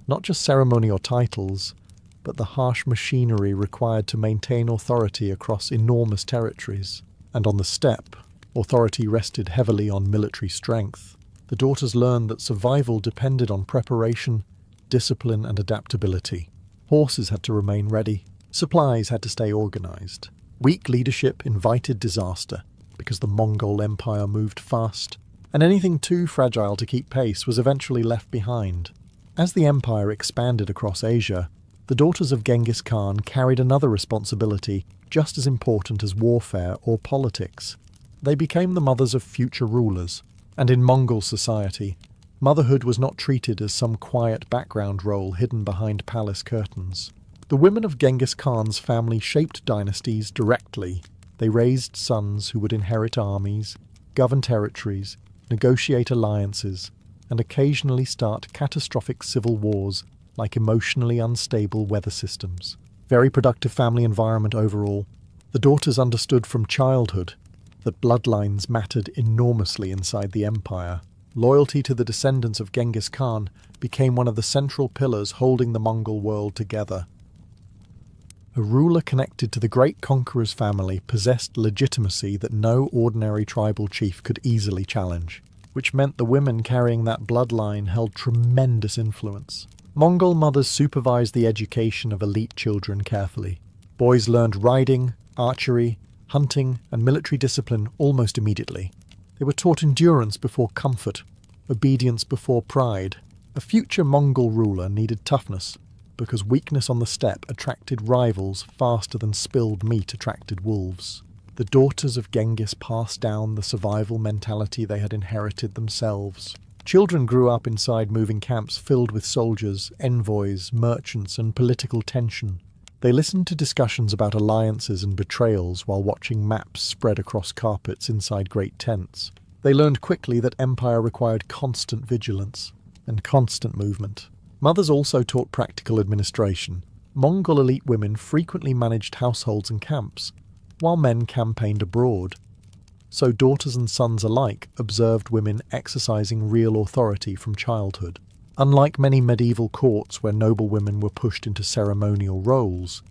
Not just ceremony or titles, but the harsh machinery required to maintain authority across enormous territories. And on the steppe, authority rested heavily on military strength. The daughters learned that survival depended on preparation, discipline and adaptability. Horses had to remain ready. Supplies had to stay organised. Weak leadership invited disaster, because the Mongol Empire moved fast, and anything too fragile to keep pace was eventually left behind. As the empire expanded across Asia, the daughters of Genghis Khan carried another responsibility just as important as warfare or politics. They became the mothers of future rulers, and in Mongol society, motherhood was not treated as some quiet background role hidden behind palace curtains. The women of Genghis Khan's family shaped dynasties directly. They raised sons who would inherit armies, govern territories, negotiate alliances, and occasionally start catastrophic civil wars like emotionally unstable weather systems. Very productive family environment overall. The daughters understood from childhood that bloodlines mattered enormously inside the empire. Loyalty to the descendants of Genghis Khan became one of the central pillars holding the Mongol world together. A ruler connected to the great conqueror's family possessed legitimacy that no ordinary tribal chief could easily challenge, which meant the women carrying that bloodline held tremendous influence. Mongol mothers supervised the education of elite children carefully. Boys learned riding, archery, hunting, and military discipline almost immediately. They were taught endurance before comfort, obedience before pride. A future Mongol ruler needed toughness, because weakness on the steppe attracted rivals faster than spilled meat attracted wolves. The daughters of Genghis passed down the survival mentality they had inherited themselves. Children grew up inside moving camps filled with soldiers, envoys, merchants, and political tension. They listened to discussions about alliances and betrayals while watching maps spread across carpets inside great tents. They learned quickly that empire required constant vigilance and constant movement. Mothers also taught practical administration. Mongol elite women frequently managed households and camps, while men campaigned abroad. So daughters and sons alike observed women exercising real authority from childhood. Unlike many medieval courts where noble women were pushed into ceremonial roles,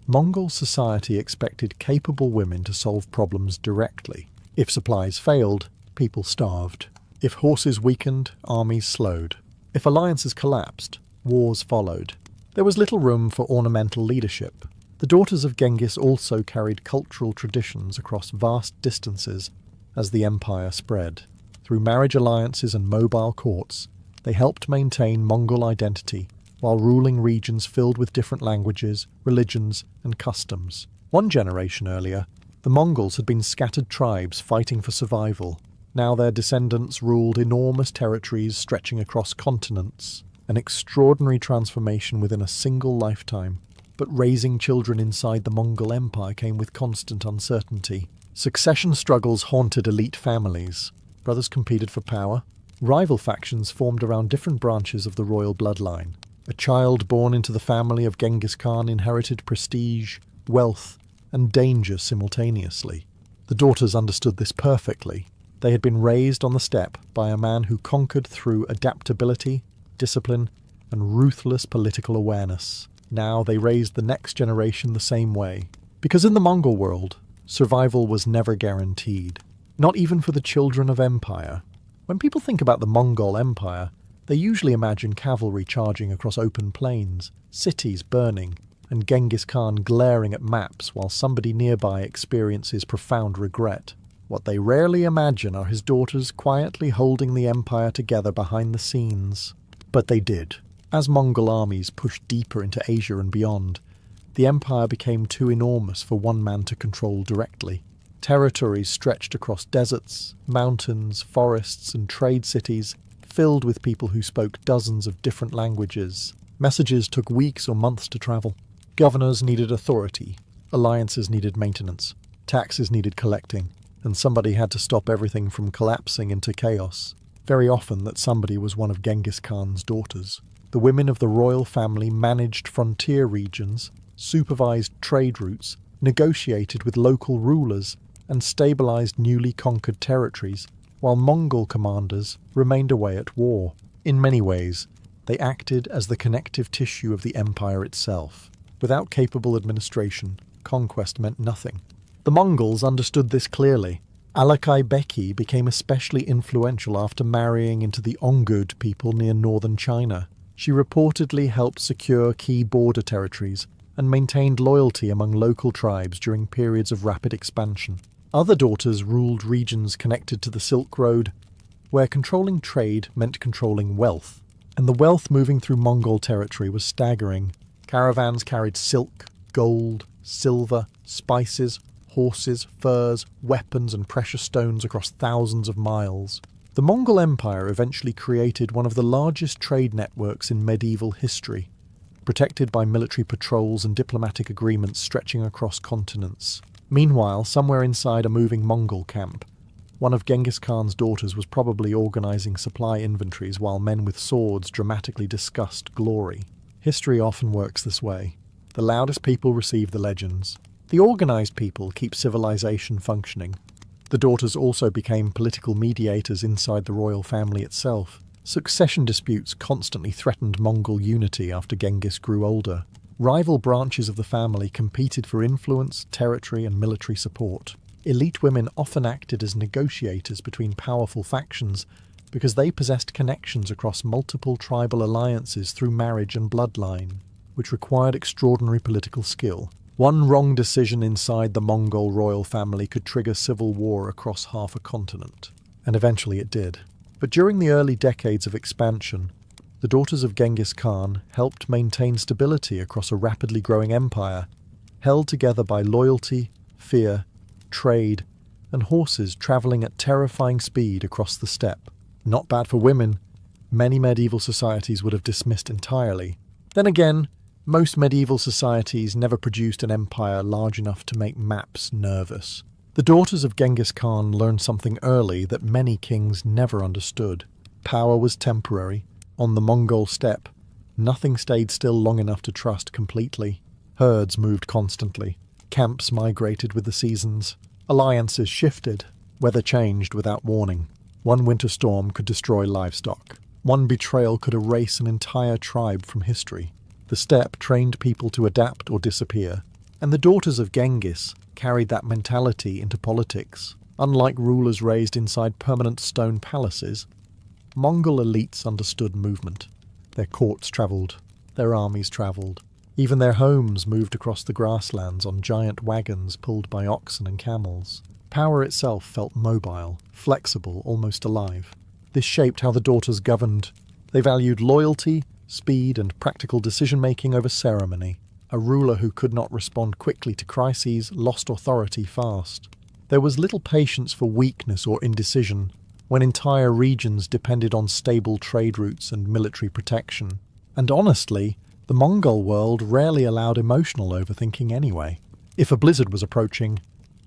Mongol society expected capable women to solve problems directly. If supplies failed, people starved. If horses weakened, armies slowed. If alliances collapsed, wars followed. There was little room for ornamental leadership. The daughters of Genghis also carried cultural traditions across vast distances as the empire spread. Through marriage alliances and mobile courts, they helped maintain Mongol identity while ruling regions filled with different languages, religions, and customs. One generation earlier, the Mongols had been scattered tribes fighting for survival. Now their descendants ruled enormous territories stretching across continents, an extraordinary transformation within a single lifetime. But raising children inside the Mongol Empire came with constant uncertainty. Succession struggles haunted elite families. Brothers competed for power. Rival factions formed around different branches of the royal bloodline. A child born into the family of Genghis Khan inherited prestige, wealth, and danger simultaneously. The daughters understood this perfectly. They had been raised on the steppe by a man who conquered through adaptability, discipline, and ruthless political awareness. Now they raised the next generation the same way. Because in the Mongol world, survival was never guaranteed. Not even for the children of empire. When people think about the Mongol Empire, they usually imagine cavalry charging across open plains, cities burning, and Genghis Khan glaring at maps while somebody nearby experiences profound regret. What they rarely imagine are his daughters quietly holding the empire together behind the scenes. But they did. As Mongol armies pushed deeper into Asia and beyond, the empire became too enormous for one man to control directly. Territories stretched across deserts, mountains, forests, and trade cities, filled with people who spoke dozens of different languages. Messages took weeks or months to travel. Governors needed authority, alliances needed maintenance, taxes needed collecting, and somebody had to stop everything from collapsing into chaos. Very often that somebody was one of Genghis Khan's daughters. The women of the royal family managed frontier regions, supervised trade routes, negotiated with local rulers, and stabilized newly conquered territories, while Mongol commanders remained away at war. In many ways, they acted as the connective tissue of the empire itself. Without capable administration, conquest meant nothing. The Mongols understood this clearly. Alakai Beki became especially influential after marrying into the Ongud people near northern China. She reportedly helped secure key border territories and maintained loyalty among local tribes during periods of rapid expansion. Other daughters ruled regions connected to the Silk Road, where controlling trade meant controlling wealth. And the wealth moving through Mongol territory was staggering. Caravans carried silk, gold, silver, spices, horses, furs, weapons, and precious stones across thousands of miles. The Mongol Empire eventually created one of the largest trade networks in medieval history, protected by military patrols and diplomatic agreements stretching across continents. Meanwhile, somewhere inside a moving Mongol camp, one of Genghis Khan's daughters was probably organizing supply inventories while men with swords dramatically discussed glory. History often works this way. The loudest people receive the legends. The organized people keep civilization functioning. The daughters also became political mediators inside the royal family itself. Succession disputes constantly threatened Mongol unity after Genghis grew older. Rival branches of the family competed for influence, territory, and military support. Elite women often acted as negotiators between powerful factions because they possessed connections across multiple tribal alliances through marriage and bloodline, which required extraordinary political skill. One wrong decision inside the Mongol royal family could trigger civil war across half a continent. And eventually it did. But during the early decades of expansion, the daughters of Genghis Khan helped maintain stability across a rapidly growing empire, held together by loyalty, fear, trade, and horses travelling at terrifying speed across the steppe. Not bad for women. Many medieval societies would have dismissed entirely. Then again, most medieval societies never produced an empire large enough to make maps nervous. The daughters of Genghis Khan learned something early that many kings never understood. Power was temporary. On the Mongol steppe, Nothing stayed still long enough to trust completely. Herds moved constantly. Camps migrated with the seasons. Alliances shifted. Weather changed without warning. One winter storm could destroy livestock. One betrayal could erase an entire tribe from history. The steppe trained people to adapt or disappear, and the daughters of Genghis carried that mentality into politics. Unlike rulers raised inside permanent stone palaces, Mongol elites understood movement. Their courts travelled, their armies travelled. Even their homes moved across the grasslands on giant wagons pulled by oxen and camels. Power itself felt mobile, flexible, almost alive. This shaped how the daughters governed. They valued loyalty, speed, and practical decision-making over ceremony. A ruler who could not respond quickly to crises lost authority fast. There was little patience for weakness or indecision, when entire regions depended on stable trade routes and military protection. And honestly, the Mongol world rarely allowed emotional overthinking anyway. If a blizzard was approaching,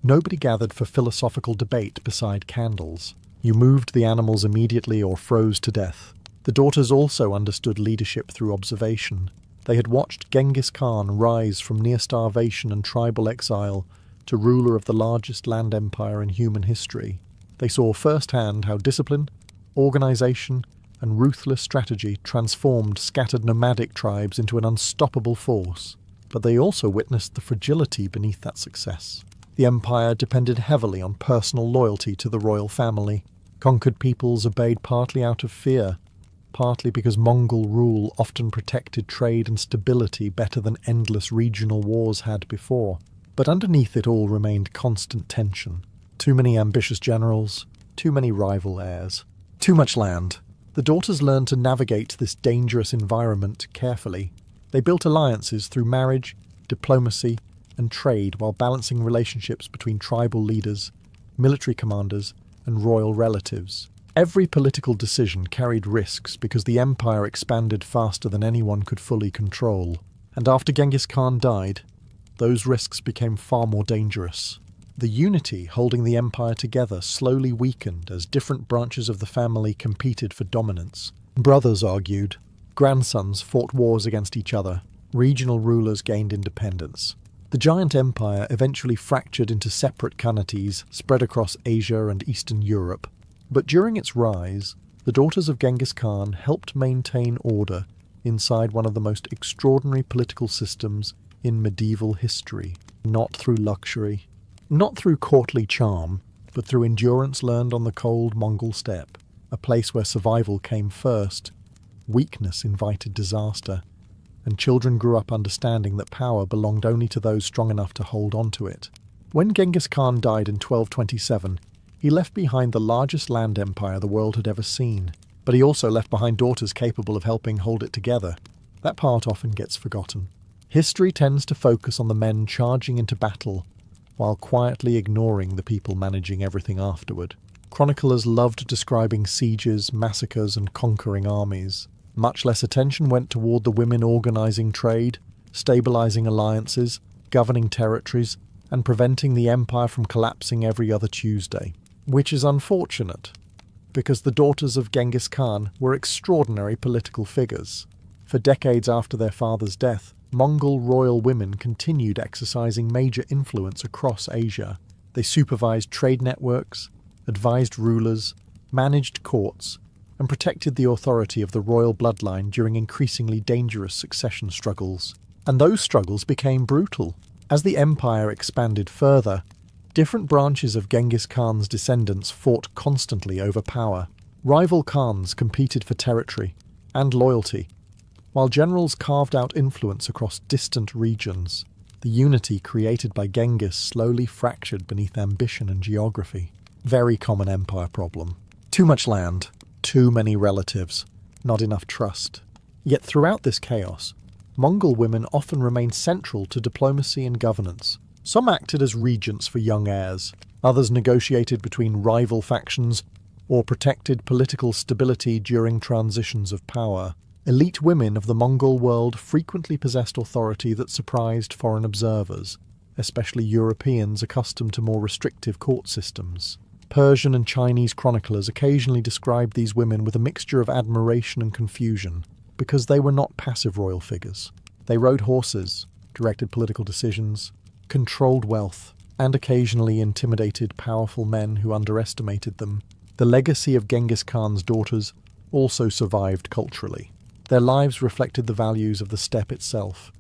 nobody gathered for philosophical debate beside candles. You moved the animals immediately or froze to death. The daughters also understood leadership through observation. They had watched Genghis Khan rise from near starvation and tribal exile to ruler of the largest land empire in human history. They saw firsthand how discipline, organization, and ruthless strategy transformed scattered nomadic tribes into an unstoppable force. But they also witnessed the fragility beneath that success. The empire depended heavily on personal loyalty to the royal family. Conquered peoples obeyed partly out of fear, partly because Mongol rule often protected trade and stability better than endless regional wars had before. But underneath it all remained constant tension. Too many ambitious generals, too many rival heirs, too much land. The daughters learned to navigate this dangerous environment carefully. They built alliances through marriage, diplomacy, and trade while balancing relationships between tribal leaders, military commanders, and royal relatives. Every political decision carried risks because the empire expanded faster than anyone could fully control. And after Genghis Khan died, those risks became far more dangerous. The unity holding the empire together slowly weakened as different branches of the family competed for dominance. Brothers argued, grandsons fought wars against each other, regional rulers gained independence. The giant empire eventually fractured into separate khanates spread across Asia and Eastern Europe. But during its rise, the daughters of Genghis Khan helped maintain order inside one of the most extraordinary political systems in medieval history. Not through luxury, not through courtly charm, but through endurance learned on the cold Mongol steppe, a place where survival came first, weakness invited disaster, and children grew up understanding that power belonged only to those strong enough to hold on to it. When Genghis Khan died in 1227, he left behind the largest land empire the world had ever seen, but he also left behind daughters capable of helping hold it together. That part often gets forgotten. History tends to focus on the men charging into battle, while quietly ignoring the people managing everything afterward. Chroniclers loved describing sieges, massacres, and conquering armies. Much less attention went toward the women organizing trade, stabilizing alliances, governing territories, and preventing the empire from collapsing every other Tuesday. Which is unfortunate, because the daughters of Genghis Khan were extraordinary political figures. For decades after their father's death, Mongol royal women continued exercising major influence across Asia. They supervised trade networks, advised rulers, managed courts, and protected the authority of the royal bloodline during increasingly dangerous succession struggles. And those struggles became brutal. As the empire expanded further, different branches of Genghis Khan's descendants fought constantly over power. Rival Khans competed for territory and loyalty, while generals carved out influence across distant regions. The unity created by Genghis slowly fractured beneath ambition and geography. Very common empire problem. Too much land, too many relatives, not enough trust. Yet throughout this chaos, Mongol women often remained central to diplomacy and governance. Some acted as regents for young heirs, others negotiated between rival factions or protected political stability during transitions of power. Elite women of the Mongol world frequently possessed authority that surprised foreign observers, especially Europeans accustomed to more restrictive court systems. Persian and Chinese chroniclers occasionally described these women with a mixture of admiration and confusion. because they were not passive royal figures. They rode horses, directed political decisions, controlled wealth, and occasionally intimidated powerful men who underestimated them. The legacy of Genghis Khan's daughters also survived culturally. Their lives reflected the values of the steppe itself: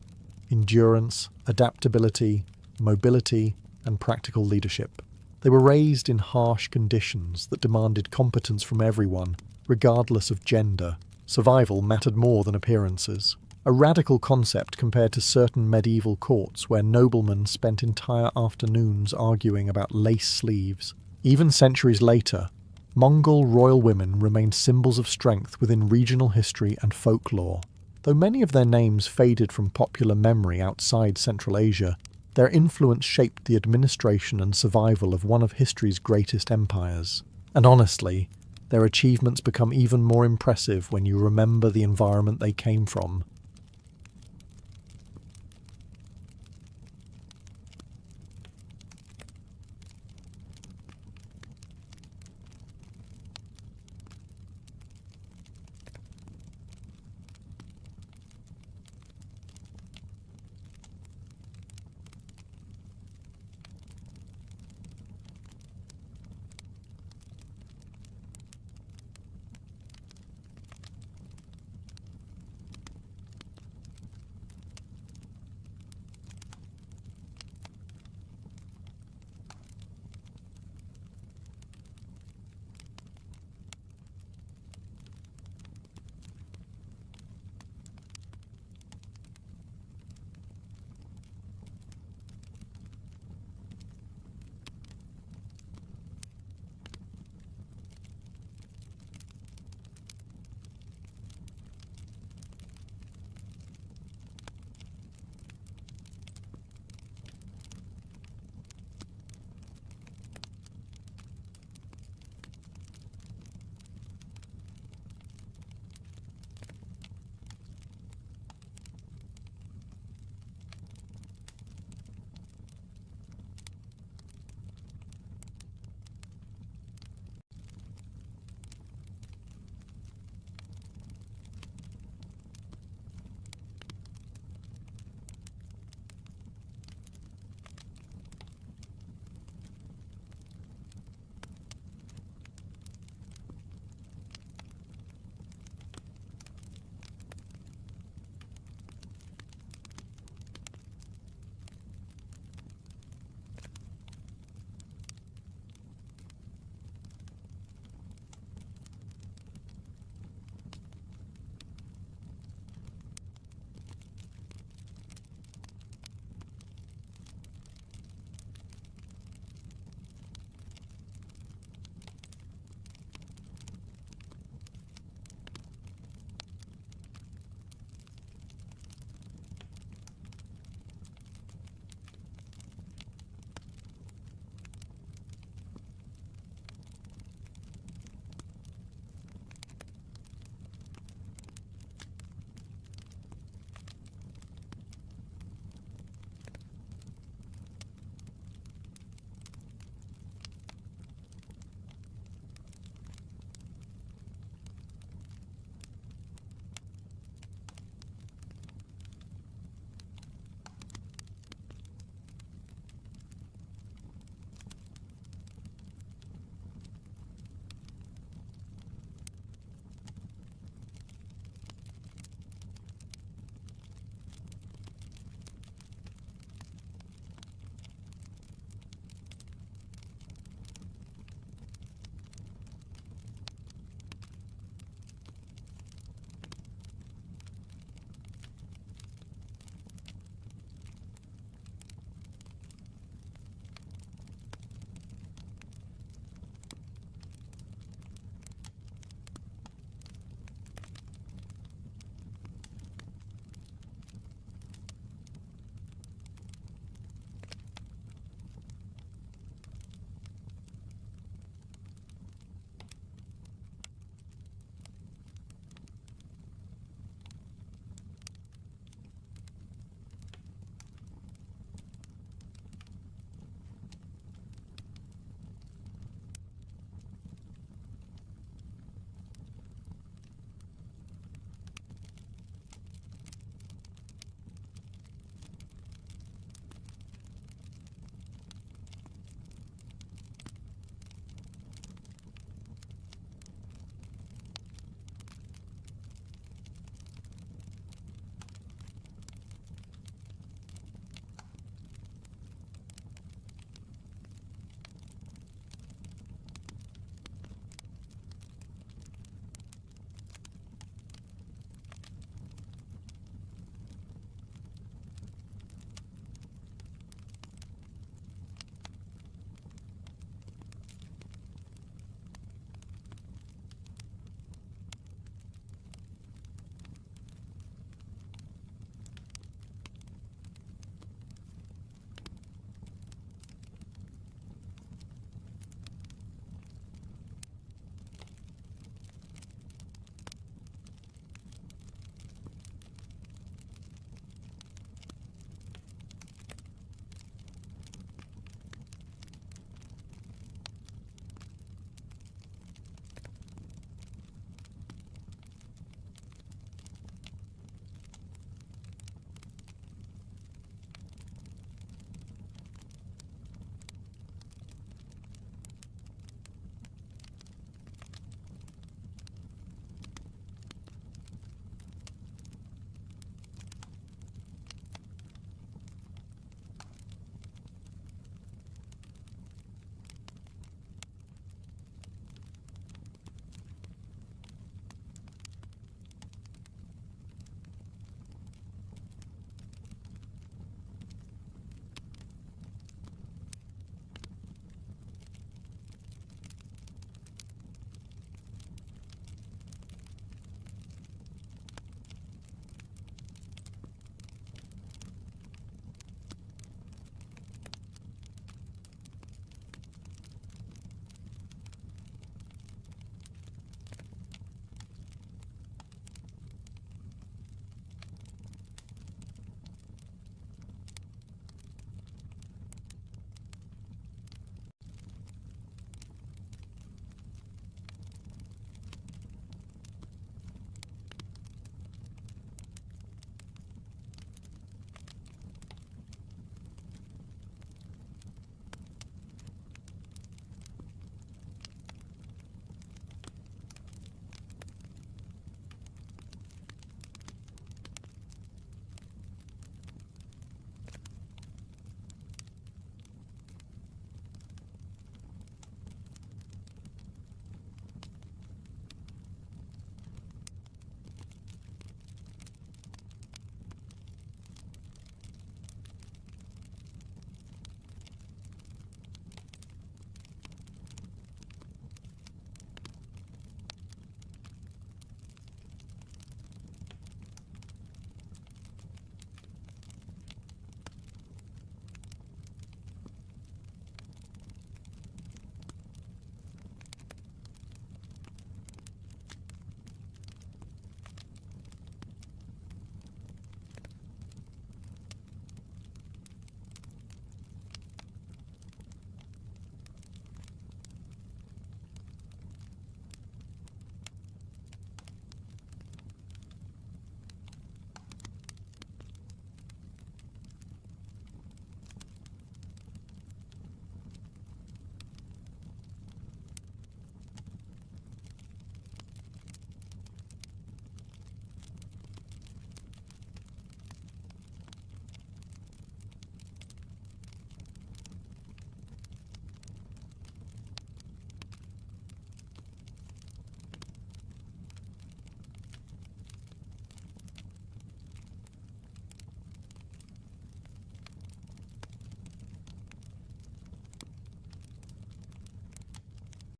endurance, adaptability, mobility, and practical leadership. They were raised in harsh conditions that demanded competence from everyone, regardless of gender. Survival mattered more than appearances. A radical concept compared to certain medieval courts where noblemen spent entire afternoons arguing about lace sleeves. Even centuries later, Mongol royal women remained symbols of strength within regional history and folklore. Though many of their names faded from popular memory outside Central Asia, their influence shaped the administration and survival of one of history's greatest empires. And honestly, their achievements become even more impressive when you remember the environment they came from.